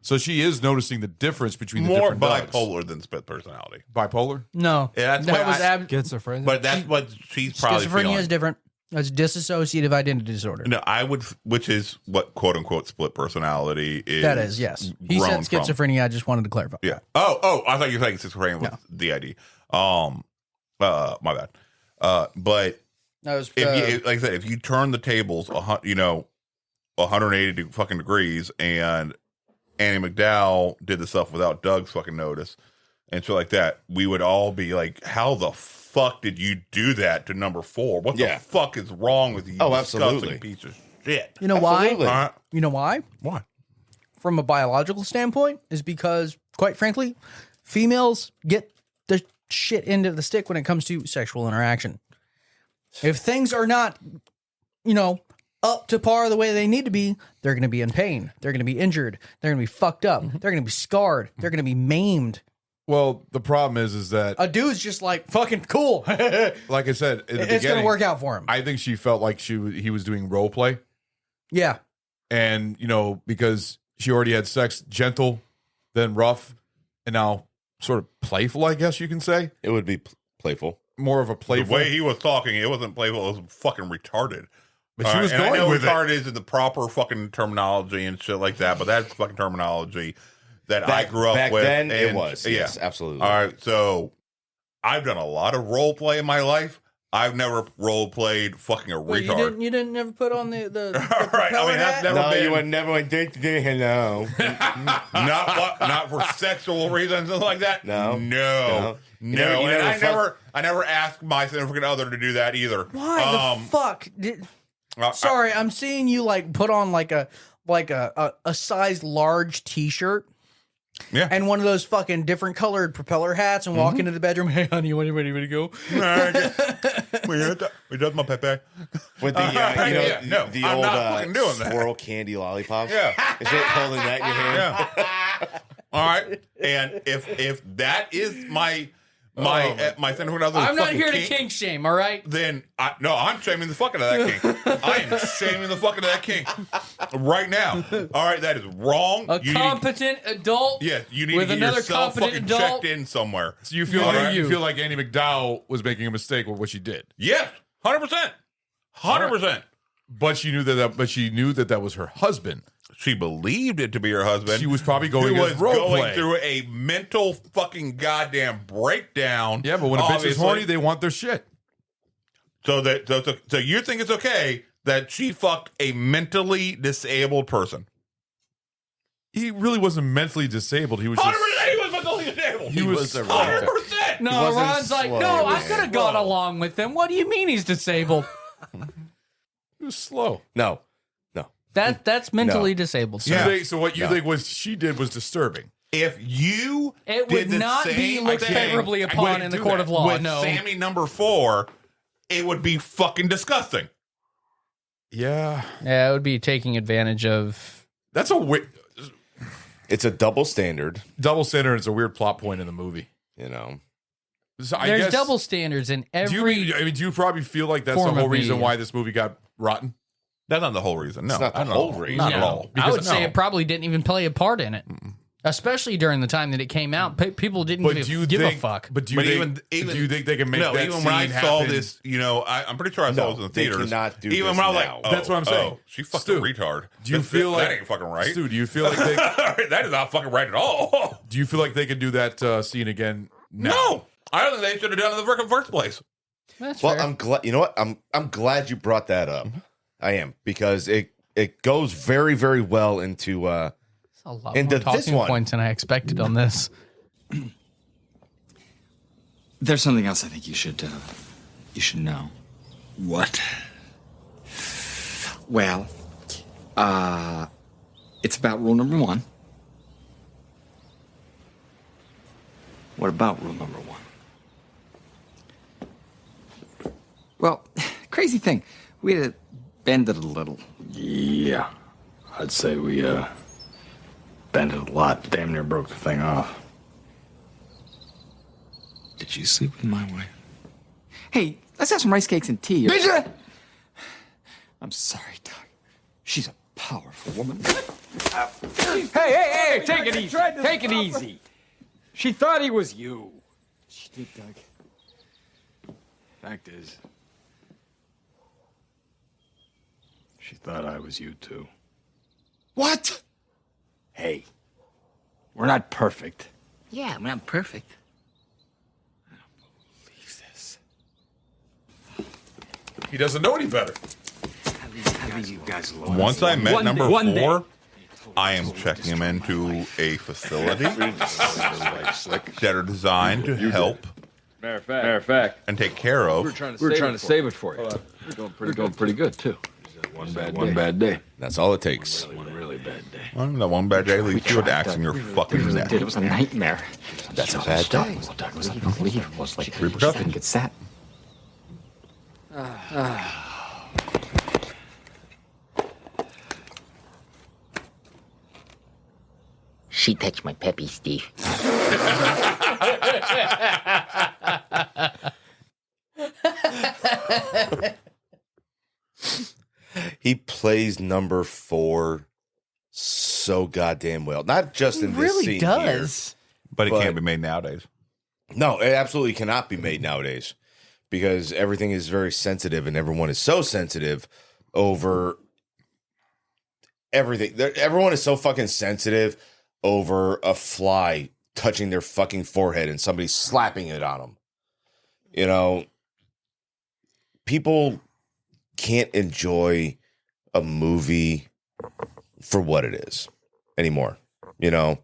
So she is noticing the difference between the more different Dougs. bipolar than split personality. Bipolar? No, Yeah, that's that what was schizophrenia. But that's what she's probably schizophrenia feeling. is different. That's dissociative identity disorder. No, I would, which is what quote unquote split personality is. That is, yes. He said grown from. schizophrenia. I just wanted to clarify. Yeah. Oh, I thought you were saying schizophrenia was DID. My bad. But that was like I said, if you turn the tables, 180 fucking degrees, and Annie McDowell did the stuff without Doug's fucking notice and shit like that, we would all be like, "How the fuck did you do that to number 4? What the fuck is wrong with you? Oh, you absolutely. disgusting piece of shit." You know Absolutely. why? You know why? Why? From a biological standpoint, is because, quite frankly, females get the shit into the stick when it comes to sexual interaction. If things are not, up to par the way they need to be, they're going to be in pain. They're going to be injured. They're going to be fucked up. They're going to be scarred. They're going to be maimed. Well, the problem is that A dude's just like, fucking cool. like I said, in the It's going to beginning, work out for him. I think she felt like he was doing role play. Yeah. And, because she already had sex gentle, then rough, and now sort of playful, I guess you can say. It would be playful. More of a playful. The way he was talking, it wasn't playful. It was fucking retarded. But she was and going I know with retarded isn't the proper fucking terminology and shit like that, but that's fucking terminology that I grew up back with. then, it and- was. Yes, absolutely. All right, so I've done a lot of role play in my life. I've never role played fucking a Wait, retard. you didn't never put on the Right, I mean, that's never No, been. you would never went date today. Hello. not for sexual reasons and like that. No. No. You never I never asked my significant other to do that either. Why the fuck? Sorry, I'm seeing you like put on like a size large T-shirt, Yeah. And one of those fucking different colored propeller hats and walk into the bedroom. Hey, honey, when are you ready to go? We does my pepe. With the the I'm old not fucking doing that. swirl candy lollipops. Yeah. Is it holding that in your hand? Yeah. All right. And if that is my significant other's I'm not fucking here to kink, kink shame, all right? then I'm shaming the fuck out of that kink. I am shaming the fuck out of that kink right now. All right, that is wrong. A competent adult. Yeah, you need with to get another yourself competent fucking adult. checked in somewhere. So you feel you feel like Andy McDowell was making a mistake with what she did. Yes, 100%, 100%. But she knew that was her husband. She believed it to be her husband. She was probably going Who was against role going play. through a mental fucking goddamn breakdown. Yeah, but when a bitch is obviously. horny, they want their shit. So you think it's okay that she fucked a mentally disabled person? He really wasn't mentally disabled. He was 100% just, he was mentally disabled. he was 100%. No, Ron's like, no, I could have gone along with him. What do you mean he's disabled? he was slow. No. That's mentally disabled. Sir. Yeah. So what you think was she did was disturbing. If you It did would the not be same looked thing favorably with upon in the court of law. No. Sammy number 4, it would be fucking disgusting. Yeah. Yeah, it would be taking advantage of. That's a weird. It's a double standard. Double standard is a weird plot point in the movie. You know. So There's double standards in every. Do you probably feel like that's the form whole of reason media. why this movie got rotten? That's not the whole reason. No, It's not the whole reason. Not at No. all. I would say it probably didn't even play a part in it. Especially during the time that it came out. People didn't give a fuck. But do you think they can make no, that even scene when I saw happen? this, I'm pretty sure I saw this in the they theaters. cannot do even this when I was now. like, That's what I'm saying. she fucked Stu, a retard. Do you feel that like ain't fucking right? Stu, do you feel like they? That is not fucking right at all. Do you feel like they could do that scene again? Now? No, I don't think they should have done it in the freaking first place. That's Well, fair. I'm glad. You know what? I'm glad you brought that up. I am, because it goes very, very well into a lot into more this talking one. points than I expected on this. There's something else I think you should know. What? Well, it's about rule number 1. What about rule number 1? Well, crazy thing. We had to bend it a little. Yeah. I'd say we, bent it a lot. Damn near broke the thing off. Did you sleep with my wife? Hey, let's have some rice cakes and tea. I'm sorry, Doc. She's a powerful woman. Hey, take it easy. Take it easy. She thought he was you. She did, Doug. Fact is, she thought I was you too. What? Hey, we're not perfect. Yeah, we're not perfect. He doesn't know any better. I leave you guys alone. Once I met number 1 day. 4, I am checking him into a facility that are designed to help Matter of fact, and take care of. we were trying to save it for you. We're doing pretty good, too. One bad day. That's all it takes. One really bad day. Well, that one bad day leaves you with axe in your fucking neck. It was a nightmare. That's a bad day. It was unbelievable. It's like Repercussions. couldn't get sat. She touched my peppy, Steve. He plays number 4 so goddamn well. Not just in this really scene does. But it can't be made nowadays. Here. No, it absolutely cannot be made nowadays, because everything is very sensitive, and everyone is so sensitive over everything. Everyone is so fucking sensitive over a fly touching their fucking forehead and somebody slapping it on them. You know, people can't enjoy a movie for what it is anymore, you know?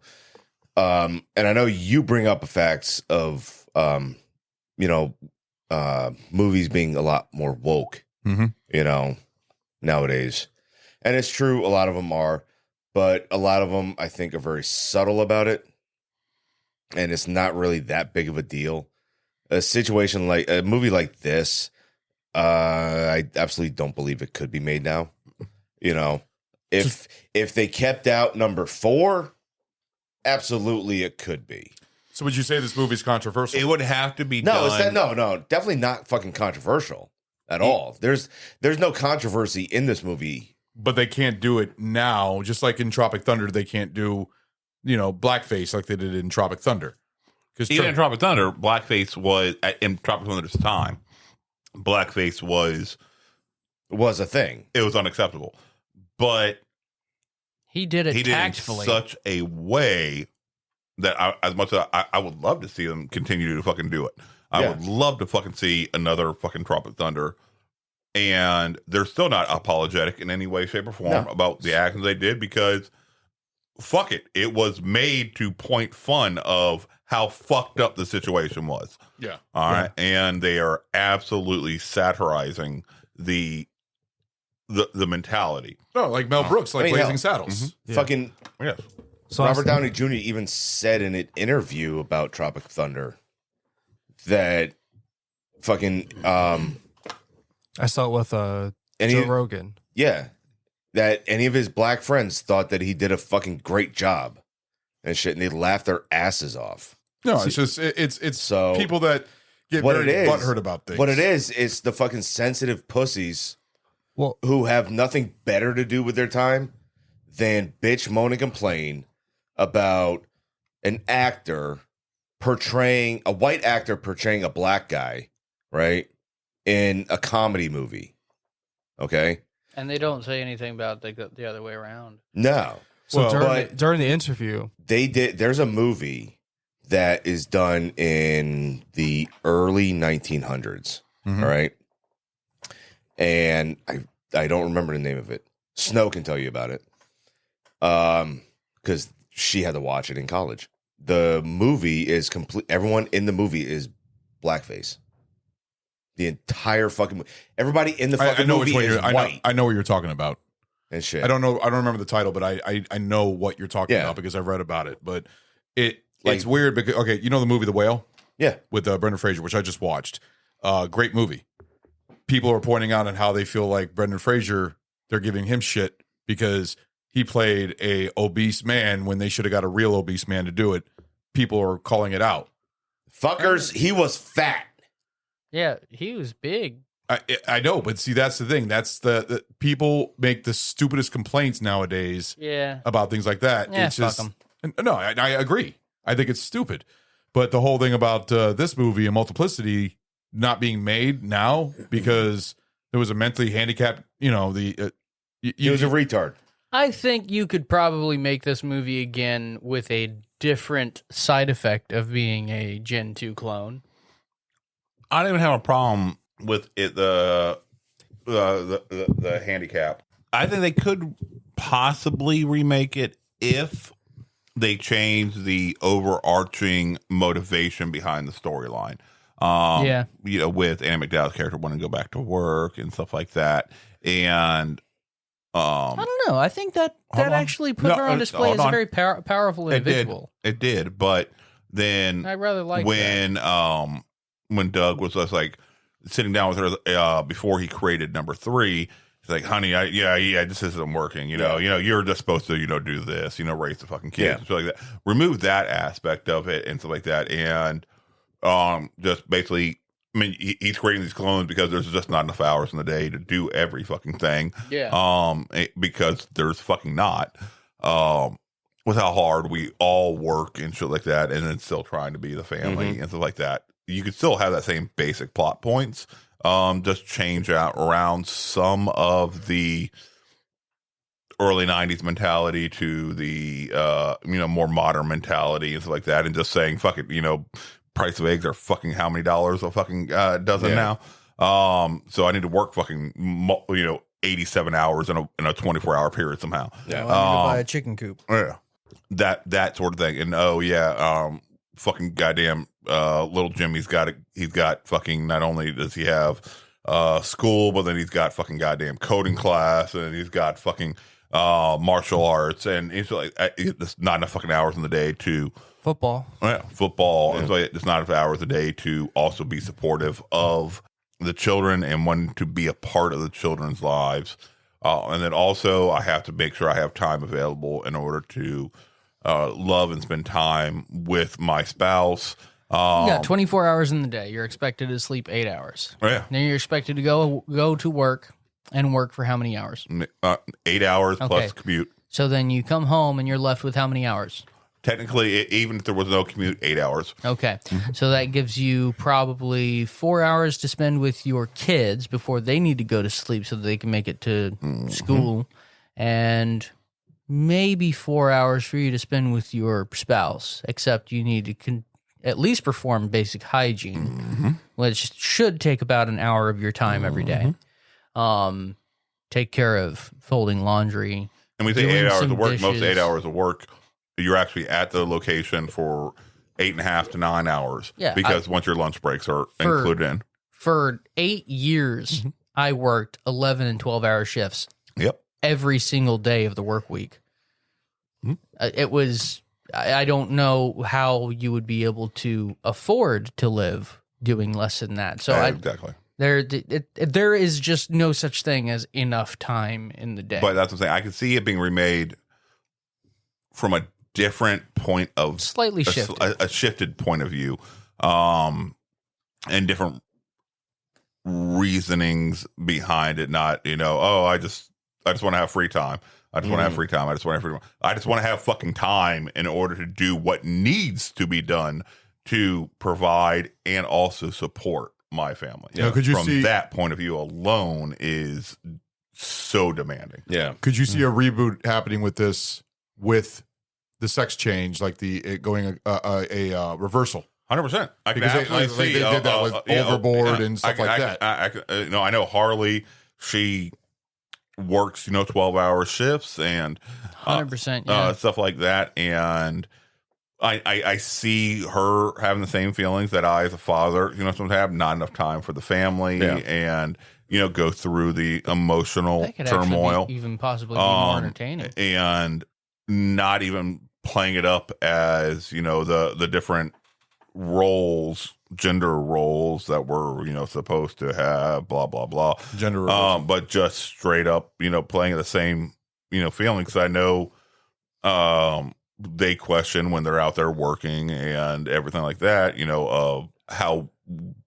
And I know you bring up the facts of, movies being a lot more woke, you know, nowadays. And it's true, a lot of them are, but a lot of them, I think, are very subtle about it. and it's not really that big of a deal. A situation like a movie like this, I absolutely don't believe it could be made now. You know, if they kept out number 4, absolutely it could be. So would you say this movie's controversial? It would have to be No, done. no, definitely not fucking controversial at all. There's no controversy in this movie. But they can't do it now, just like in Tropic Thunder, they can't do, blackface like they did in Tropic Thunder. Because Even in Tropic Thunder, blackface was in Tropic Thunder's time. Blackface was a thing. It was unacceptable, but he did it he tactfully. did it in such a way that as much as I would love to see them continue to fucking do it. I would love to fucking see another fucking Tropic Thunder. And they're still not apologetic in any way, shape, or form about the actions they did because fuck it. It was made to point fun of how fucked up the situation was. Yeah. All right. And they are absolutely satirizing the mentality. No, like Mel Brooks, like Blazing Saddles. Fucking So Robert Downey Jr. even said in an interview about Tropic Thunder that fucking I saw it with Joe Rogan. Yeah. That any of his black friends thought that he did a fucking great job and shit, and they laughed their asses off. No, it's just it's so people that get very butthurt about things. What it is, it's the fucking sensitive pussies who have nothing better to do with their time than bitch, moan, and complain about an actor portraying a white actor portraying a black guy, right? In a comedy movie. Okay? And they don't say anything about the other way around. No. So during the interview, there's a movie that is done in the early 1900s, all right? And I don't remember the name of it. Snow can tell you about it. Because she had to watch it in college. The movie is complete. Everyone in the movie is blackface. The entire fucking movie. Everybody in the fucking movie is white. I know what you're talking about. And shit. I don't remember the title, but I know what you're talking about because I've read about it. But it's weird because you know the movie The Whale? Yeah. With Brendan Fraser, which I just watched. Great movie. People are pointing out on how they feel like Brendan Fraser, they're giving him shit because he played a obese man when they should have got a real obese man to do it. People are calling it out. Fuckers, he was fat. Yeah, he was big. I know, but see, that's the thing. That's the people make the stupidest complaints nowadays. Yeah. About things like that. Yeah, it's fuck just no. I agree. I think it's stupid. But the whole thing about this movie and Multiplicity not being made now because there was a mentally handicapped. He was a retard. I think you could probably make this movie again with a different side effect of being a Gen 2 clone. I don't even have a problem with it. The handicap. I think they could possibly remake it if they change the overarching motivation behind the storyline. With Annie McDowell's character wanting to go back to work and stuff like that, and I don't know. I think that actually put her on display as a very powerful individual. It did, but then I rather like when Doug was just like sitting down with her before he created number 3, he's like, "Honey, this isn't working. You're just supposed to, do this, raise the fucking kids and stuff like that. Remove that aspect of it and stuff like that, and just basically." I mean, he's creating these clones because there's just not enough hours in the day to do every fucking thing. Yeah. Because there's fucking not. With how hard we all work and shit like that, and then still trying to be the family and stuff like that. You could still have that same basic plot points. Just change out around some of the early 90s mentality to the more modern mentality and stuff like that, and just saying, fuck it, price of eggs are fucking how many dollars a fucking dozen now. So I need to work fucking 87 hours in a 24-hour period somehow. Yeah, I need to buy a chicken coop. Yeah, that sort of thing. And fucking goddamn little Jim, he's got fucking, not only does he have school, but then he's got fucking goddamn coding class, and he's got fucking martial arts, and it's like it's not enough fucking hours in the day to football. Yeah, football. It's like it's not enough hours a day to also be supportive of the children and wanting to be a part of the children's lives. And then also, I have to make sure I have time available in order to love and spend time with my spouse. You got 24 hours in the day. You're expected to sleep 8 hours. Yeah. Then you're expected to go to work and work for how many hours? 8 hours Okay. plus commute. So then you come home and you're left with how many hours? Technically, even if there was no commute, 8 hours. Okay. So that gives you probably 4 hours to spend with your kids before they need to go to sleep so that they can make it to school. And maybe 4 hours for you to spend with your spouse, except you need to at least perform basic hygiene, which should take about an hour of your time every day. Take care of folding laundry. And we say doing 8 hours some of work. Most dishes. 8 hours of work, you're actually at the location for 8.5 to 9 hours. Yeah, Because once your lunch breaks are included in. For 8 years, I worked 11 and 12-hour shifts. Yep. Every single day of the work week. It was, I don't know how you would be able to afford to live doing less than that. So exactly. There is just no such thing as enough time in the day. But that's what I'm saying. I can see it being remade from a different point of Slightly shifted. a shifted point of view, and different reasonings behind it. Not I just want to have free time. I just want to have free time. I just want to have free time. I just want to have fucking time in order to do what needs to be done to provide and also support my family. Yeah, could you from see that point of view alone is so demanding. Yeah. Could you see a reboot happening with this, with the sex change, like going a reversal? 100%. I can Because absolutely see. they did that with Overboard and stuff like that. I know Harley. She works 12-hour shifts and 100%, stuff like that, and I see her having the same feelings that I, as a father, sometimes have not enough time for the family, and go through the emotional that could turmoil, actually even possibly be more entertaining, and not even playing it up as the different gender roles that we're supposed to have, blah blah blah, gender but just straight up playing the same feelings. I know they question when they're out there working and everything like that, of how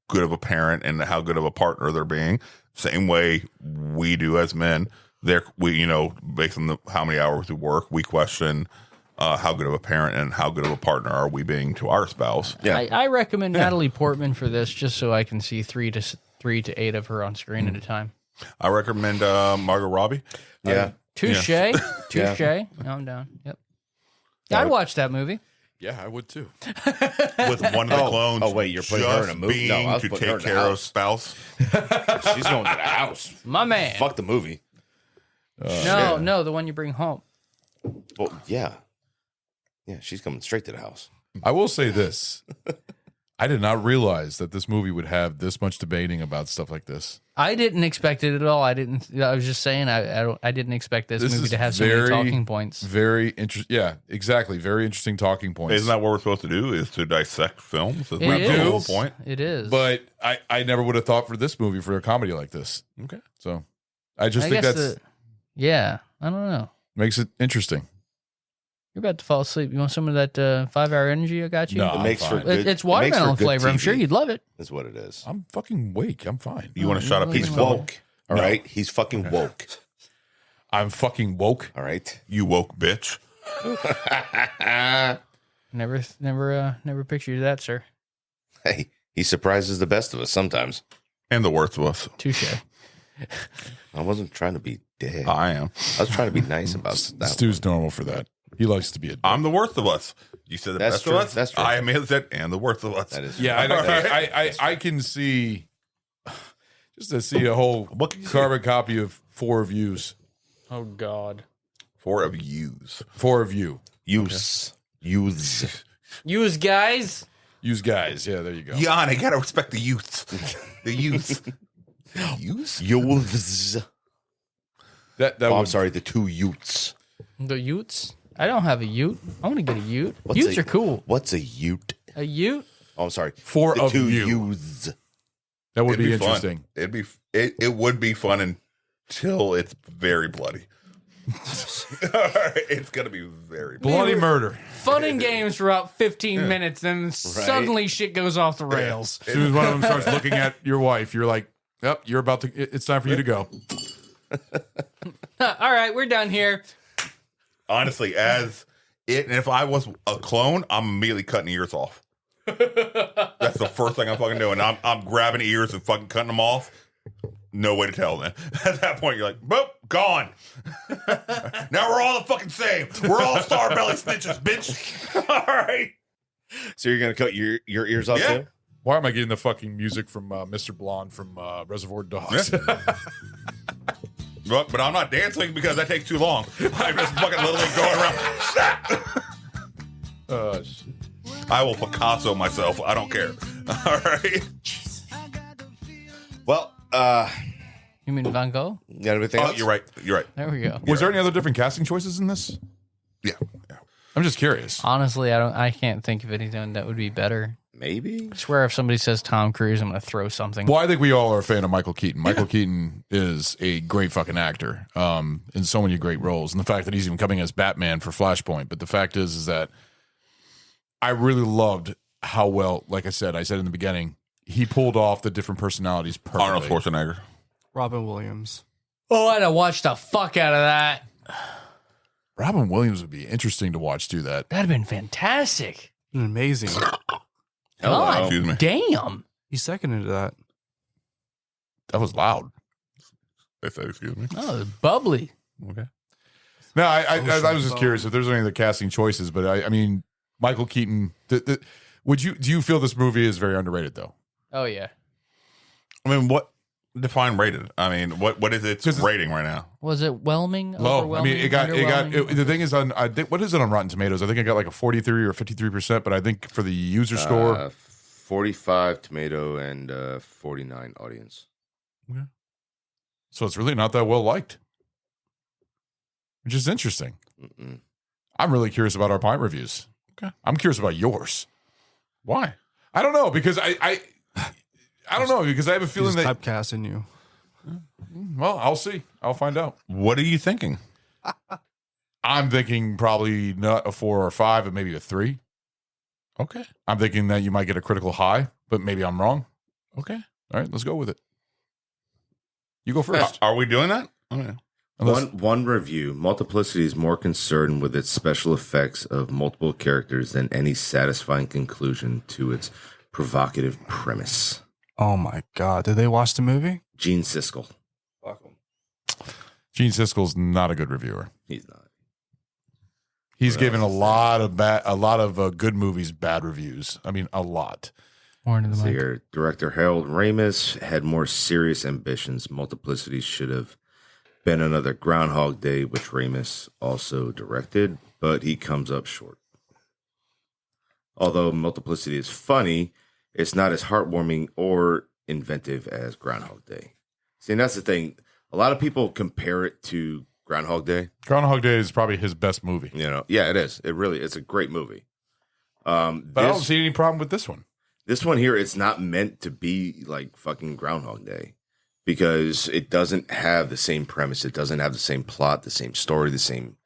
good of a parent and how good of a partner they're being. Same way we do as men. We based on how many hours we work, we question how good of a parent and how good of a partner are we being to our spouse. Yeah, I recommend Natalie Portman for this, just so I can see 3 to 8 of her on screen at a time. I recommend Margot Robbie. Yeah. Touche. Yeah. Touche. No, I'm down. Yep. Yeah, I'd watch that movie. Yeah, I would too. With one of the clones. Oh, wait, you're putting her in a movie? No, I was to putting her take in the care of house. spouse. She's going to the house. My man. Fuck the movie. No, the one you bring home. Well, yeah. Yeah, she's coming straight to the house. I will say this. I did not realize that this movie would have this much debating about stuff like this. I didn't expect it at all. I was just saying I didn't expect this movie is to have so many talking points. Very interesting. Yeah, exactly. Very interesting talking points. Isn't that what we're supposed to do? Is to dissect films? Isn't It that the whole is. point? It is. But I never would have thought for this movie for a comedy like this. Okay. So I just think that's yeah. I don't know. makes it interesting. You're about to fall asleep. You want some of that 5-hour energy I got you? No, It makes for fine. good. It's it watermelon makes for good flavor. I'm TV, sure you'd love it. Is what it is. I'm fucking awake. I'm fine. You want to shut up? He's woke. All right. He's fucking woke. I'm fucking woke. All right. You woke bitch. Never pictured that, sir. Hey, he surprises the best of us sometimes. And the worst of us. Touche. I wasn't trying to be dead. I am. I was trying to be nice about that. Stu's normal for that. He likes to be a dick. I'm the worst of us. You said the That's best true. of us. That's true. I am said and the worst of us. That is Yeah, I can see just to see a whole carbon copy of 4 of yous. Oh God. 4 of yous. 4 of you. Use. Use guys. Use guys. Yeah, there you go. Jan, I gotta respect the youth. The youth. Youth? Youths. I'm sorry, the two Utes. The Utes? I don't have a Ute. I want to get a Ute. What's Utes are cool. What's a Ute? A Ute? Oh, I'm sorry. Four the of two you. U's. That would It'd be fun. interesting. It would be fun until it's very bloody. It's gonna be very bloody murder. Fun and games for about 15 minutes, and suddenly shit goes off the rails. As soon as one of them starts looking at your wife, you're like, "Yep, you're about to. It's time for you to go." All right, we're done here. Honestly, if I was a clone, I'm immediately cutting ears off. That's the first thing I'm fucking doing. I'm grabbing ears and fucking cutting them off. No way to tell then. At that point, you're like, boop, gone. Now we're all the fucking same. We're all star belly snitches, bitch. All right. So you're gonna cut your ears off too? Why am I getting the fucking music from Mr. Blonde from Reservoir Dogs? But I'm not dancing because that takes too long. I'm just fucking literally going around. Shit. I will Picasso myself. I don't care. All right. Well, you mean Van Gogh? Got anything else? You're right. You're right. There we go. Was there any other different casting choices in this? Yeah. I'm just curious. Honestly, I can't think of anything that would be better. Maybe. I swear if somebody says Tom Cruise, I'm going to throw something. Well, I think we all are a fan of Michael Keaton. Michael Keaton is a great fucking actor in so many great roles. And the fact that he's even coming as Batman for Flashpoint. But the fact is that I really loved how well, like I said in the beginning, he pulled off the different personalities perfectly. Arnold Schwarzenegger. Robin Williams. Oh, I'd have watched the fuck out of that. Robin Williams would be interesting to watch do that. That'd have been fantastic. Amazing. God, Excuse me. damn. He seconded that. That was loud. They said, excuse me. Oh, it's bubbly. Okay. No, I was just curious if there's any other casting choices, but I mean, Michael Keaton. Do you feel this movie is very underrated though? Oh, yeah. I mean, what define rated? I mean, what is its rating right now? Was it whelming? Low. I mean, it got. Underwhelming? The thing is, I think, what is it on Rotten Tomatoes? I think it got like a 43 or 53%, but I think for the user score, 45 tomato and 49 audience. Okay. So it's really not that well liked, which is interesting. Mm-mm. I'm really curious about our pint reviews. Okay. I'm curious about yours. Why? I don't know because I don't know because I have a feeling He's that typecasting you. Well, I'll see. I'll find out. What are you thinking? I'm thinking probably not a 4 or 5, but maybe a 3. Okay. I'm thinking that you might get a critical high, but maybe I'm wrong. Okay. All right, let's go with it. You go first. Are we doing that? Okay. One review. Multiplicity is more concerned with its special effects of multiple characters than any satisfying conclusion to its provocative premise. Oh my God. Did they watch the movie? Gene Siskel. Fuck him. Gene Siskel's not a good reviewer. He's not. He's What given else a lot of good movies bad reviews. I mean, a lot. More into the So mic. here, director Harold Ramis had more serious ambitions. Multiplicity should have been another Groundhog Day, which Ramis also directed, but he comes up short. Although Multiplicity is funny, it's not as heartwarming or inventive as Groundhog Day. See, and that's the thing. A lot of people compare it to Groundhog Day. Groundhog Day is probably his best movie. You know, yeah, it is. It's a great movie. But I don't see any problem with this one. This one here, it's not meant to be like fucking Groundhog Day because it doesn't have the same premise. It doesn't have the same plot, the same story, the same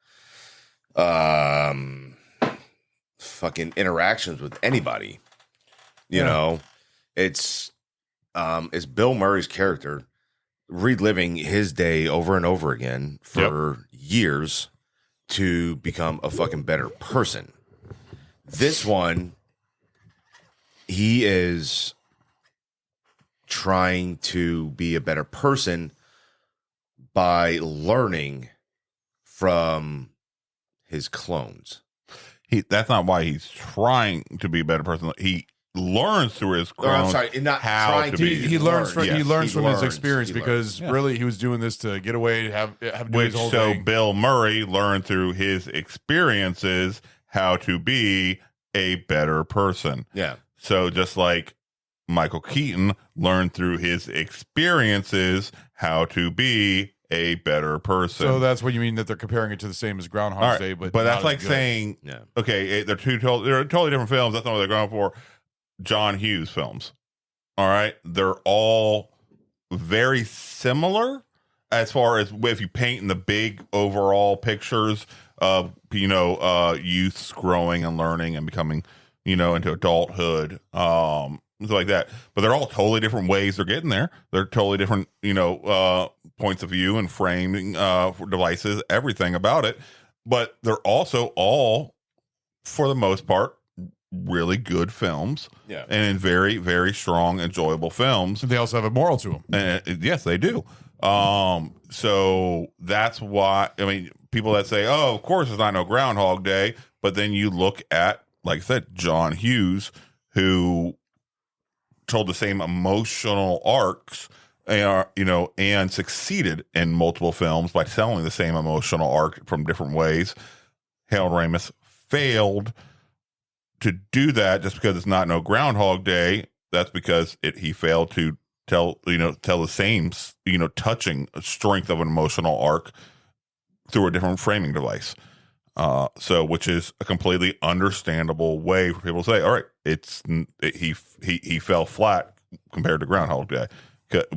fucking interactions with anybody. You know, it's Bill Murray's character reliving his day over and over again for years to become a fucking better person. This one, he is trying to be a better person by learning from his clones. That's not why he's trying to be a better person. He learns through his clones. I'm sorry, not how trying to to be. be. He learns from his experience He because learns. really he was doing this to get away, have do Which his whole so thing. Bill Murray learned through his experiences how to be a better person. Yeah. So just like Michael Keaton learned through his experiences how to be a better person. So that's what you mean that they're comparing it to the same as Groundhog's All right, Day, but that's not as like good. saying, okay, they're totally different films. That's not what they're going for. John Hughes films. All right, they're all very similar as far as if you paint in the big overall pictures of youths growing and learning and becoming into adulthood, things like that. But they're all totally different ways they're getting there. They're totally different points of view and framing devices, everything about it. But they're also all, for the most part, really good films, and very, very strong, enjoyable films. They also have a moral to them. Yes, they do. So that's why, I mean, people that say, "Oh, of course, it's not no Groundhog Day," but then you look at, like I said, John Hughes, who told the same emotional arcs, and succeeded in multiple films by telling the same emotional arc from different ways. Harold Ramis failed to do that just because it's not no Groundhog Day. That's because he failed to tell the same touching strength of an emotional arc through a different framing device. So which is a completely understandable way for people to say, all right, he fell flat compared to Groundhog Day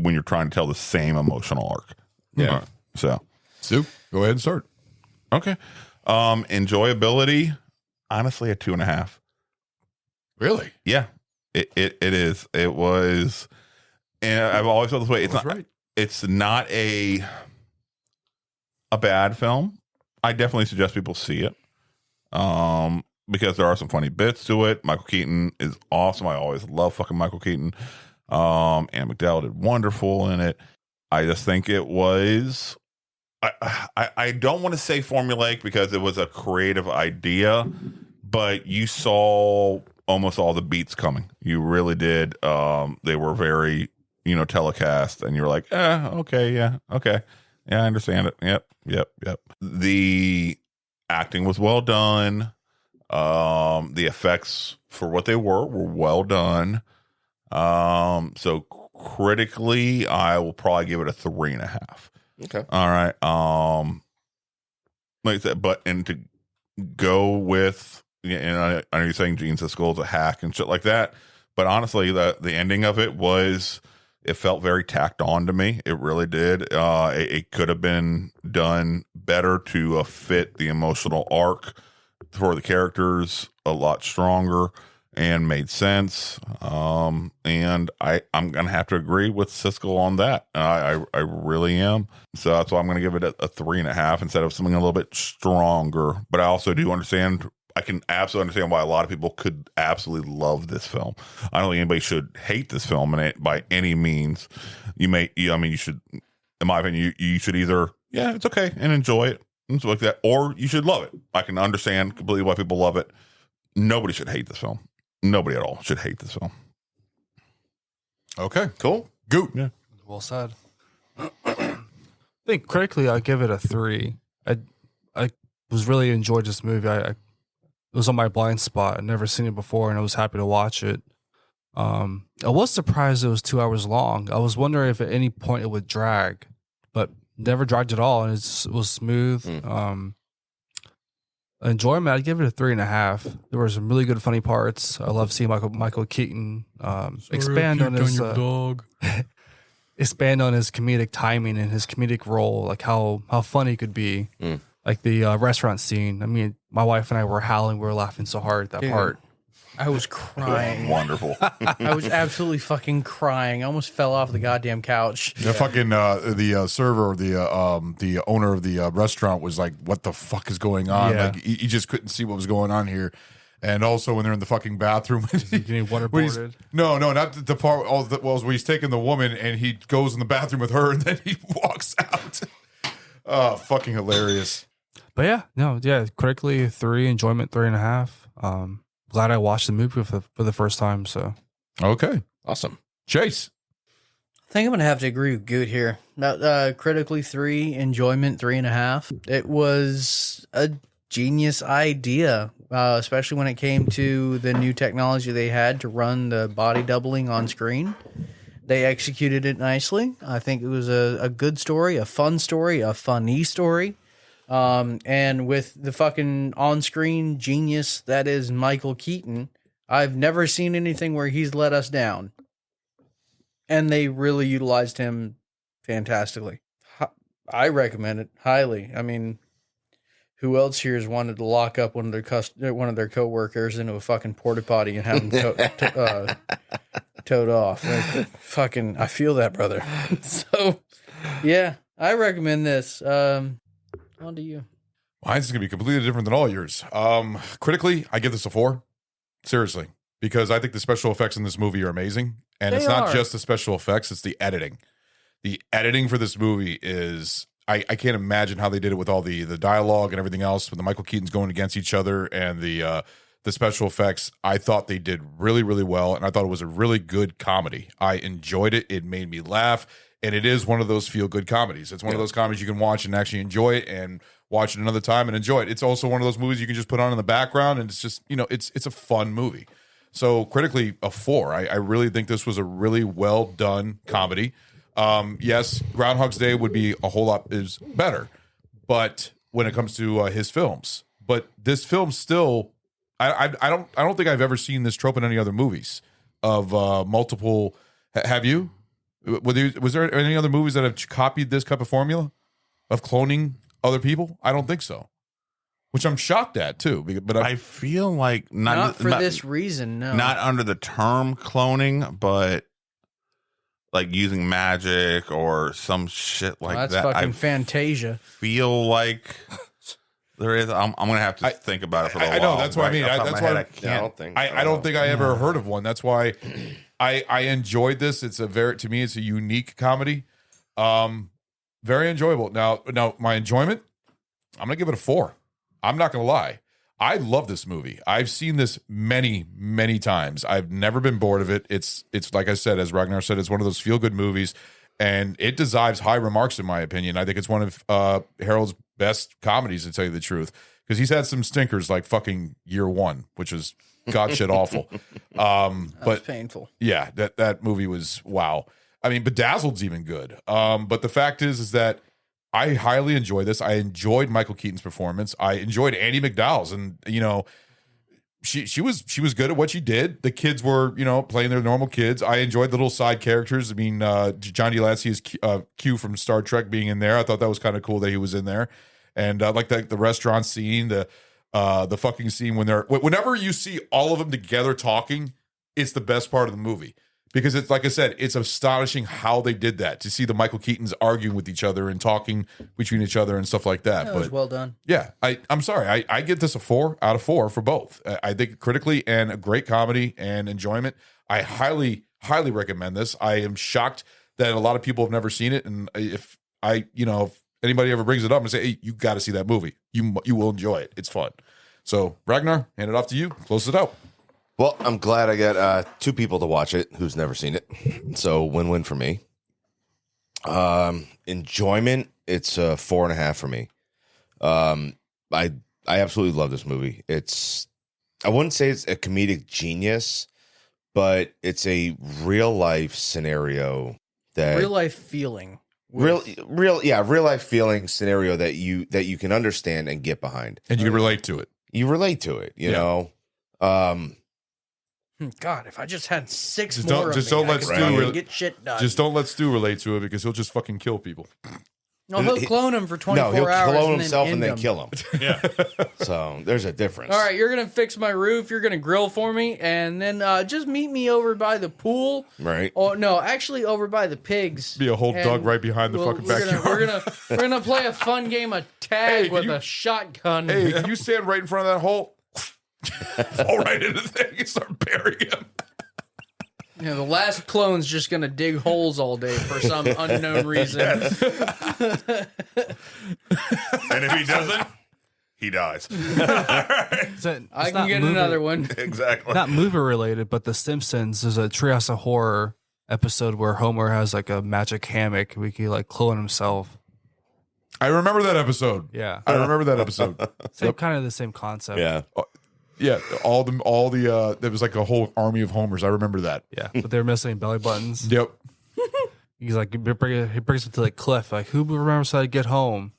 when you're trying to tell the same emotional arc. Yeah. So Soup, go ahead and start. Okay. Enjoyability, honestly, a 2.5. Really? Yeah, it is. It was, and I've always felt this way. It's not right. It's not a bad film. I definitely suggest people see it, because there are some funny bits to it. Michael Keaton is awesome. I always love fucking Michael Keaton. Ann McDowell did wonderful in it. I just think it was. I don't want to say formulaic because it was a creative idea, but you saw almost all the beats coming. You really did. They were very, telecast, and you're like, okay, yeah, I understand it. Yep. The acting was well done. The effects for what they were well done. So critically, I will probably give it a 3.5. Okay. All right. Like I said, and to go with, I know you're saying Gene Siskel is a hack and shit like that, but honestly, the ending of it felt very tacked on to me. It really did. It could have been done better to fit the emotional arc for the characters a lot stronger and made sense. And I'm gonna have to agree with Siskel on that. I really am. So that's why I'm gonna give it a 3.5 instead of something a little bit stronger. But I also do understand. I can absolutely understand why a lot of people could absolutely love this film. I don't think anybody should hate this film by any means. You should, in my opinion, you should either, it's okay and enjoy it and stuff like that, or you should love it. I can understand completely why people love it. Nobody should hate this film. Nobody at all should hate this film. Okay, cool. Goot. Yeah. Well said. I think critically, I'll give it a 3. I was really enjoyed this movie. It was on my blind spot. I'd never seen it before, and I was happy to watch it. I was surprised it was 2 hours long. I was wondering if at any point it would drag, but never dragged at all, and it was smooth. Enjoyment, I'd give it a 3.5. There were some really good funny parts. I love seeing Michael Keaton expand on his expand on his comedic timing and his comedic role, like how funny he could be. Like the restaurant scene. I mean, my wife and I were howling. We were laughing so hard at that part. I was crying. Wonderful. I was absolutely fucking crying. I almost fell off the goddamn couch. The fucking the server, the owner of the restaurant was like, "What the fuck is going on?" Yeah. Like he just couldn't see what was going on here. And also when they're in the fucking bathroom, getting waterboarded. No, not the part. Where he's taking the woman and he goes in the bathroom with her, and then he walks out. Fucking hilarious. But critically 3, enjoyment 3.5. Glad I watched the movie for the first time. So okay, awesome. Chase, I think I'm gonna have to agree with Good here. Critically 3, enjoyment 3.5. It was a genius idea, especially when it came to the new technology they had to run the body doubling on screen. They executed it nicely. I think it was a good story, a funny story. And with the fucking on-screen genius that is Michael Keaton, I've never seen anything where he's let us down. And they really utilized him fantastically. I recommend it highly. I mean, who else here has wanted to lock up one of their coworkers into a fucking porta potty and have him towed off? Like, fucking, I feel that, brother. So, yeah, I recommend this. On to you. Mine's going to be completely different than all yours. Critically, I give this a 4. Seriously, because I think the special effects in this movie are amazing. And it's not just the special effects, it's the editing. The editing for this movie is, I can't imagine how they did it with all the dialogue and everything else, with the Michael Keatons going against each other and the special effects. I thought they did really, really well, and I thought it was a really good comedy. I enjoyed it. It made me laugh, and it is one of those feel-good comedies. It's one of those comedies you can watch and actually enjoy it, and watch it another time and enjoy it. It's also one of those movies you can just put on in the background, and it's just, it's a fun movie. So critically, a 4. I really think this was a really well done comedy. Yes, Groundhog's Day would be a whole lot is better, but when it comes to his films, but this film still, I don't think I've ever seen this trope in any other movies of multiple. Have you? Was there any other movies that have copied this type of formula of cloning other people? I don't think so. Which I'm shocked at too, but I feel like not for this reason. No, not under the term cloning, but like using magic or some shit like that's that. Fucking Fantasia. Feel like there is. I'm gonna have to think about it for a while. I know that's what I mean. That's why I don't think I ever heard of one. That's why I enjoyed this. It's to me it's a unique comedy. Very enjoyable. Now my enjoyment, I'm gonna give it a 4. I'm not gonna lie. I love this movie. I've seen this many, many times. I've never been bored of it. It's like I said, as Ragnar said, it's one of those feel-good movies, and it deserves high remarks in my opinion. I think it's one of Harold's best comedies, to tell you the truth, because he's had some stinkers like fucking Year One, which is god shit awful. But painful. Yeah, that movie was wow. I mean, Bedazzled's even good. But the fact is that I highly enjoy this. I enjoyed Michael Keaton's performance. I enjoyed Andie MacDowell's, and she was good at what she did. The kids were playing their normal kids. I enjoyed the little side characters. I mean, John D. Lancey is Q from Star Trek being in there. I thought that was kind of cool that he was in there, and like the restaurant scene, the fucking scene whenever you see all of them together talking, it's the best part of the movie. Because it's like I said, it's astonishing how they did that, to see the Michael Keatons arguing with each other and talking between each other and stuff like that. That was well done. Yeah, I'm sorry. I give this a 4 out of 4 for both. I think critically and a great comedy and enjoyment. I highly, highly recommend this. I am shocked that a lot of people have never seen it. And if anybody ever brings it up and say, hey, you got to see that movie, you will enjoy it. It's fun. So Ragnar, hand it off to you. Close it out. Well, I'm glad I got 2 people to watch it who's never seen it. So win-win for me. Enjoyment, it's a 4.5 for me. I absolutely love this movie. I wouldn't say it's a comedic genius, but it's a real life scenario that real life feeling. Real life feeling scenario that you can understand and get behind. And you can relate to it. You relate to it, you know. God, if I just had 6 Just more, don't let Stu get shit done. Just don't let Stu relate to it, because he'll just fucking kill people. No, he'll clone him for 24 hours. He'll clone and himself then and then end kill him. Yeah. So there's a difference. All right, you're gonna fix my roof. You're gonna grill for me, and then just meet me over by the pool. Right. Oh no, actually over by the pigs. Be a whole dog right behind the fucking backyard. We're gonna play a fun game of tag with a shotgun. Hey, can you stand right in front of that hole? Fall right into the thing and start burying him. Yeah, the last clone's just gonna dig holes all day for some unknown reason. And if he doesn't, he dies. I can get another one. Exactly. Not movie related, but The Simpsons. There's a Treehouse of Horror episode where Homer has like a magic hammock. We can like clone himself. I remember that episode. Yeah, I remember that episode. Kind of the same concept. Yeah. Yeah, all the there was like a whole army of Homers. I remember that. Yeah, but they're missing belly buttons. Yep. He's like, he brings him to the cliff. Like, who remembers how to get home?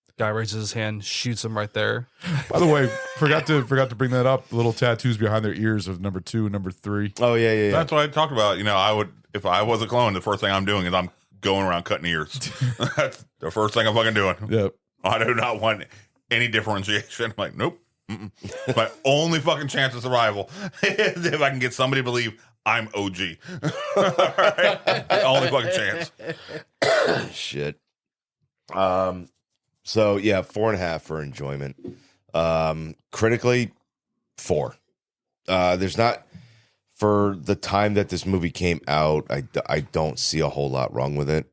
The guy raises his hand, shoots him right there. By the way, forgot to bring that up. The little tattoos behind their ears of number 2 and number 3. Oh yeah. That's what I talked about. You know, I would, if I was a clone, the first thing I'm doing is I'm going around cutting ears. That's the first thing I'm fucking doing. Yep. I do not want any differentiation. I'm like, nope. My only fucking chance of survival is if I can get somebody to believe I'm OG. Right? The only fucking chance. Shit. So yeah, 4.5 for enjoyment. Critically, 4. There's not, for the time that this movie came out, I don't see a whole lot wrong with it.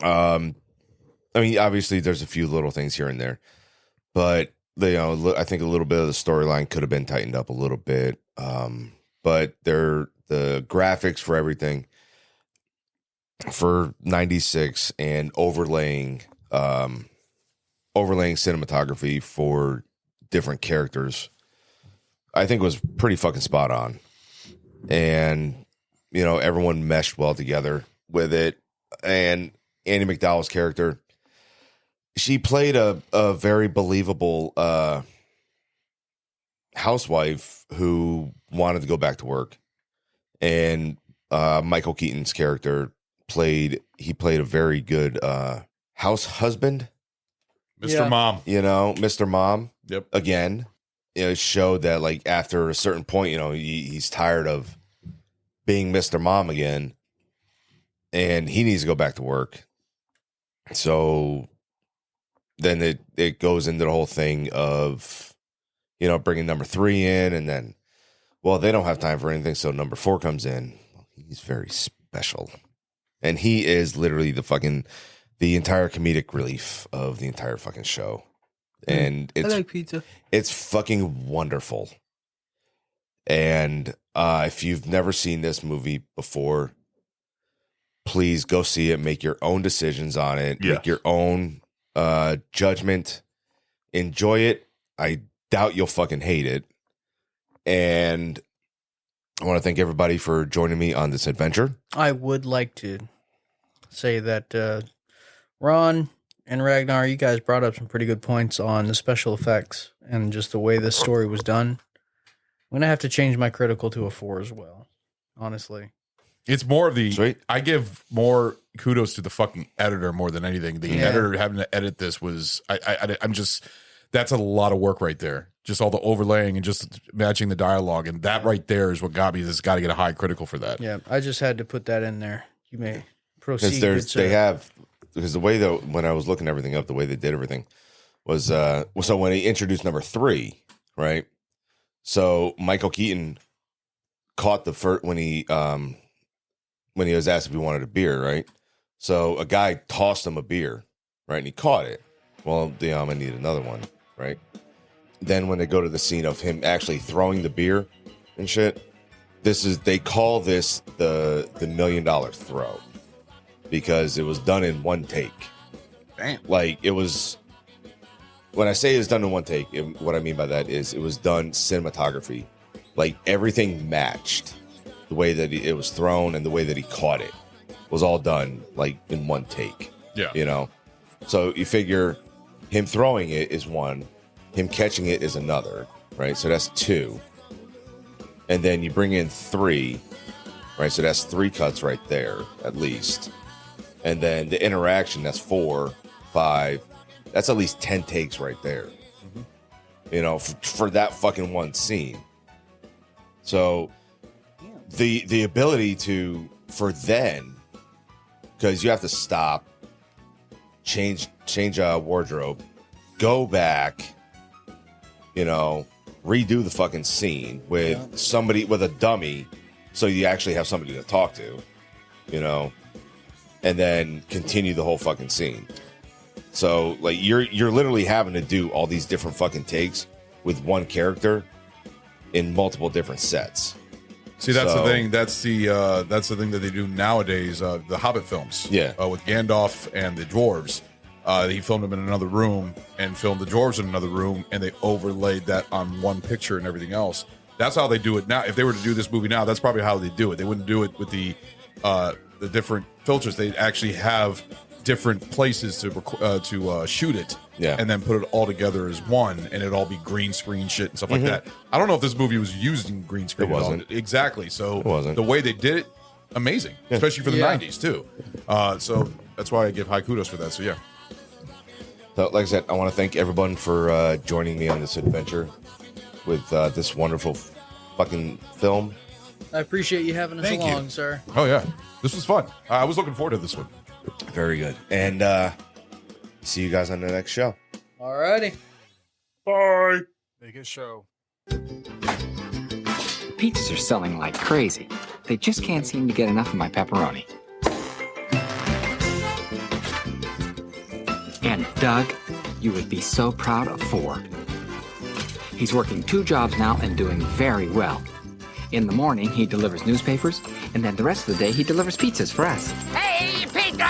I mean, obviously there's a few little things here and there, but I think a little bit of the storyline could have been tightened up a little bit. But the graphics for everything for 96 and overlaying cinematography for different characters, I think was pretty fucking spot on. And, everyone meshed well together with it. And Andy McDowell's character, she played a very believable housewife who wanted to go back to work. And Michael Keaton's character played a very good house husband. Mr. Mom. Mr. Mom. Yep. Again, it showed that like after a certain point, he's tired of being Mr. Mom again, and he needs to go back to work. So then it goes into the whole thing of, bringing number 3 in, and then, well, they don't have time for anything, so number 4 comes in. He's very special, and he is literally the entire comedic relief of the entire fucking show. And I like pizza. It's fucking wonderful. And if you've never seen this movie before, please go see it. Make your own decisions on it. Yes. Make your own judgment. Enjoy it. I doubt you'll fucking hate it. And I want to thank everybody for joining me on this adventure. I would like to say that Ron and Ragnar, you guys brought up some pretty good points on the special effects and just the way this story was done. I'm going to have to change my critical to a 4 as well, honestly. It's more of the, Sweet. I give more kudos to the fucking editor more than anything. The editor having to edit this was, I'm just, that's a lot of work right there. Just all the overlaying and just matching the dialogue. And that right there is what got me. This got to get a high critical for that. Yeah, I just had to put that in there. You may proceed. Because the way that when I was looking everything up, the way they did everything was, so when he introduced number 3, right? So Michael Keaton caught the first when he was asked if he wanted a beer, right? So a guy tossed him a beer, right? And he caught it. Well, I need another one, right? Then when they go to the scene of him actually throwing the beer and shit, they call this the $1 million throw because it was done in one take. Damn. Like it was. When I say it's done in one take, what I mean by that is it was done cinematography. Like everything matched the way that it was thrown and the way that he caught it was all done like in one take. Yeah. So you figure him throwing it is one, him catching it is another, right? So that's 2. And then you bring in 3, right? So that's 3 cuts right there, at least. And then the interaction, that's 4, 5. That's at least 10 takes right there, for that fucking one scene. So the ability for then, because you have to stop, change a wardrobe, go back, redo the fucking scene with somebody, with a dummy, so you actually have somebody to talk to, and then continue the whole fucking scene. So like you're literally having to do all these different fucking takes with one character in multiple different sets. See, that's the thing. That's the thing that they do nowadays. The Hobbit films, with Gandalf and the dwarves. He filmed them in another room and filmed the dwarves in another room, and they overlaid that on one picture and everything else. That's how they do it now. If they were to do this movie now, that's probably how they do it. They wouldn't do it with the different filters, they actually have different places to shoot it. Yeah. And then put it all together as one, and it'd all be green screen shit and stuff like that. I don't know if this movie was using green screen. It wasn't. At all. Exactly. So It wasn't. the way they did it, amazing, especially for the 90s too. So that's why I give high kudos for that. So yeah. So, like I said, I want to thank everyone for joining me on this adventure with this wonderful fucking film. I appreciate you having us Thank you. along, sir. Oh yeah, this was fun. I was looking forward to this one. Very good. And see you guys on the next show. Alrighty. Bye. Make it show. Pizzas are selling like crazy. They just can't seem to get enough of my pepperoni. And Doug, you would be so proud of Ford. He's working 2 jobs now and doing very well. In the morning, he delivers newspapers, and then the rest of the day, he delivers pizzas for us. Hey, pizza!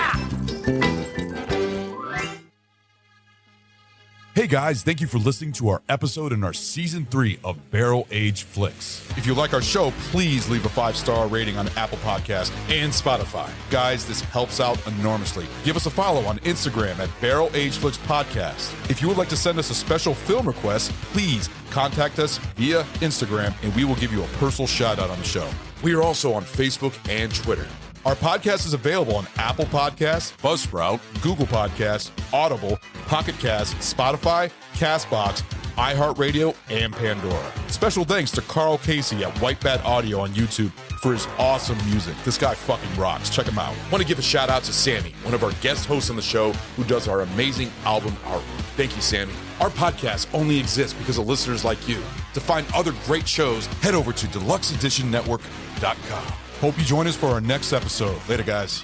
Hey guys, thank you for listening to our episode in our season 3 of Barrel Age Flicks. If you like our show, please leave a 5-star rating on Apple Podcasts and Spotify. Guys, this helps out enormously. Give us a follow on Instagram at Barrel Age Flicks Podcast. If you would like to send us a special film request, please contact us via Instagram and we will give you a personal shout out on the show. We are also on Facebook and Twitter. Our podcast is available on Apple Podcasts, Buzzsprout, Google Podcasts, Audible, Pocket Cast, Spotify, Castbox, iHeartRadio, and Pandora. Special thanks to Carl Casey at White Bat Audio on YouTube for his awesome music. This guy fucking rocks. Check him out. Want to give a shout out to Sammy, one of our guest hosts on the show, who does our amazing album artwork. Thank you, Sammy. Our podcast only exists because of listeners like you. To find other great shows, head over to deluxeeditionnetwork.com. Hope you join us for our next episode. Later, guys.